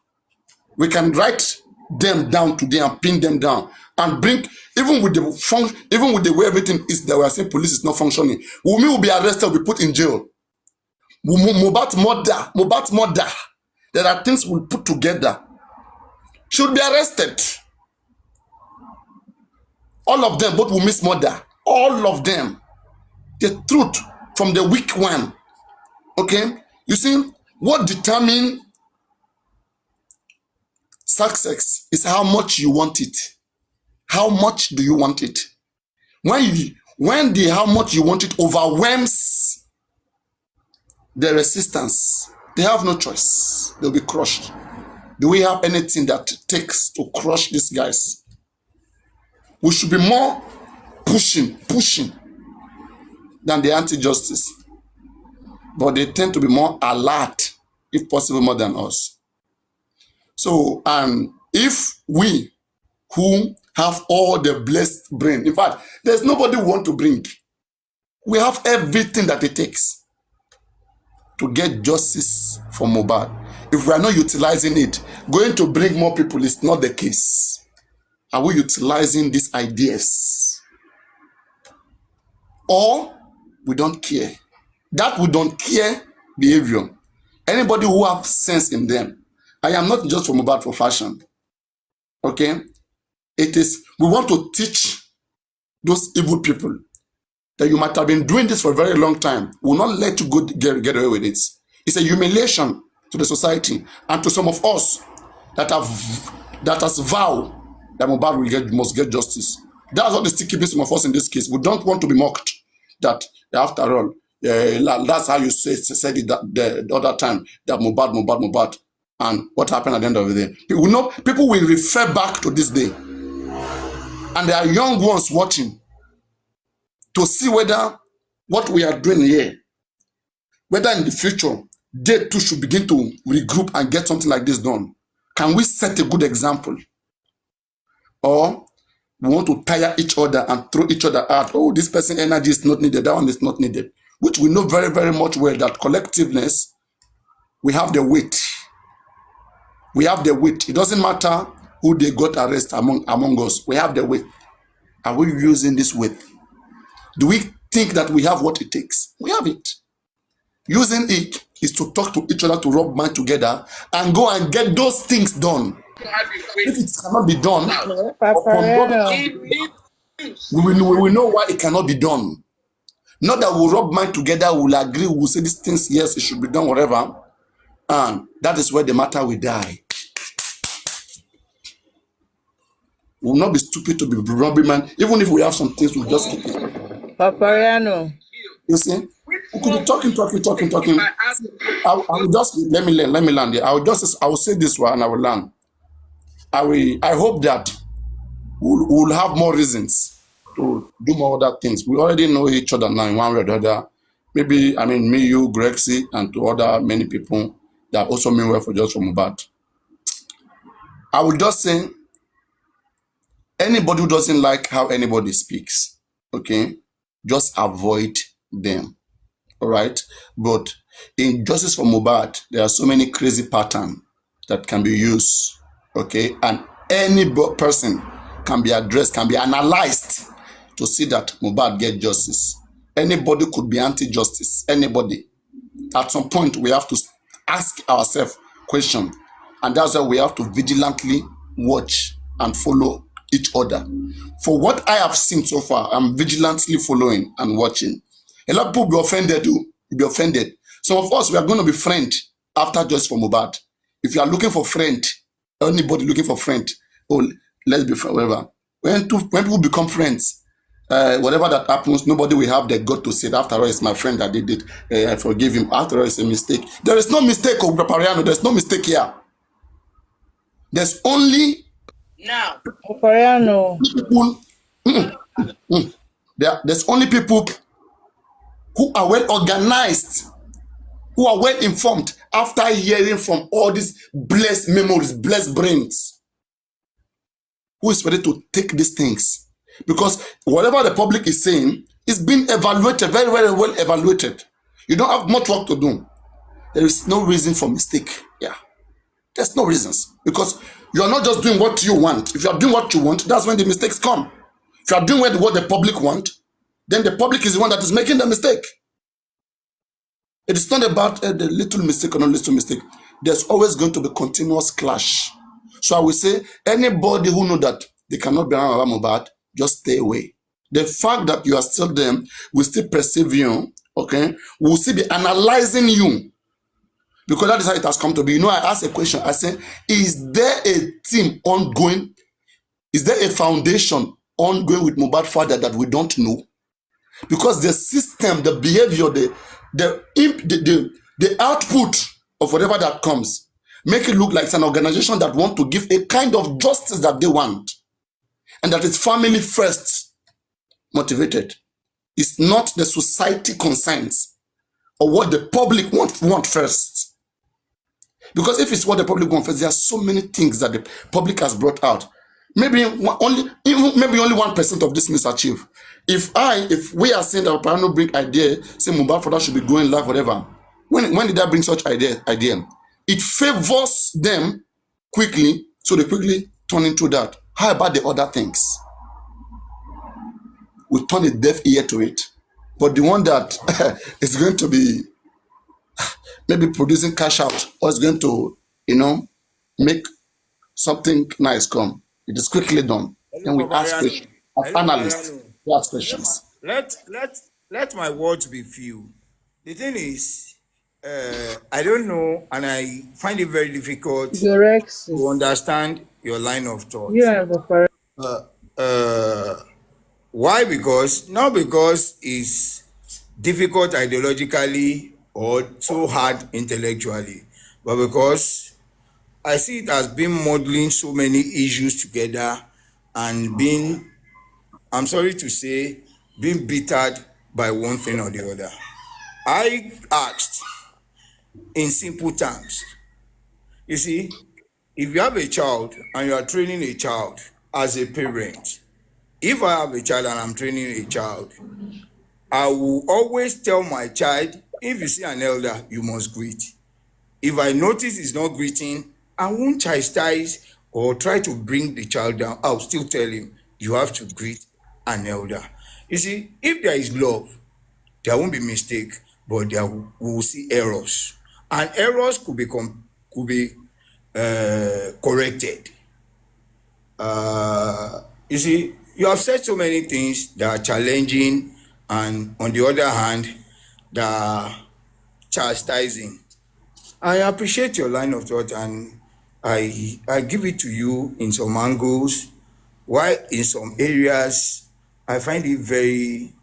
[SPEAKER 8] We can write them down today and pin them down and bring, even with the way everything is that we are saying police is not functioning. Wunmi will be arrested, will be put in jail. Mohbad's murder. There are things we'll put together. Should be arrested. All of them, both Wunmi's murder. All of them. The truth from the weak one. Okay? You see, what determines success is how much you want it. How much do you want it? When the how much you want it overwhelms the resistance, they have no choice. They'll be crushed. Do we have anything that it takes to crush these guys? We should be more pushing than the anti-justice. But they tend to be more alert, if possible, more than us. So, and if we who have all the blessed brain, in fact, there's nobody who want to bring. We have everything that it takes to get justice for Mohbad. If we are not utilizing it, going to bring more people is not the case. Are we utilizing these ideas? Or we don't care? That we don't care behavior. Anybody who have sense in them. I am not just for Mohbad for fashion. Okay? It is, we want to teach those evil people that you might have been doing this for a very long time. We will not let you go get away with it. It's a humiliation to the society and to some of us that has vowed that Mohbad must get justice. That's what is still keeping some of us in this case. We don't want to be mocked. That after all, that's how you said it the other time, that Mohbad. And what happened at the end of the day? People will refer back to this day. And there are young ones watching to see whether what we are doing here, whether in the future, they too should begin to regroup and get something like this done. Can we set a good example? Or we want to tire each other and throw each other out. Oh, this person's energy is not needed. That one is not needed. Which we know very, very much well that collectiveness, we have the weight. We have the weight. It doesn't matter who they got arrested among us. We have the weight. Are we using this weight? Do we think that we have what it takes? We have it. Using it is to talk to each other, to rub minds together, and go and get those things done. If it cannot be done, we will know why it cannot be done. Not that we'll rub minds together, we'll agree, we'll say these things, yes, it should be done, whatever. And that is where the matter will die. We will not be stupid to be rubbing man. Even if we have some things, we'll just keep it.
[SPEAKER 10] Papariano.
[SPEAKER 8] You see? We could be talking. I will just let me land here. I will say this one and I will land. I hope that we'll have more reasons to do more other things. We already know each other now in one way or the other. Maybe, me, you, Grexy, and to other many people that also mean well for just from Mohbad. I will just say, anybody who doesn't like how anybody speaks, okay, just avoid them. All right? But in justice for Mohbad, there are so many crazy patterns that can be used, okay? And any person can be addressed, can be analyzed to see that Mohbad get justice. Anybody could be anti-justice, anybody. At some point, we have to ask ourselves questions, and that's why we have to vigilantly watch and follow each other. For what I have seen so far, I'm vigilantly following and watching. A lot of people be offended, Some of us, we are going to be friends after justice for Mohbad. If you are looking for friend, anybody looking for friend, oh, let's be friends, whatever. When people become friends, whatever that happens, nobody will have the gut to say, after all, it's my friend that did it. I forgive him. After all, it's a mistake. There is no mistake, Papariano. There's no mistake here. There's only
[SPEAKER 7] Papariano.
[SPEAKER 8] people. There's only people who are well organized, who are well informed after hearing from all these blessed memories, blessed brains, who is ready to take these things. Because whatever the public is saying is being evaluated, very, very well evaluated. You don't have much work to do. There is no reason for mistake. Yeah. There's no reasons. Because you are not just doing what you want. If you are doing what you want, that's when the mistakes come. If you are doing what the public want, then the public is the one that is making the mistake. It is not about the little mistake or not little mistake. There's always going to be continuous clash. So I will say, anybody who know that they cannot be around Mohbad, just stay away. The fact that you are still there, we still perceive you, okay? We'll still be analyzing you. Because that is how it has come to be. You know, I asked a question. I said, is there a team ongoing? Is there a foundation ongoing with Mohbad father that we don't know? Because the system, the behavior, the output of whatever that comes, make it look like it's an organization that wants to give a kind of justice that they want. And that is family first motivated. It's not the society concerns or what the public want first. Because if it's what the public wants first, there are so many things that the public has brought out. Maybe only 1% of this is achieved. If we are saying that Papariano bring idea, say Mohbad father should be going live, whatever. When did I bring such idea? It favors them quickly, so they quickly turn into that. How about the other things? We turn a deaf ear to it. But the one that is going to be maybe producing cash out or is going to, make something nice come, it is quickly done. Then we ask questions. As analysts, we ask questions.
[SPEAKER 5] Let my words be few. The thing is, I don't know, and I find it very difficult to understand your line of thought. Why? Not because it's difficult ideologically or so hard intellectually, but because I see it as being modeling so many issues together and being, I'm sorry to say, being bittered by one thing or the other. I asked in simple terms, you see, if you have a child and you are training a child as a parent, if I have a child and I'm training a child, I will always tell my child, if you see an elder, you must greet. If I notice he's not greeting, I won't chastise or try to bring the child down. I'll still tell him, you have to greet an elder. You see, if there is love, there won't be mistake, but we will see errors. And errors could be corrected. You see, you have said so many things that are challenging, and on the other hand, that are chastising. I appreciate your line of thought, and I give it to you in some angles, while in some areas I find it very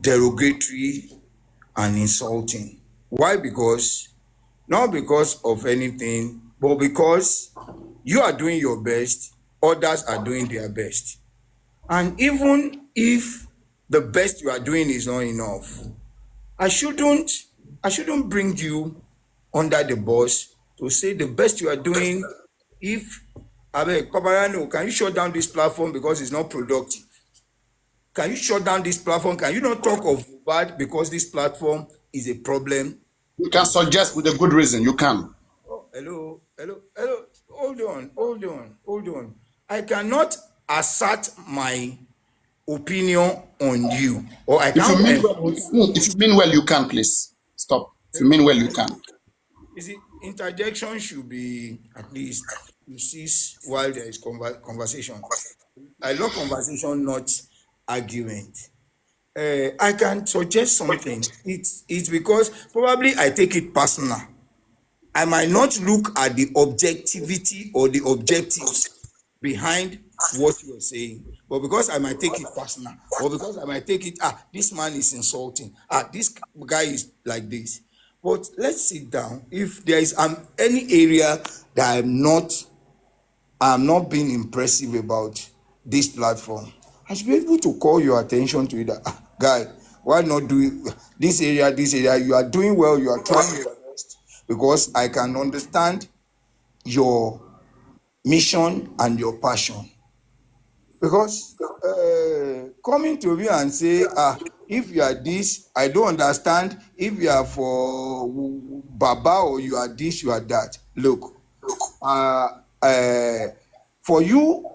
[SPEAKER 5] derogatory and insulting. Why? Not because of anything, but because you are doing your best, others are doing their best. And even if the best you are doing is not enough, I shouldn't bring you under the bus to say the best you are doing. If Papariano, can you shut down this platform because it's not productive? Can you shut down this platform? Can you not talk of bad because this platform is a problem?
[SPEAKER 8] You can suggest with a good reason. You can.
[SPEAKER 5] Oh, hello. Hold on. I cannot assert my opinion on you, or I
[SPEAKER 8] If you
[SPEAKER 5] can't
[SPEAKER 8] mean well,
[SPEAKER 5] enforce.
[SPEAKER 8] if you mean well, you can. Please stop. If you mean well, you can.
[SPEAKER 5] You see, interjection should be at least you cease while there is conversation. I love conversation, not argument. I can suggest something. It's because probably I take it personal. I might not look at the objectivity or the objectives behind what you're saying, but because I might take it personal, or because I might take it, this man is insulting, this guy is like this. But let's sit down. If there is any area that I'm not being impressive about this platform, I should be able to call your attention to it. Guy, why not do it? This area, you are doing well, you are trying your best, because I can understand your mission and your passion. Because coming to me and say, if you are this, I don't understand. If you are for Baba, or you are this, you are that. Look, for you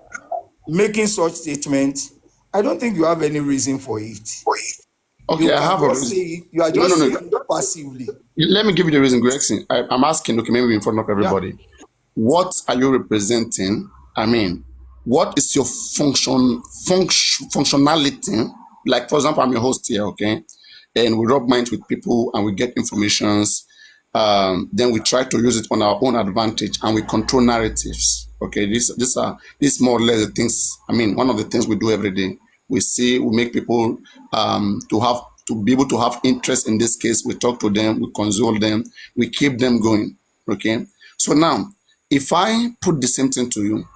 [SPEAKER 5] making such statements, I don't think you have any reason for it.
[SPEAKER 8] Okay,
[SPEAKER 5] You
[SPEAKER 8] I
[SPEAKER 5] can
[SPEAKER 8] have a
[SPEAKER 5] just say
[SPEAKER 8] reason.
[SPEAKER 5] it. You are
[SPEAKER 8] No,
[SPEAKER 5] just
[SPEAKER 8] no,
[SPEAKER 5] saying
[SPEAKER 8] no.
[SPEAKER 5] it passively.
[SPEAKER 8] Let me give you the reason, Gregson. I'm asking, okay, maybe in front of
[SPEAKER 5] Yeah.
[SPEAKER 8] everybody. What are you representing? I mean, what is your functionality? Like, for example, I'm your host here, okay? And we rub minds with people and we get informations. Then we try to use it on our own advantage and we control narratives. Okay, these more or less the things. I mean, one of the things we do every day. We make people to be able to have interest in this case. We talk to them, we console them, we keep them going. Okay. So now, if I put the same thing to you,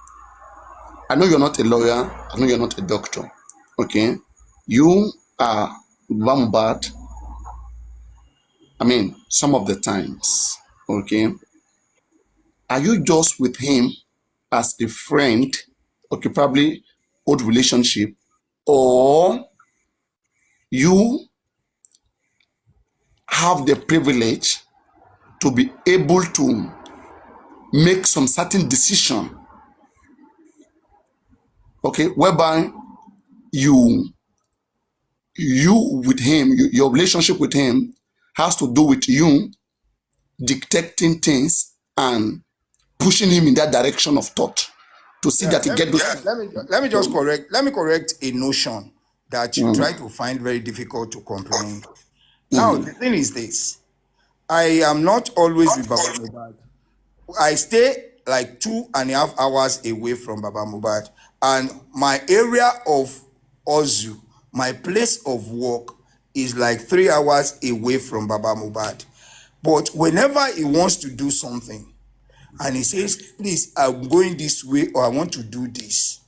[SPEAKER 8] I know you're not a lawyer, I know you're not a doctor. Okay. You are Bambat. I mean, some of the times. Okay. Are you just with him as a friend? Okay, probably old relationship, or you have the privilege to be able to make some certain decision, okay, whereby you with him, your relationship with him has to do with you dictating things and pushing him in that direction of thought to see
[SPEAKER 5] Yeah,
[SPEAKER 8] that he get those.
[SPEAKER 5] let me correct a notion that you try to find very difficult to comprehend. Now, the thing is this: I am not always with Baba Mohbad. I stay like 2.5 hours away from Baba Mohbad, and my area of Ozu, my place of work, is like 3 hours away from Baba Mohbad. But whenever he wants to do something and he says, please, I'm going this way, or I want to do this,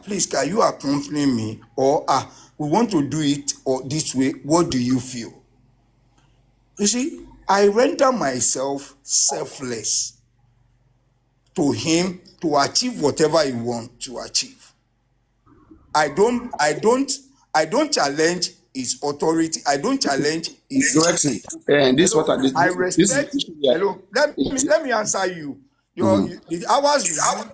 [SPEAKER 5] please, can you accompany me, or we want to do it or this way, what do you feel? You see, I render myself selfless to him to achieve whatever he wants to achieve. I don't challenge his authority. I don't challenge his.
[SPEAKER 8] Direction. And this is what
[SPEAKER 5] I
[SPEAKER 8] this is the
[SPEAKER 5] respect.
[SPEAKER 8] issue here.
[SPEAKER 5] Hello, let me answer you. The hours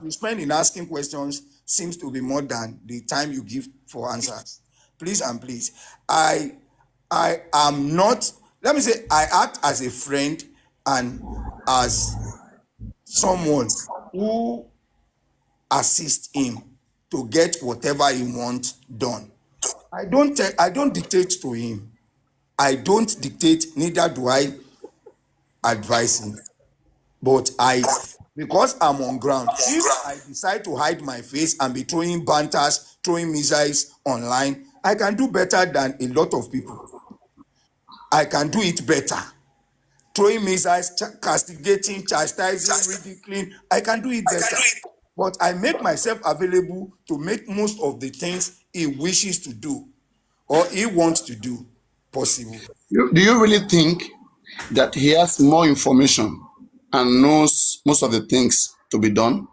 [SPEAKER 5] you spend in asking questions seems to be more than the time you give for answers. Please and please, I am not. Let me say, I act as a friend and as someone who assists him to get whatever he wants done. I don't dictate to him. I don't dictate, neither do I advise him. But because I'm on ground, if I decide to hide my face and be throwing banters, throwing missiles online, I can do better than a lot of people. I can do it better. Throwing missiles, castigating, chastising, ridiculing, I can do it better. But I make myself available to make most of the things he wishes to do or he wants to do possible.
[SPEAKER 8] Do you really think that he has more information and knows most of the things to be done,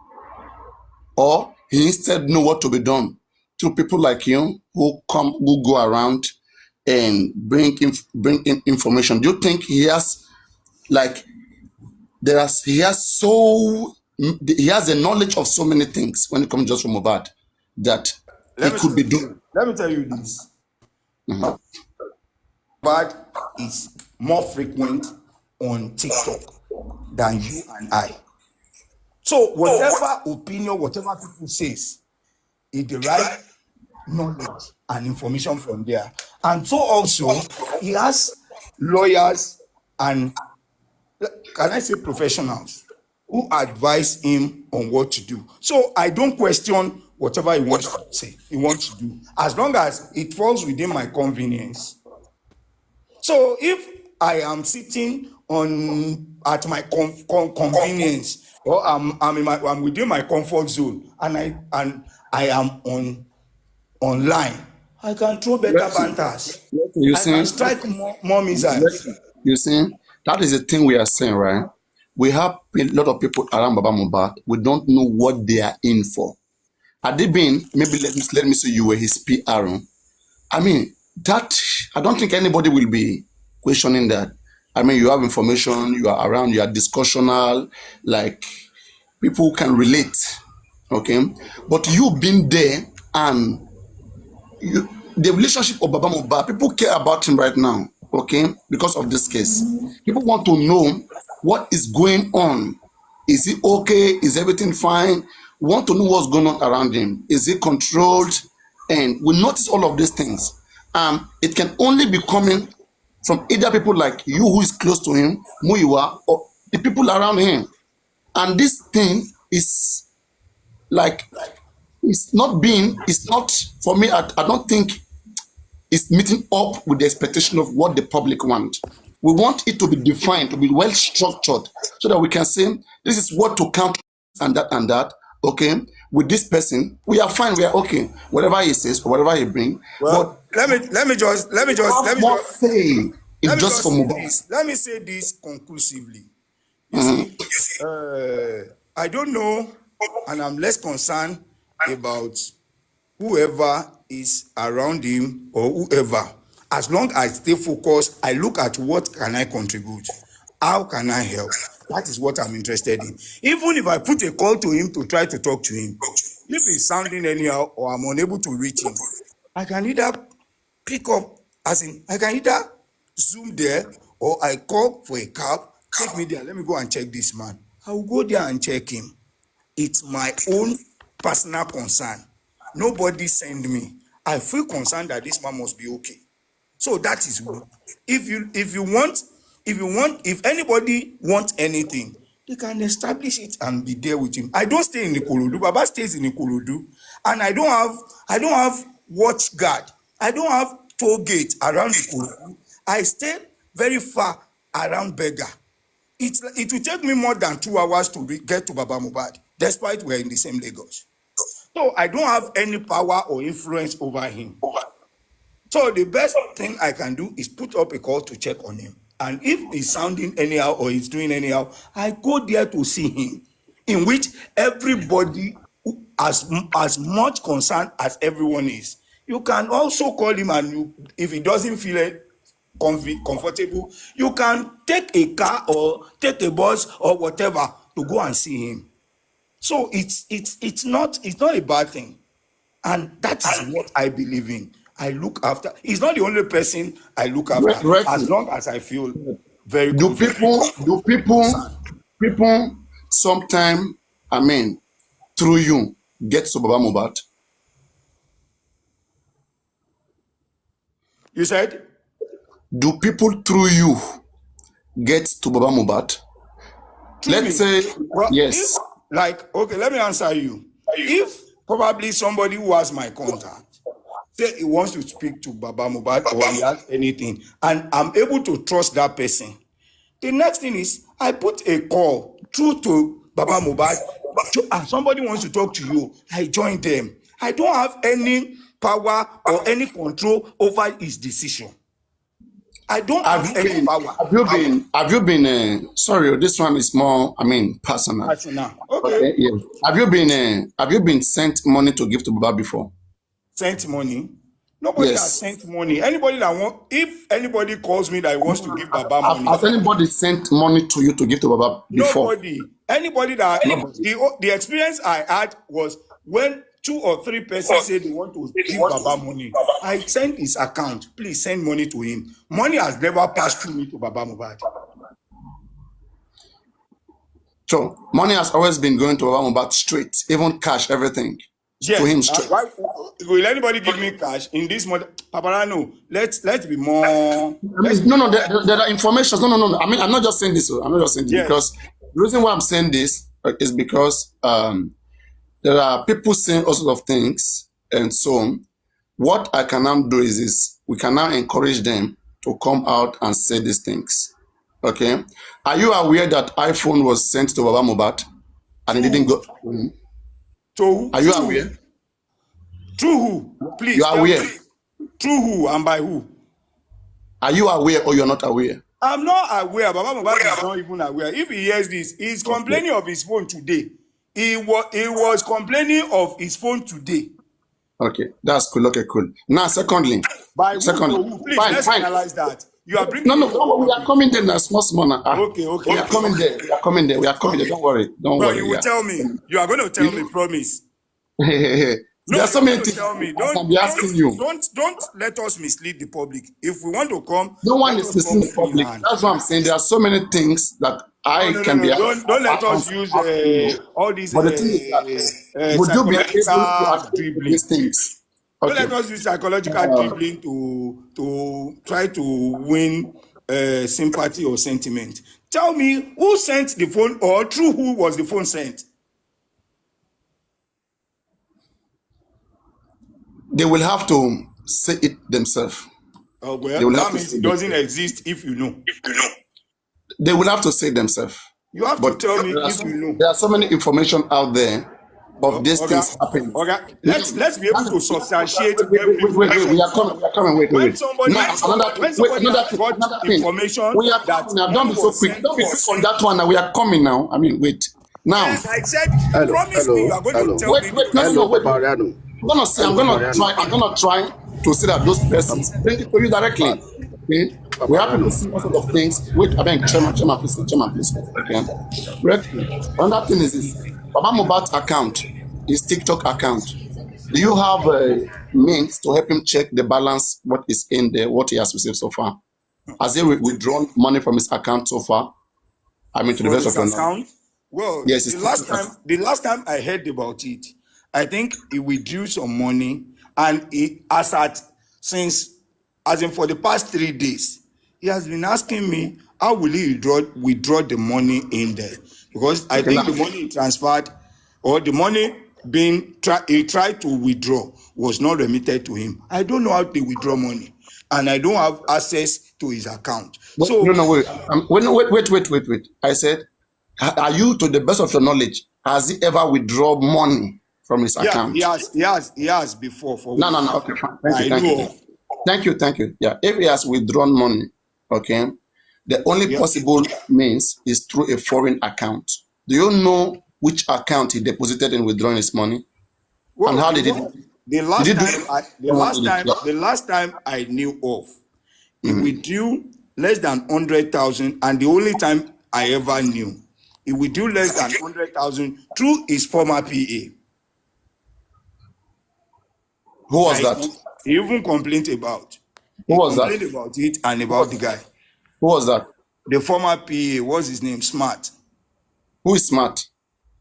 [SPEAKER 8] or he instead know what to be done through people like you who go around and bring in information? Do you think he has Like he has a knowledge of so many things when it comes just from Mohbad that he
[SPEAKER 5] Let me
[SPEAKER 8] could be doing.
[SPEAKER 5] let me tell you this. But is more frequent on TikTok than you and I. So whatever opinion, whatever people says, he derives knowledge and information from there. And so also he has lawyers and, can I say, professionals who advise him on what to do. So I don't question whatever he wants to say, he wants to do, as long as it falls within my convenience. So if I am sitting on at my convenience, or I'm within my comfort zone, and I am online, I can throw better banters.
[SPEAKER 8] You
[SPEAKER 5] I can
[SPEAKER 8] see,
[SPEAKER 5] strike more missiles.
[SPEAKER 8] you see, that is the thing we are saying, right? We have a lot of people around Baba Mohbad. We don't know what they are in for. Had they been, maybe let me say you were his PR. I mean, that I don't think anybody will be questioning that. I mean, you have information, you are around, you are discussional, like people can relate. Okay. But you been there and the relationship of Baba Mohbad, people care about him right now, okay, because of this case. People want to know what is going on. Is he okay? Is everything fine? We want to know what's going on around him. Is he controlled? And we notice all of these things. It can only be coming from either people like you who is close to him, Muiwa, or the people around him. And this thing is like, it's not for me, I don't think it's meeting up with the expectation of what the public want. We want it to be defined, to be well structured, so that we can say, this is what to count and that, okay? With this person, we are fine, we are okay. Whatever he says, or whatever he brings.
[SPEAKER 5] Well,
[SPEAKER 8] but
[SPEAKER 5] let me just
[SPEAKER 8] say it's just for Mohbad.
[SPEAKER 5] let me say this conclusively. You see, I don't know, and I'm less concerned about whoever is around him or whoever. As long as I stay focused, I look at what can I contribute, how can I help. That is what I'm interested in. Even if I put a call to him to try to talk to him, if he's sounding anyhow or I'm unable to reach him, I can either pick up, as in, I can either Zoom there or I call for a cab, take me there, let me go and check this man. I will go there and check him. It's my own personal concern. Nobody send me. I feel concerned that this man must be okay. So that is if anybody wants anything, they can establish it and be there with him. I don't stay in Ikorodu. Baba stays in Ikorodu, and I don't have watch guard. I don't have toll gate around Ikorodu. I stay very far around Bega. It will take me more than 2 hours to get to Baba Mohbad, despite we're in the same Lagos. So I don't have any power or influence over him. So the best thing I can do is put up a call to check on him. And if he's sounding anyhow or he's doing anyhow, I go there to see him, in which everybody, as much concerned as everyone is. You can also call him, and if he doesn't feel comfortable, you can take a car or take a bus or whatever to go and see him. So it's not a bad thing, and that is what I believe in. I look after. He's not the only person I look after.
[SPEAKER 8] Right.
[SPEAKER 5] As long as I feel very.
[SPEAKER 8] Do people sometime, I mean, through you get to Baba Mohbad?
[SPEAKER 5] You said?
[SPEAKER 8] Do people through you get to Baba Mohbad? Let's say,
[SPEAKER 5] well,
[SPEAKER 8] yes.
[SPEAKER 5] Okay, let me answer you. If probably somebody who has my contact say he wants to speak to Baba Mohbad or he has anything, and I'm able to trust that person, the next thing is I put a call through to Baba Mohbad, and somebody wants to talk to you, I join them. I don't have any power or any control over his decision. I don't have any power.
[SPEAKER 8] Have you been sorry, this one is more, I mean, personal.
[SPEAKER 5] Okay.
[SPEAKER 8] Yeah. Have you been sent money to give to Baba before?
[SPEAKER 5] Sent money? Nobody has
[SPEAKER 8] Yes.
[SPEAKER 5] sent money. Anybody that want, if anybody calls me that wants to give Baba money,
[SPEAKER 8] Has anybody sent money to you to give to Baba before?
[SPEAKER 5] nobody. Anybody that
[SPEAKER 8] Nobody.
[SPEAKER 5] the experience I had was when 2 or 3 persons say they want to give Baba money. I sent his account. Please send money to him. Money has never passed through me to Baba Mohbad.
[SPEAKER 8] So money has always been going to Baba Mohbad straight, even cash, everything to him
[SPEAKER 5] Yes.
[SPEAKER 8] straight.
[SPEAKER 5] Why will anybody give me cash in this month? Paparano, let's be more.
[SPEAKER 8] I mean, no, there are information. No. I mean, I'm not just saying this. I'm not just saying this
[SPEAKER 5] Yes.
[SPEAKER 8] because the reason why I'm saying this is because there are people saying all sorts of things, and so what I can now do is we can now encourage them to come out and say these things. Okay, are you aware that iPhone was sent to Baba Mohbad and it didn't go?
[SPEAKER 5] To who?
[SPEAKER 8] Are you aware?
[SPEAKER 5] Through who? Please
[SPEAKER 8] You are
[SPEAKER 5] tell me.
[SPEAKER 8] aware?
[SPEAKER 5] Through who and by who?
[SPEAKER 8] Are you aware or you're not aware?
[SPEAKER 5] I'm not aware. Baba Mohbad is not even aware. If he hears this, he's complaining of his phone today. He was complaining of his phone today.
[SPEAKER 8] Okay, that's cool. Okay, cool. Now, secondly,
[SPEAKER 5] By who to who? Please, let's analyze that. You are bringing.
[SPEAKER 8] No, we are coming there now, small now.
[SPEAKER 5] Okay.
[SPEAKER 8] We are coming there. We are coming there. Don't worry. Don't
[SPEAKER 5] Well,
[SPEAKER 8] worry.
[SPEAKER 5] you will tell me. You are going to tell me. Promise.
[SPEAKER 8] There are so many things
[SPEAKER 5] Tell me.
[SPEAKER 8] I can be asking you.
[SPEAKER 5] Don't let us mislead the public. If we want to come,
[SPEAKER 8] No one
[SPEAKER 5] let
[SPEAKER 8] is
[SPEAKER 5] us
[SPEAKER 8] listening
[SPEAKER 5] come
[SPEAKER 8] to the public.
[SPEAKER 5] in hand.
[SPEAKER 8] That's what I'm saying. There are so many things that I can be asking.
[SPEAKER 5] Don't let us use all these
[SPEAKER 8] But the thing is that would you be able to
[SPEAKER 5] psychological
[SPEAKER 8] attend to
[SPEAKER 5] dribbling.
[SPEAKER 8] these things?
[SPEAKER 5] Don't let
[SPEAKER 8] Okay.
[SPEAKER 5] us use psychological dribbling to try to win sympathy or sentiment. Tell me who sent the phone, or through who was the phone sent?
[SPEAKER 8] They will have to say it themselves.
[SPEAKER 5] Oh,
[SPEAKER 8] They will
[SPEAKER 5] well,
[SPEAKER 8] have
[SPEAKER 5] that
[SPEAKER 8] to
[SPEAKER 5] means
[SPEAKER 8] say
[SPEAKER 5] it doesn't exist if you know.
[SPEAKER 8] They will have to say it themselves.
[SPEAKER 5] You have
[SPEAKER 8] But
[SPEAKER 5] to tell me
[SPEAKER 8] there are
[SPEAKER 5] if you know.
[SPEAKER 8] there are so many information out there of these
[SPEAKER 5] Okay.
[SPEAKER 8] things happening.
[SPEAKER 5] Okay. Let's be able to substantiate
[SPEAKER 8] Wait,
[SPEAKER 5] every
[SPEAKER 8] we are
[SPEAKER 5] information.
[SPEAKER 8] coming, wait.
[SPEAKER 5] When somebody
[SPEAKER 8] Now,
[SPEAKER 5] has
[SPEAKER 8] another
[SPEAKER 5] got
[SPEAKER 8] thing.
[SPEAKER 5] information
[SPEAKER 8] We are
[SPEAKER 5] that
[SPEAKER 8] coming now. Don't be so
[SPEAKER 5] was
[SPEAKER 8] quick.
[SPEAKER 5] sent
[SPEAKER 8] Don't be
[SPEAKER 5] to
[SPEAKER 8] quick
[SPEAKER 5] us.
[SPEAKER 8] on that one now. We are coming now. I mean, wait. Now,
[SPEAKER 5] I said,
[SPEAKER 3] Hello,
[SPEAKER 5] promise me you are going
[SPEAKER 3] hello.
[SPEAKER 5] to tell
[SPEAKER 8] wait,
[SPEAKER 5] me.
[SPEAKER 8] no, wait.
[SPEAKER 3] Mariano.
[SPEAKER 8] I'm gonna try to see that those persons bring it to you directly. Okay? We happen to see all sort of things. Wait, I beg, chairman, please. Okay. Right. Another thing is this: Baba Mohbad's account, his TikTok account. Do you have a means to help him check the balance, what is in there, what he has received so far? Has he withdrawn money from his account so far? I mean, to the
[SPEAKER 5] From
[SPEAKER 8] best of
[SPEAKER 5] his
[SPEAKER 8] your knowledge.
[SPEAKER 5] account? Well,
[SPEAKER 8] Yes,
[SPEAKER 5] the last time I heard about it, I think he withdrew some money, and he since for the past 3 days, he has been asking me how will he withdraw the money in there, because I think the money he transferred, or the money he tried to withdraw, was not remitted to him. I don't know how they withdraw money, and I don't have access to his account.
[SPEAKER 8] Wait. I said, are you, to the best of your knowledge, has he ever withdrawn money from his account?
[SPEAKER 5] He has before. For
[SPEAKER 8] No. Okay, fine. Thank you. Thank you. Yeah, if he has withdrawn money, okay, the only possible means is through a foreign account. Do you know which account he deposited in withdrawing his money?
[SPEAKER 5] Well,
[SPEAKER 8] and how did it?
[SPEAKER 5] The last time I knew of, he withdrew less than 100,000, and the only time I ever knew, he withdrew less than 100,000 through his former PA.
[SPEAKER 8] Who was that?
[SPEAKER 5] He even complained about.
[SPEAKER 8] Who was that?
[SPEAKER 5] Complained about it and about the guy.
[SPEAKER 8] Who was that?
[SPEAKER 5] The former PA. What's his name? Smart.
[SPEAKER 8] Who is Smart?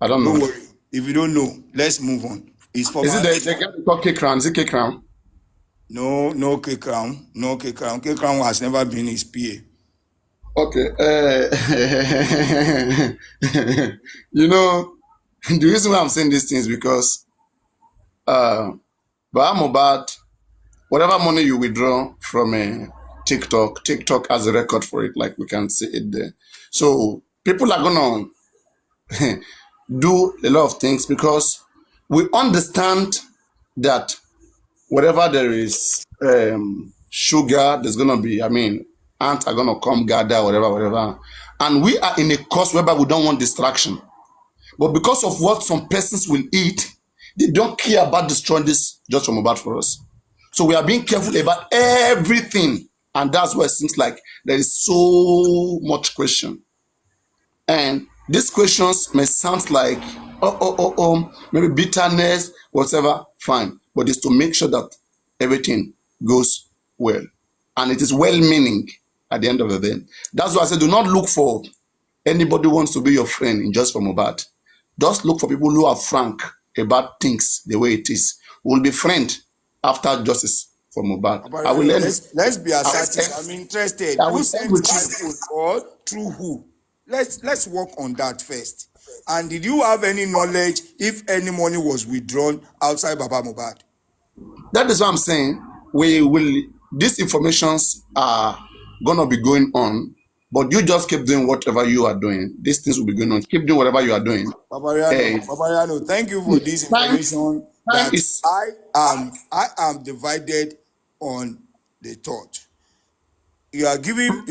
[SPEAKER 8] I don't know.
[SPEAKER 5] Don't worry. If you don't know, let's move on. His former.
[SPEAKER 8] Is it the guy called K-Crown? Is it K-Crown?
[SPEAKER 5] No K-Crown. No K-Crown. K-Crown has never been his PA.
[SPEAKER 8] Okay. You know, the reason why I'm saying these things because Baba Mohbad, whatever money you withdraw from TikTok has a record for it, like we can see it there. So people are gonna do a lot of things because we understand that whatever there is sugar, there's gonna be, ants are gonna come gather, whatever. And we are in a course whereby we don't want distraction. But because of what some persons will eat, they don't care about destroying this just from about for us. So we are being careful about everything. And that's why it seems like there is so much question. And these questions may sound like, maybe bitterness, whatever, fine. But it's to make sure that everything goes well. And it is well-meaning at the end of the day. That's why I said, do not look for anybody who wants to be your friend in Just for Mohbad. Just look for people who are frank about things the way it is. We'll be friends after Justice for Mohbad. I will end.
[SPEAKER 5] Let's be assertive. I'm interested. Who sent iPhone or through who? Let's work on that first. And did you have any knowledge if any money was withdrawn outside Baba Mohbad?
[SPEAKER 8] That is what I'm saying. These informations are gonna be going on, but you just keep doing whatever you are doing. These things will be going on. Keep doing whatever you are doing.
[SPEAKER 5] Papariano, thank you for this information. I am divided on the thought. You are giving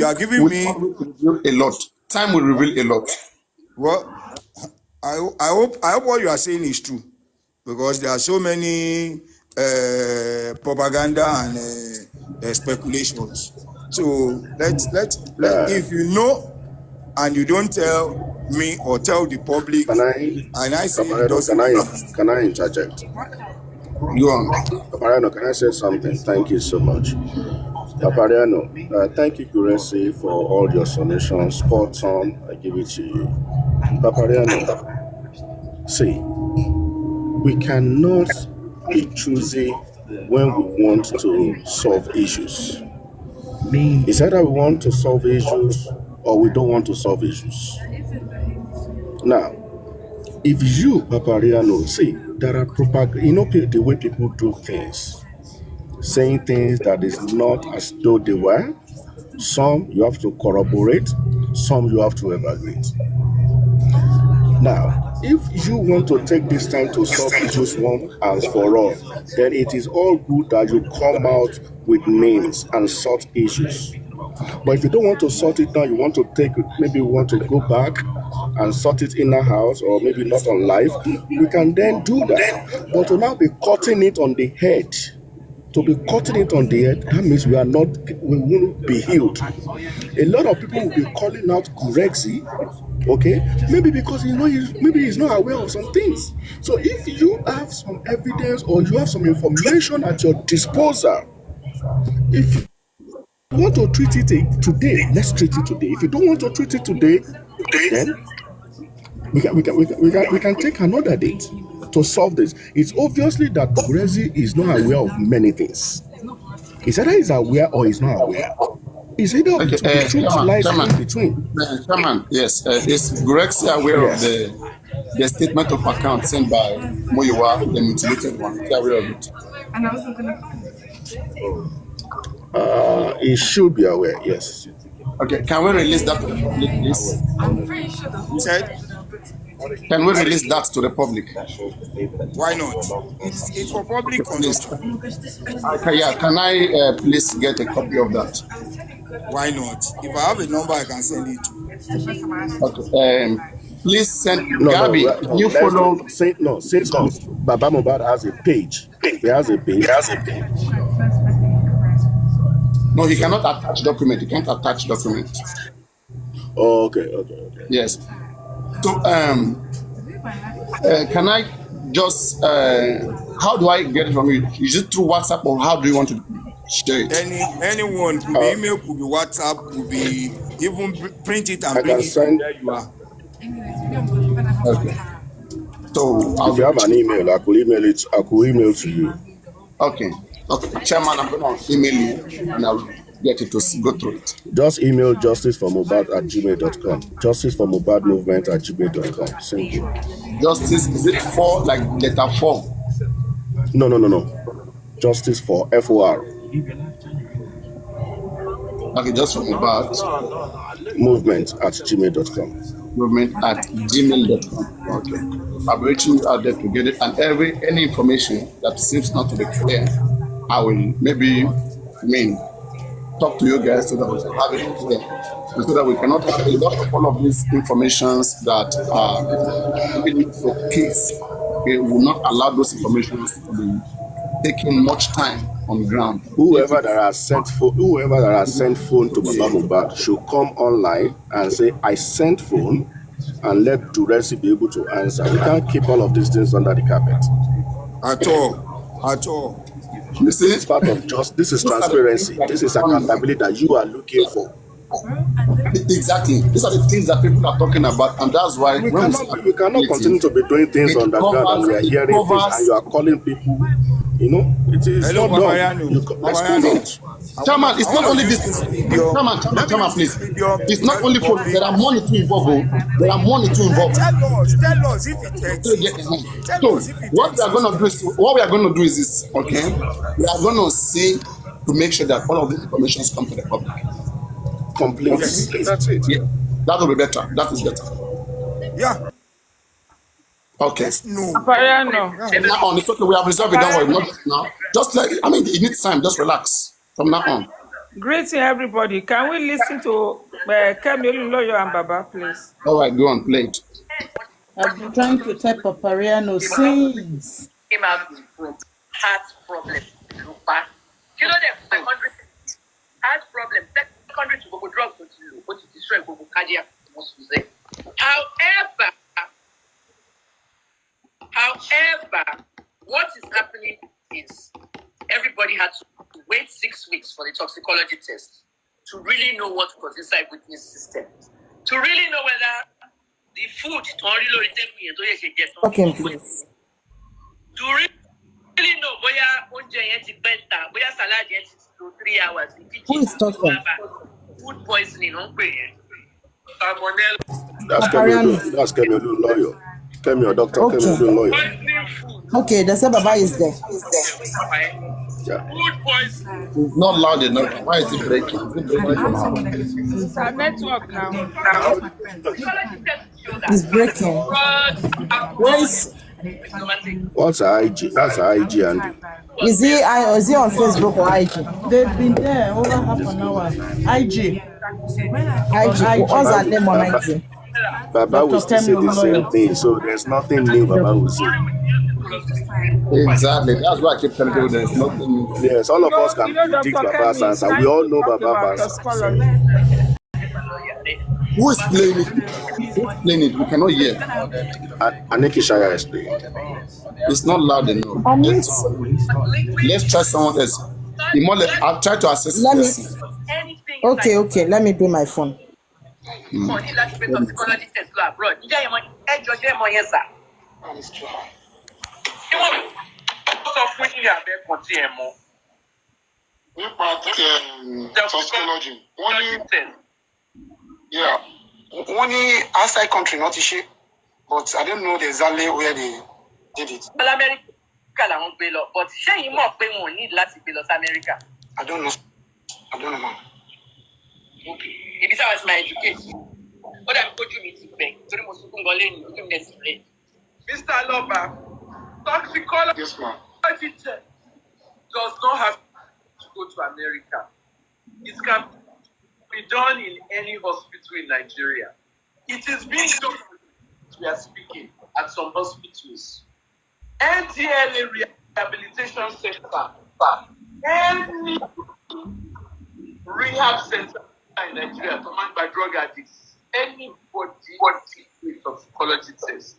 [SPEAKER 5] me
[SPEAKER 8] a lot. Time will reveal a lot.
[SPEAKER 5] Well, I hope what you are saying is true, because there are so many propaganda and speculations. So let if you know and you don't tell me or tell the public, can
[SPEAKER 10] I interject?
[SPEAKER 8] Go on.
[SPEAKER 10] Papariano, can I say something? Thank you so much. Papariano, thank you, Kuresi, for all your solutions. Spot on, I give it to you. Papariano, see, we cannot be choosy when we want to solve issues. It's either we want to solve issues or we don't want to solve issues. Now, if you, Papariano, see, there are the way people do things, saying things that is not as though they were. Some you have to corroborate, some you have to evaluate. Now, if you want to take this time to solve issues once and for all, then it is all good that you come out with names and sort issues. But if you don't want to sort it now, you want to maybe you want to go back and sort it in a house or maybe not on live, we can then do that. But to now be cutting it on the head, that means we won't be healed. A lot of people will be calling out Gurexy, okay? Maybe because maybe he's not aware of some things. So if you have some evidence or you have some information at your disposal, if you want to treat it today, let's treat it today. If you don't want to treat it today, then we can take another date to solve this. It's obviously that Gurexy is not aware of many things. It's either he's aware or he's not aware. It's either the truth lies in between.
[SPEAKER 8] Chairman, yes. Is Gurexy aware of the statement of account sent by Muyiwa, the mutilated one? Is he aware of it?
[SPEAKER 10] He should be aware, yes.
[SPEAKER 8] Okay, can we release that to the public, please?
[SPEAKER 5] I'm pretty sure you said.
[SPEAKER 8] Can we release that to the public?
[SPEAKER 5] Why not? It's for public consumption.
[SPEAKER 8] Can I please get a copy of that?
[SPEAKER 5] Why not? If I have a number, I can send it to you.
[SPEAKER 8] Okay. Please send Gabby. You follow.
[SPEAKER 10] Since Baba Mohbad has a page. He has a page.
[SPEAKER 8] No, he cannot attach document. He can't attach document.
[SPEAKER 10] Okay.
[SPEAKER 8] Yes. So, can I just, how do I get it from you? Is it through WhatsApp or how do you want to share it?
[SPEAKER 5] Anyone, could be email, could be WhatsApp, could be even print it and bring it
[SPEAKER 10] send
[SPEAKER 5] where you are.
[SPEAKER 8] Okay. So,
[SPEAKER 10] if you have an email, I could email it. I could email to you.
[SPEAKER 8] Okay. Chairman, I'm going to email you and I'll get it to go through it.
[SPEAKER 10] Just email justiceformohbad@gmail.com. Justiceformohbadmovement@gmail.com. Thank you.
[SPEAKER 8] Justice, is it for like letter 4?
[SPEAKER 10] No. Justice for FOR.
[SPEAKER 8] Okay, just for Mohbad.
[SPEAKER 10] Movement@gmail.com.
[SPEAKER 8] Movement@gmail.com. Okay. I'll be reaching you out there to get it, and any information that seems not to be clear, I will talk to you guys so that we can have it clear, so that we cannot have a lot of all of these informations that are in the case. We will not allow those informations to be taking much time on ground.
[SPEAKER 10] Whoever that has sent phone to Baba Mohbad should come online and say, I sent phone, and let Duresi be able to answer. We can't keep all of these things under the carpet.
[SPEAKER 5] At all.
[SPEAKER 8] You see,
[SPEAKER 10] It's part of this is transparency. This is accountability that you are looking for.
[SPEAKER 8] exactly. These are the things that people are talking about, and that's why
[SPEAKER 10] We cannot continue to be doing things on the ground, and we are hearing things, and you are calling people. It is
[SPEAKER 5] Hello,
[SPEAKER 10] not
[SPEAKER 5] Papariano.
[SPEAKER 10] done. Excuse
[SPEAKER 8] Chairman, it's not only this. Chairman, please. It's not only for. There are money to involve. There are money to involve.
[SPEAKER 5] Tell us if it exists.
[SPEAKER 8] So what we are going to do is this. Okay, we are going to see to make sure that all of these information come to the public.
[SPEAKER 10] Complete. That's it.
[SPEAKER 8] Yeah, that will be better. That is better.
[SPEAKER 5] Yeah.
[SPEAKER 8] Okay.
[SPEAKER 5] No.
[SPEAKER 11] Papariano.
[SPEAKER 8] From now on, it's okay. We have resolved it. Don't worry. Not just now. Just like it needs time. Just relax. From now on.
[SPEAKER 11] Greeting everybody. Can we listen to Kemi Olunloyo and Baba, please?
[SPEAKER 8] All right, go on, play it.
[SPEAKER 9] I've been trying to tell Papariano since.
[SPEAKER 12] Came out with heart problem. You know that country heart problem. Secondary to go drugs to destroy go cardiac most use. However, what is happening is everybody had to wait 6 weeks for the toxicology test to really know what was inside Whitney's system, to really know whether the food
[SPEAKER 9] Okay, please.
[SPEAKER 12] to really know whether salad 3 hours.
[SPEAKER 9] Who is talking?
[SPEAKER 12] Food poisoning,
[SPEAKER 10] That's Kemi Olunloyo. Kemi, Dr.
[SPEAKER 9] Okay.
[SPEAKER 10] Kemi Olunloyo.
[SPEAKER 9] Okay, they say Baba is there.
[SPEAKER 10] Yeah.
[SPEAKER 12] Food poisoning.
[SPEAKER 8] It's not loud enough. Why is it breaking? Is it breaking from our end?
[SPEAKER 11] It's our network now.
[SPEAKER 9] It's breaking. Where is
[SPEAKER 10] What's her IG? That's her IG and
[SPEAKER 9] is he on Facebook or IG?
[SPEAKER 13] They've been there over half an hour. IG.
[SPEAKER 9] IG. What's her name on IG?
[SPEAKER 10] Baba will still say the same thing, so there's nothing new Baba will say.
[SPEAKER 8] Exactly. That's why I keep telling people there's nothing new.
[SPEAKER 10] Yes, all of us can predict Baba's answer. We all know Baba's answer.
[SPEAKER 8] Who is playing it? Who's playing it? We cannot hear.
[SPEAKER 10] Aniki Shaya is playing.
[SPEAKER 8] It's not loud enough. Let's try someone else. I'll try to access this.
[SPEAKER 9] Okay. Let me do my phone.
[SPEAKER 14] Toxicology. Yeah. Only outside country, not issue. But I don't know exactly where they did it.
[SPEAKER 12] But ṣé more pé wọ́n need láti gbé lọ sí America?
[SPEAKER 14] I don't know. Man.
[SPEAKER 12] Okay. If this was my education, what I'm going to meet today, Mr. Loba, toxicology
[SPEAKER 14] Yes, ma'am.
[SPEAKER 12] does not have to go to America. It can be done in any hospital in Nigeria. It is being done, we are speaking, at some hospitals. NDLA Rehabilitation Center, any rehab center in Nigeria commanded by drug addicts, anybody with toxicology test.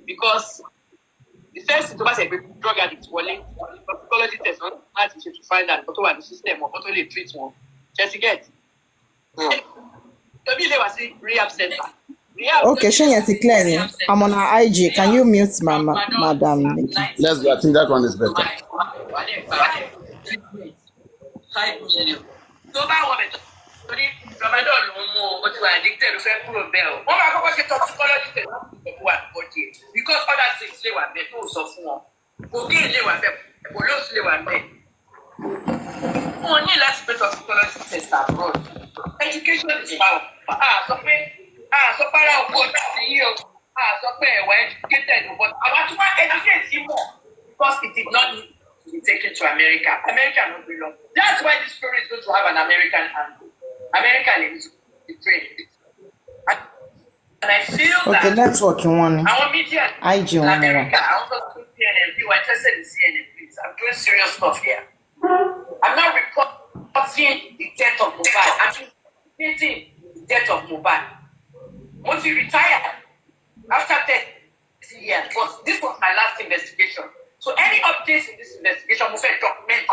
[SPEAKER 12] Because the first thing to say drug addicts toxicology test not to find out what the system or what they treat one. Just get. Rehab center.
[SPEAKER 9] Okay, Shenyati Clear. I'm on her IG. Can you mute Madam Nikki?
[SPEAKER 8] Let's go. I think that one is better.
[SPEAKER 12] 5 million. So that one is Ramadan mo ti wà addicted to fẹ́ kúrò bẹ́ẹ̀ o. Wọ́n máa kọ́kọ́ ṣe toxicology test láti wà bọ́dì because other things lè wà bẹ́ẹ̀ tó sọ fún wọn. Cocaine lè wà bẹ́ẹ̀, polio lè wà bẹ́ẹ̀. Wọ́n ní láti gbé toxicology test abroad. Education is power. Sọ pé ara òkú ọjà ti yí o. Sọ pé ẹ̀wà educated but àwọn tí wọ́n educate yìí mọ̀ because it did not need to be taken to America. America no belong. That's why this story is going to have an American angle. America needs to trade. And I feel that
[SPEAKER 9] network you want.
[SPEAKER 12] our media
[SPEAKER 9] IG
[SPEAKER 12] in
[SPEAKER 9] one.
[SPEAKER 12] America, I also CNN, you are interested in CNN, please. I'm doing serious stuff here. I'm not reporting the death of Mohbad. I'm investigating the death of Mohbad. Once he retired after 30 years, but this was my last investigation. So any updates in this investigation will be documented.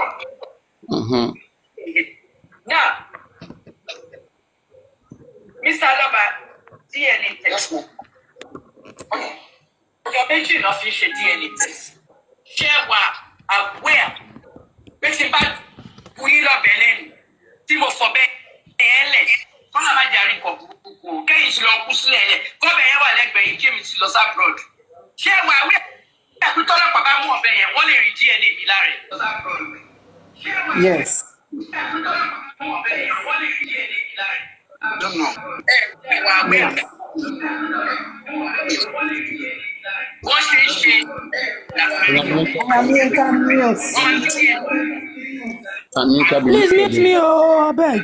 [SPEAKER 12] Now, Mr. Loba, DNA test. Your mention of fish DNA test. Share what aware. Betting back, we love Benin. Timo for Ben. Come on, my dear, can you slow Pusle? Come here, like Ben came to Los Abroad. Share what we put on up about more Ben, only DNA Milare.
[SPEAKER 9] Yes.
[SPEAKER 14] I don't know.
[SPEAKER 7] Please mute me, oh, I beg.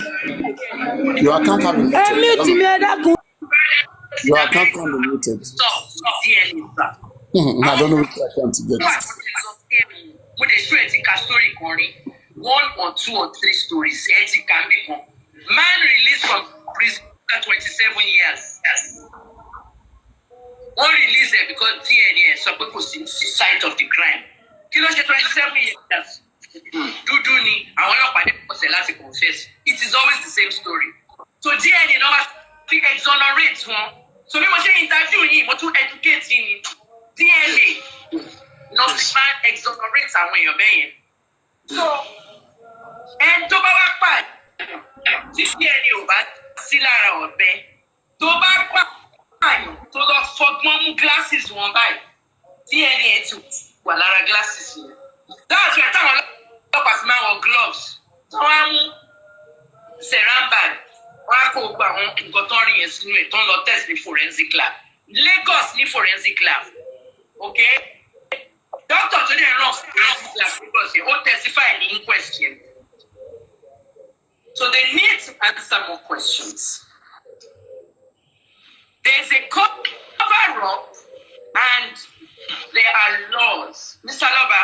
[SPEAKER 8] Your account can be muted.
[SPEAKER 7] Mute me,
[SPEAKER 8] Your account can be muted. I don't know which account to get.
[SPEAKER 12] When they show it in story, 1 or 2 or 3 stories, it can become. Man released from prison after 27 years. Yes. One released it because DNA so people see site of the crime. Kilo 27 years. Duduni, I want to confess. It is always the same story. So DNA no exonerate one. So we must interview him, but to educate him. DNA not exonerate when you're being. So, and to back this DNA over Silara or Ben. To back to the for glasses one by DNA to Walara glasses. That's why I talk as man or gloves. So I'm Serambad. Wako ba on gotori insinuate on the test the forensic lab. Lagos ni forensic lab. Okay? Doctor today run forensic lab because they all testify in the inquest. So they need to answer more questions. There's a cover-up and there are laws. Mr. Loba,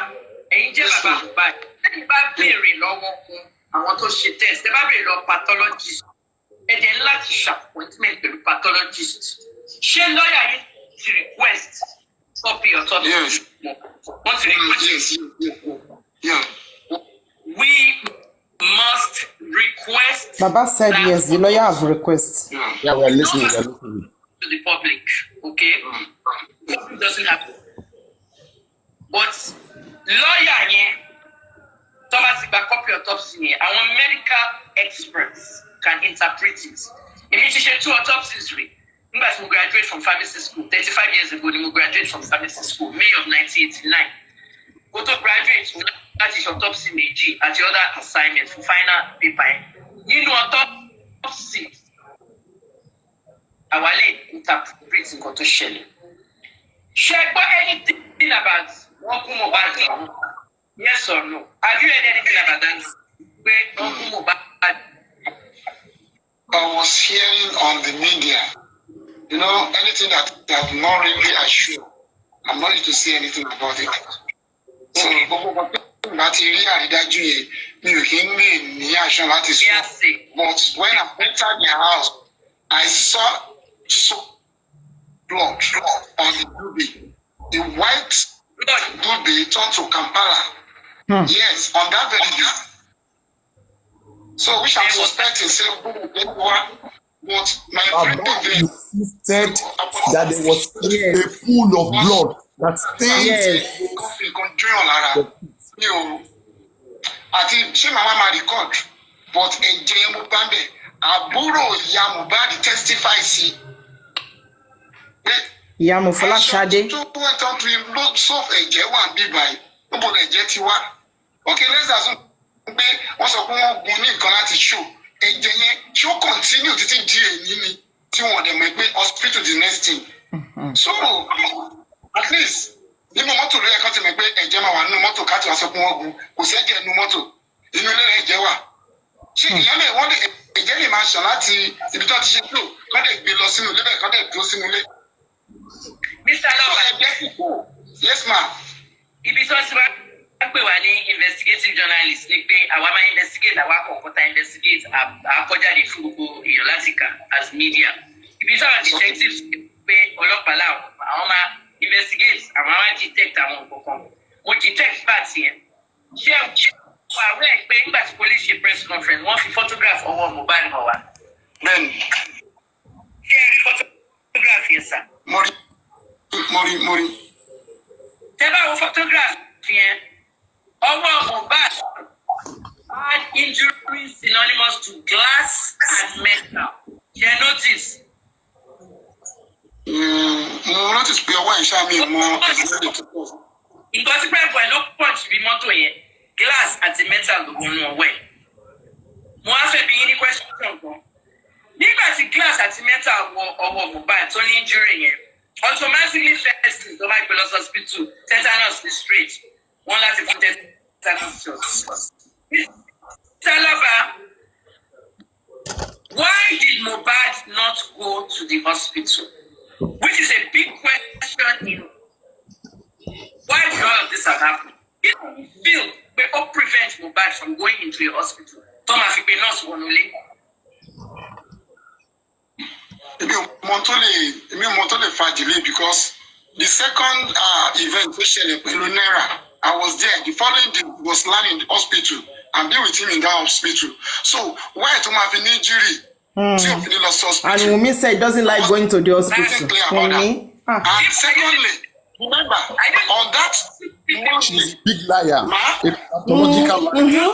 [SPEAKER 12] Angel Baba, they very long. I want to she test. They very long pathologist. And then like appointment with the pathologist. She lawyer to request copy or something. Yes. Want to request? Yeah. We must request.
[SPEAKER 9] Baba said yes. The lawyer have request.
[SPEAKER 8] Yeah, we're listening.
[SPEAKER 12] To the public, okay? It doesn't happen. But lawyer here, Thomas back copy autopsy here. Our medical experts can interpret it. In addition to autopsies, we graduate from pharmacy school 35 years ago. We graduate from pharmacy school, May of 1989. Go to graduate, that is autopsy meji at the other assignment for final paper. You know autopsy. Awale interprets in to shell. Share anything about Uncle Mohbad? Yes or no? Have you heard anything about that? Where Uncle Mohbad?
[SPEAKER 14] I was hearing on the media, anything that I'm not really assured. I'm not used to say anything about it. So, but when I entered the house, I saw blood on the doobie. The white doobie turned to Kampala. Yes, on that very day. So which I'm suspecting, say, but my friend
[SPEAKER 8] insisted that there was a pool of blood that stained.
[SPEAKER 14] Àti ṣé màmá máa record but ẹ̀jẹ̀ mo bá ń bẹ̀ àbúrò ìyá Mohbad testify sí.
[SPEAKER 9] Ìyá Fọláṣadé.
[SPEAKER 14] tó wọ́n tán tó ló sọ ẹ̀jẹ̀ wà bí báyìí níbo ẹ̀jẹ̀ ti wá. Okay, let's assume pé wọ́n sọ pé wọ́n gun ní nǹkan láti show ẹ̀jẹ̀ yẹn ṣó continue títí di èyí ni tí wọ́n dẹ̀ mọ̀ pé hospital the next thing. So at least nínú mọ́tò ló yẹ kán ti mọ̀ pé ẹ̀jẹ̀ máa wà nínú mọ́tò káàtì wá sọ pé wọ́n gun kò sí ẹ̀jẹ̀ nínú mọ́tò inú ilé ẹ̀jẹ̀ wà. Ṣé ìyẹn lè wọ́n lè ẹ̀jẹ̀ lè máa ṣàn láti ibi tó ti ṣe tó kán lè gbé lọ sínú ilé bẹ́ẹ̀ kán lè dúró sínú ilé.
[SPEAKER 12] Mr. Loba,
[SPEAKER 14] yes ma.
[SPEAKER 12] Ibi tó ti wá pè wá ní investigative journalist ni pé àwa máa investigate àwa kọ̀ọ̀kan tá investigate àkọ́jáde fún gbogbo èèyàn láti kà as media. Ibi sọ̀rọ̀ detectives pé ọlọ́pàá àwọn máa investigate àwọn máa detect àwọn nǹkan kan. Mo detect part yẹn. Ṣé àwẹ̀ ẹ̀ pé nígbà tí police ṣe press conference wọ́n fi photograph ọwọ́ Mohbad hàn wá.
[SPEAKER 14] Bẹ́ẹ̀ni.
[SPEAKER 12] Ṣé ẹ rí photograph yẹn sà?
[SPEAKER 14] Mo rí.
[SPEAKER 12] Tẹ́ bá wo photograph yẹn, ọwọ́ Mohbad had injuries synonymous to glass and metal. Ṣé notice?
[SPEAKER 14] Mo notice pé ọwọ́ ẹ̀ ṣá mi mọ́ ẹ̀sìn tó pọ̀.
[SPEAKER 12] Nǹkan tí pẹ́ẹ́pọ̀ ẹ̀ ló punch bí mọ́tò yẹn, glass àti metal ló wọnú ọwọ́ ẹ̀. Mo á fẹ́ bí yín ní question kan. Nígbà tí glass àti metal wọ ọwọ́ Mohbad tó ní injury yẹn, automatically first thing tó bá gbé lọ hospital, tetanus is straight. Wọ́n láti fún tetanus shots. Mr. Lover, why did Mohbad not go to the hospital? Which is a big question in why did all of this have happened? If we feel we all prevent Mohbad from going into a hospital, Thomas will be nurse one only.
[SPEAKER 14] Èmi mọ̀ tó lè fa delay because the second event tó ṣẹlẹ̀ pẹ̀lú Naira, I was there. The following day was lying in the hospital and be with him in that hospital. So why to have an injury?
[SPEAKER 9] And Wunmi said he doesn't like going to the hospital.
[SPEAKER 14] And secondly, remember, on that
[SPEAKER 8] she's a big liar. A pathological liar.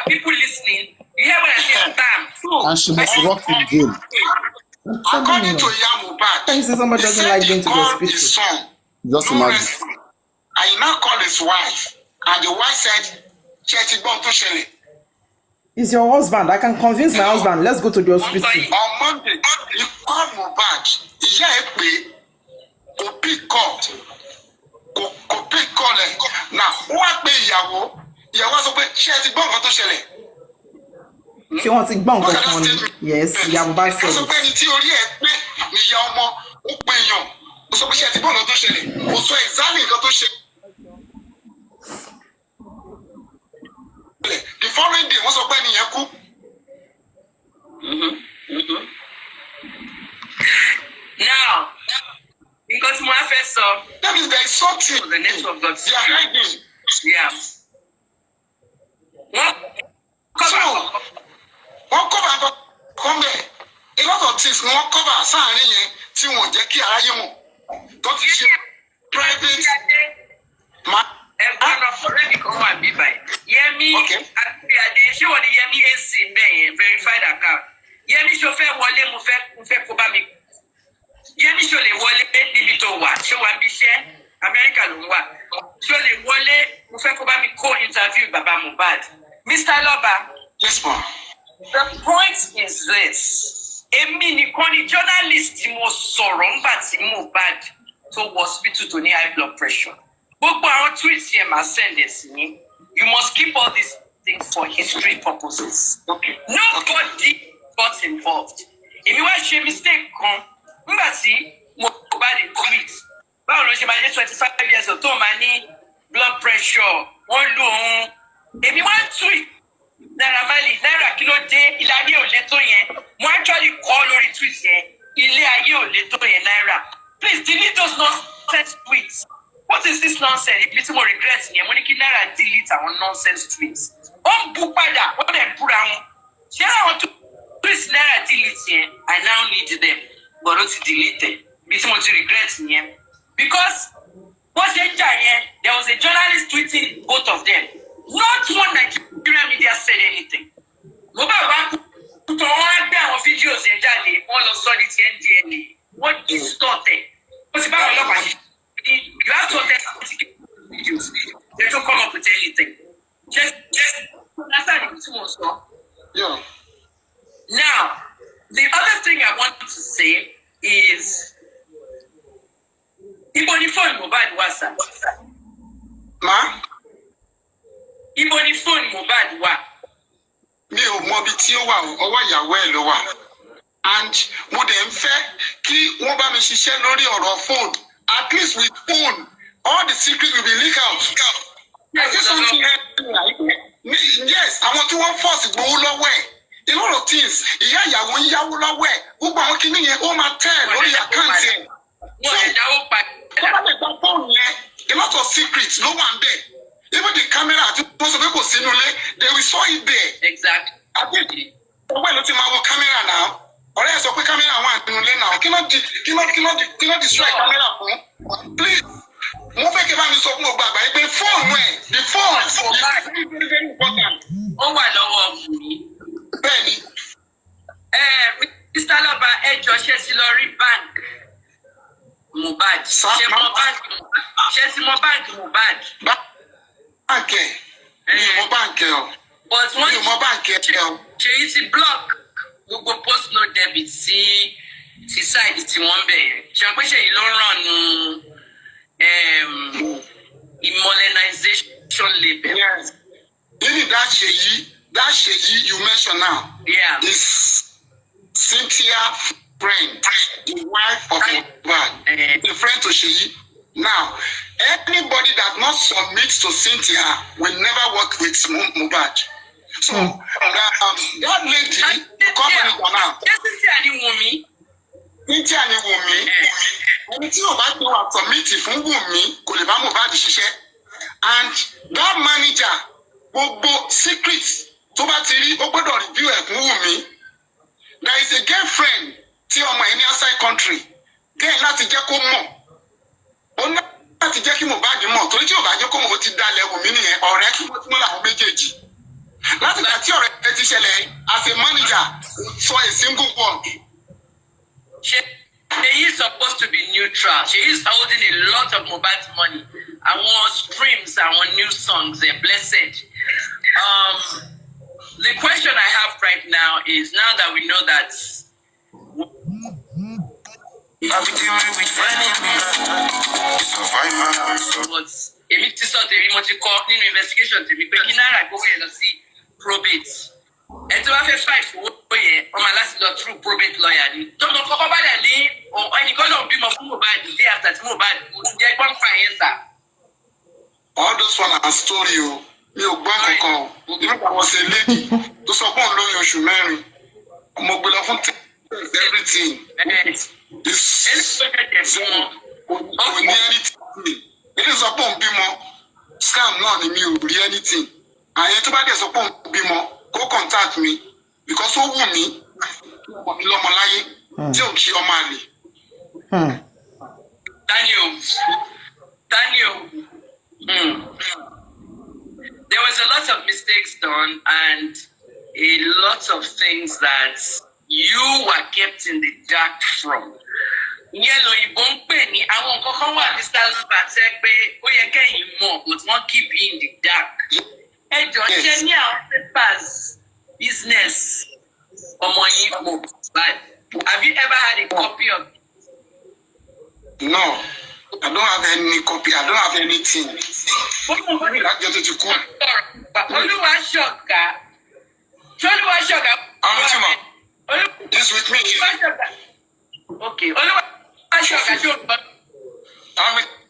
[SPEAKER 12] People listening, you hear what I say sometimes.
[SPEAKER 8] And she must rot in jail.
[SPEAKER 14] According to Mohbad,
[SPEAKER 9] I say somebody doesn't like going to the hospital.
[SPEAKER 14] Son,
[SPEAKER 8] just imagine.
[SPEAKER 14] And he now called his wife, and the wife said,
[SPEAKER 9] It's your husband. I can convince my husband. Let's go to the hospital.
[SPEAKER 14] On Monday, he called Mohbad. Go pick call. Now, what be ìyàwó? Ìyàwó sọ pé ṣé ẹ ti gbọ́ nǹkan tó ṣẹlẹ̀?
[SPEAKER 9] She wants to bang on. Yes, ìyàwó bá ṣẹlẹ̀.
[SPEAKER 14] Ó sọ pé ẹni tí orí ẹ̀ pé ìyá ọmọ ó pe èèyàn. Ó sọ pé ṣé ẹ ti gbọ́ nǹkan tó ṣẹlẹ̀? Ó sọ exactly nǹkan tó ṣẹlẹ̀. The following day, wọ́n sọ pé ẹnìyẹn kú.
[SPEAKER 12] Now, because my first saw
[SPEAKER 14] that means there is something.
[SPEAKER 12] The network got
[SPEAKER 14] they are hiding.
[SPEAKER 12] Yeah. One
[SPEAKER 14] cover come there. A lot of things wọ́n cover sáàárín yẹn tí wọ́n jẹ́ kí aráyé mọ̀. Tó ti ṣe private.
[SPEAKER 12] Ẹ̀gbọ́n ọ̀rẹ́ mi kan wà bí báyìí. Yẹmi Adé ṣé wọ́n ní Yẹmi AC bẹ́ẹ̀ yẹn verified account. Yẹmi ṣo fẹ́ wọlé mo fẹ́ kó bá mi. Yẹmi ṣo lè wọlé níbi tó wà ṣé wàá bí iṣẹ́ Amẹ́ríkà ló ń wà. Ṣo lè wọlé mo fẹ́ kó bá mi kó interview bàbá Mohbad. Mr. Loba.
[SPEAKER 14] Yes, ma'am.
[SPEAKER 12] The point is this. Èmi nìkan ni journalist tí mo sọ̀rọ̀ ńgbà tí Mohbad tó wọ hospital tó ní high blood pressure. Gbogbo àwọn tweets yẹn máa send ẹ̀ sí yín. You must keep all these things for history purposes.
[SPEAKER 14] Okay.
[SPEAKER 12] Nobody got involved. Èmi wá ṣe mistake kan nígbà tí Mohbad tweet. Báwo ló ṣe máa jẹ́ 25 years old tó máa ní blood pressure wọ́n lò ó. Èmi wá tweet Naira Marley Naira kí ló dé ilé ayé ò lè tó yẹn. Mo actually call lórí tweet yẹn ilé ayé ò lè tó yẹn Naira. Please delete those nonsense tweets. What is this nonsense? Ibi tí mo regret yẹn, mo ní kí Naira delete àwọn nonsense tweets. Ó ń bú padà, wọ́n dẹ̀ búra wọn. Ṣé àwọn tweets Naira delete yẹn? I now need them. But ó ti delete. Ibi tí mo ti regret yẹn. Because wọ́n ṣe ń jà yẹn, there was a journalist tweeting both of them. Not one Nigerian media said anything. Mo bá wá kú tó wọ́n á gbé àwọn fídíòs yẹn jáde, wọ́n lọ sọ ní ti NDLA. Wọ́n distort ẹ̀. Ó ti bá àwọn ọlọ́pàá ṣe. You have to authenticate videos. They don't come up with anything. Just that's how the two was done.
[SPEAKER 14] Yeah.
[SPEAKER 12] Now, the other thing I want to say is Ibo ni phone Mohbad wà sà.
[SPEAKER 14] Ma?
[SPEAKER 12] Ibo ni phone Mohbad wà.
[SPEAKER 14] Mi ò mọ ibi tí ó wà, ọwọ́ ìyàwó ẹ̀ ló wà. And mo dẹ̀ ń fẹ́ kí wọ́n bá mi ṣiṣẹ́ lórí ọ̀rọ̀ phone. At least with phone, all the secrets will be leaked out. I say something here. Yes, I want to work first. Go away. A lot of things. Yeah, when you are away. Who are working in your own tell or you can't say. A lot of secrets. No one there. Even the camera. Most of people see they will saw it there.
[SPEAKER 12] Exactly.
[SPEAKER 14] I think. Well, look at my camera now. Or else, okay, camera one now. Cannot destroy camera. Please. Mo fẹ́ kí bá mi sọ fún ọgbà àgbà yìí pé fóònù ẹ̀ the phone is very very important.
[SPEAKER 12] Ó wà lọ́wọ́ mi.
[SPEAKER 14] Bẹ́ẹ̀ni.
[SPEAKER 12] Mr. Lọ́ba ẹjọ́ ṣe sí lọ rí bank Mohbad. Ṣé mọ bank Mohbad?
[SPEAKER 14] Báńkì ẹ̀ mi ò mọ báńkì ẹ̀ o.
[SPEAKER 12] But wọ́n
[SPEAKER 14] mi ò mọ báńkì ẹ̀ o.
[SPEAKER 12] Ṣé yìí ti block gbogbo post no debit sí side tí wọ́n bẹ̀ yẹn? Ṣé pé ṣe yìí ló ń ràn nù modernization label.
[SPEAKER 14] Yes. Even that Sheyi you mentioned now.
[SPEAKER 12] Yeah.
[SPEAKER 14] Is Cynthia friend, the wife of Mohbad, the friend to Sheyi. Now, anybody that not submits to Cynthia will never work with Mohbad. So that lady become manager now. Cynthia ni Wunmi. Ẹni tí ò bá gbé wa kọ̀mítì fún Wunmi kò lè bá Mohbad ṣiṣẹ́. And that manager gbogbo secret tó bá ti rí ó gbọ́dọ̀ review ẹ̀ fún Wunmi. There is a girlfriend tí ọmọ ẹ̀ ní outside country. Gẹ́gẹ́ láti jẹ́ kó mọ̀. Ó ní láti jẹ́ kí Mohbad mọ̀ torí tí ò bá jẹ́ kó mọ̀ ó ti dalẹ̀ Wunmi nìyẹn ọ̀rẹ́ kí wọ́n ti mú làwọn méjèèjì. Láti gbà tí ọ̀rẹ́ ẹ ti ṣẹlẹ̀ as a manager for a single word.
[SPEAKER 12] She is supposed to be neutral. She is holding a lot of Mohbad's money. Our streams, our new songs, they're blessed. The question I have right now is now that we know that investigation probate. And to have a fight for on my last law through probate lawyer. Don't know about that. Or any kind of beam of Mohbad the day after Mohbad. They don't find
[SPEAKER 14] all those one are story. You bank account. You know, I was a lady. To support lawyer Shumari. Mobile everything. This it is upon Bimo. Scam none in you, anything. I ain't about this upon Bimo. Go contact me because who want me?
[SPEAKER 12] Daniel. There was a lot of mistakes done and a lot of things that you were kept in the dark from. Yellow Ibompe ni awon kankan wa Mr. Lọ́ba ṣe pé ó yẹ kẹ́yin mọ̀ but wọ́n keep you in the dark. Ẹjọ́ ṣe ní àwọn papers business ọmọ yìí mọ̀ but have you ever had a copy of it?
[SPEAKER 14] No, I don't have any copy. I don't have anything.
[SPEAKER 12] Olúwa ṣọ̀gá. Olúwa ṣọ̀gá.
[SPEAKER 14] This with me.
[SPEAKER 12] Okay. Olúwa ṣọ̀gá tí o gbọ́.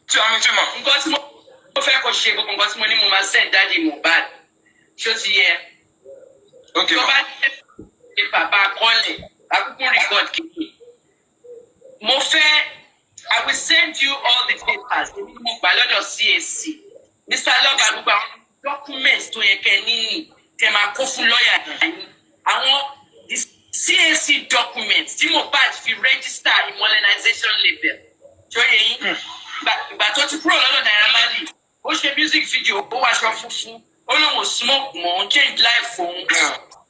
[SPEAKER 14] Nǹkan
[SPEAKER 12] tí mo fẹ́ kó ṣe gbogbo nǹkan tí mo ní mo máa send dáàdi Mohbad. Ṣó ti yẹ?
[SPEAKER 14] Okay.
[SPEAKER 12] Tó bá ṣe bàbá kọ́lẹ̀, àkókò record kìíní. Mo fẹ́, I will send you all the papers. Èmi ni mo gbà lọ́dọ̀ CAC. Mr. Lọ́ba gbogbo àwọn documents tó yẹ kẹ́ níní tẹ́ máa kó fún lọ́ọ̀yà yìí. Àwọn CAC documents tí Mohbad fi register modernization label. Ṣó yẹ yín? Ìgbà tó ti kúrò lọ́dọ̀ Naira Marley, ó ṣe music video, ó wá aṣọ funfun, ó lóun smoke mọ́, ó change life òun.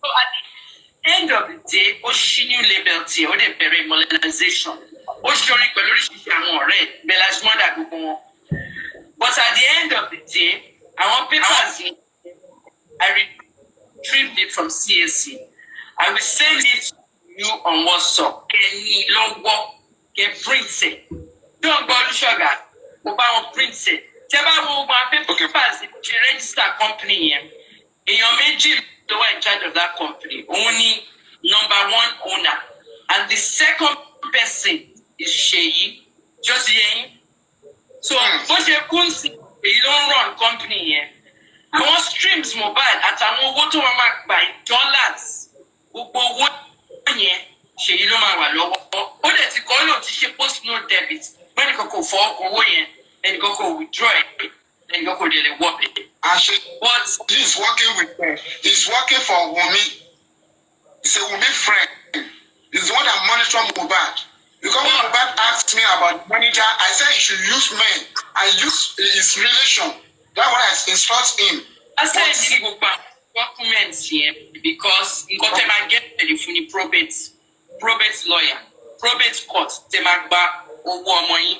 [SPEAKER 12] So at the end of the day, ó ṣí new label tiẹ̀, ó dẹ̀ bẹ̀rẹ̀ modernization. Ó ṣorin pẹ̀lú oríṣiríṣi àwọn ọ̀rẹ́ Bella Shmurda gbogbo wọn. But at the end of the day, àwọn papers yìí, I retrieved it from CAC. I will send it to you on WhatsApp. Kẹ́ni lọ́wọ́, kẹ́ print it. Don't go to sugar. Mo bá wọn print it. Tẹ́ bá wo gbogbo papers ṣe register company yẹn. Èèyàn méjì ló wà in charge of that company. Òun ni number one owner. And the second person is Sheyi. Just yẹn. So bó ṣe kún sí èyí ló ń run company yẹn. àwọn streams mobile àtàwọn owó tó máa gbà dollars gbogbo owó yẹn ṣèyí ló máa wà lọ́wọ́ ó dẹ̀ ti kọ́ lóun ti ṣe post no debit wọ́n kò fọ́ owó yẹn ẹnìkan kò withdraw ẹ̀ ẹnìkan kò dẹ̀ lè wọ́ bẹ̀.
[SPEAKER 14] But he's working for Wunmi. He's a Wunmi friend. He's the one that monitors Mohbad. Because when Mohbad asked me about manager, I said he should use men. I use his relation. That's what I instruct him.
[SPEAKER 12] I said he go back documents here because in court I get the funny probate lawyer, probate court, they might back owó ọmọ yín.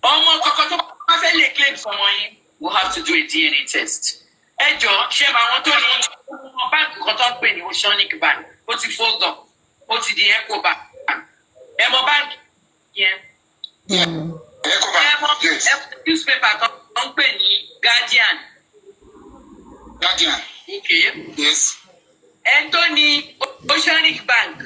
[SPEAKER 12] Ọmọ kọ̀ọ̀kan tó bá fẹ́ lè claim ọmọ yín, we'll have to do a DNA test. Ẹ jọ̀ọ́ ṣé àwọn tó ní báńkì kan tó ń pè ní Oceanic Bank, ó ti fold up, ó ti di Eco Bank. Ẹ mọ báńkì yẹn.
[SPEAKER 14] Eco Bank, yes.
[SPEAKER 12] Newspaper kan ń pè ní Guardian. Okay.
[SPEAKER 14] Yes.
[SPEAKER 12] Ẹ tó ní Oceanic Bank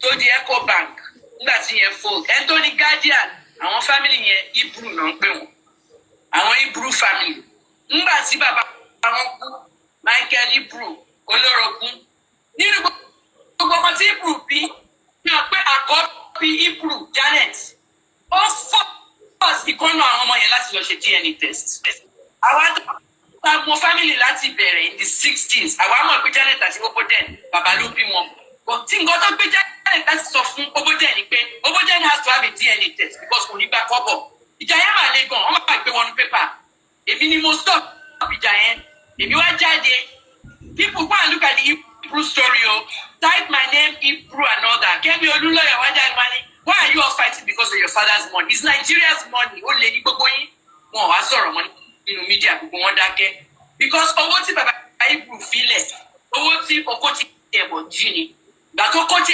[SPEAKER 12] tó di Eco Bank nígbà tí yẹn fold. Ẹ tó ní Guardian àwọn family yẹn Hebrew náà ń pè wọ́n. Àwọn Hebrew family. Nígbà tí bàbá àwọn kú Michael Hebrew olórogún. Nínú gbogbo ọmọ tí Hebrew bí ní ọpẹ́ àkọ́bí Hebrew Janet. Ó fọ́ọ̀sì ìkọ́nù àwọn ọmọ yẹn láti lọ ṣe DNA test. Àwọn family láti bẹ̀rẹ̀ in the 60s. Àwa mọ̀ pé Janet àti Oboden bàbá ló bí wọn. But tí nǹkan tó gbé Janet láti sọ fún Oboden ni pé Oboden has to have a DNA test because kò ní gbà kọ́bọ̀. Ìjà yẹn máa le gan, wọ́n máa gbé wọn ní pépà. Èmi ni mo stop ìjà yẹn. Èmi wá jáde. People go and look at the Hebrew story o. Type my name Hebrew and all that. Kẹ́mi Olúlọ́yọ̀ wá jáde wá ní. Why are you all fighting because of your father's money? It's Nigeria's money. Ó lè ní gbogbo yín. Wọn wá sọ̀rọ̀ mọ́ nínú mídíà gbogbo wọn dákẹ́. Because owó tí bàbá Hebrew filẹ̀, owó tí oko ti ẹ̀bọ̀ jí ni. Ìgbà tó kó tí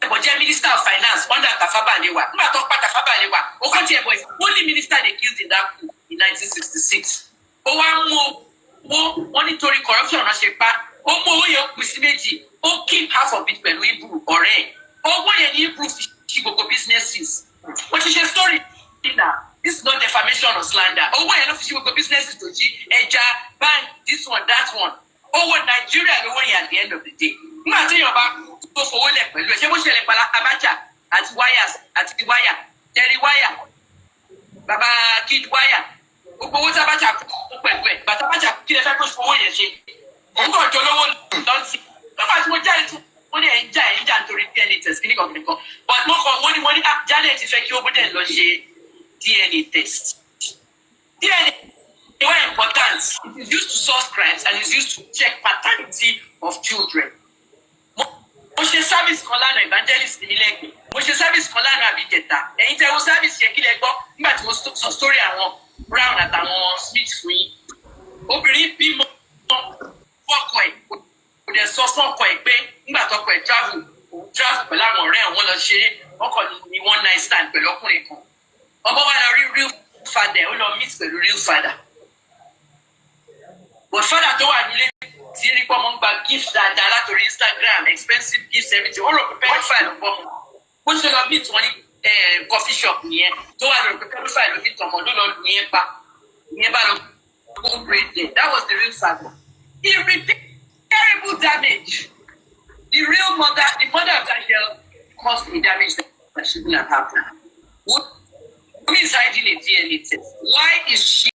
[SPEAKER 12] ẹ̀bọ̀ jẹ́ Minister of Finance under Tafawa Balewa. Nígbà tó pa Tafawa Balewa, oko tí ẹ̀bọ̀ is only minister they killed in that coup in 1966. Ó wá mú owó wọn nítorí corruption náà ṣe pa. Ó mú owó yẹn pín sí méjì. Ó keep half of it pẹ̀lú Hebrew ọ̀rẹ́ ẹ̀. Owó yẹn ní Hebrew fi ṣí gbogbo businesses. Wọ́n ti ṣe story now. This is not defamation or slander. Owó yẹn ló fi ṣí gbogbo businesses tó jí ẹja, bank, this one, that one. Owó Nàìjíríà lówó yẹn at the end of the day. Nígbà tí èèyàn bá tó fowó lẹ̀ pẹ̀lú ẹ̀, ṣé bó ṣẹlẹ̀ pala Abacha àti wires àti wire, Terry wire, Baba Kid wire. Gbogbo owó tí Abacha kó pẹ̀lú ẹ̀, bàtà Abacha kí lè fẹ́ kó fowó yẹn ṣe. Owó ọ̀jọ̀ lówó lọ́sí. Lọ́pàá tí mo jáde tún wọ́n ní ẹ̀ ń jà nítorí DNA test kíníkan. But mo kàn wọ́n ní Janet fẹ́ kí Oboden lọ ṣe DNA test. DNA is very important. It is used to solve crimes and is used to check paternity of children. Mo ṣe service kan lánàá evangelist ní Lẹ́gbẹ̀ẹ́. Mo ṣe service kan lánàá Àbíjẹta. Ẹ̀yin tẹ́ wo service yẹn kí lẹ gbọ́ nígbà tí mo sọ story àwọn Brown àtàwọn Smith fún yín. Obìnrin bímọ fọ́kọ ẹ̀ kò dẹ̀ sọ fọ́kọ ẹ̀ pé nígbà tọ́kọ ẹ̀ travel pẹ̀lú àwọn ọ̀rẹ́ wọn lọ ṣe ọkọ ní one night stand pẹ̀lú ọkùnrin kan. Ọmọ wa lọ rí real father, ó lọ meet pẹ̀lú real father. But father tó wà nílé tí rí pọ́ mọ́ ń gba gift dáadáa látòrí Instagram, expensive gifts, everything. Ó rò pé pedophile ló bọ́ mọ́. Bó ṣe lọ meet wọn ní coffee shop nìyẹn tó wà lórí pé pedophile ló meet ọmọ ló lọ lù yẹn pa. Ìyẹn bá lọ go break there. That was the real father. He repeated terrible damage. The real mother, the mother of that girl caused a damage that shouldn't have happened. Who is hiding a DNA test? Why is she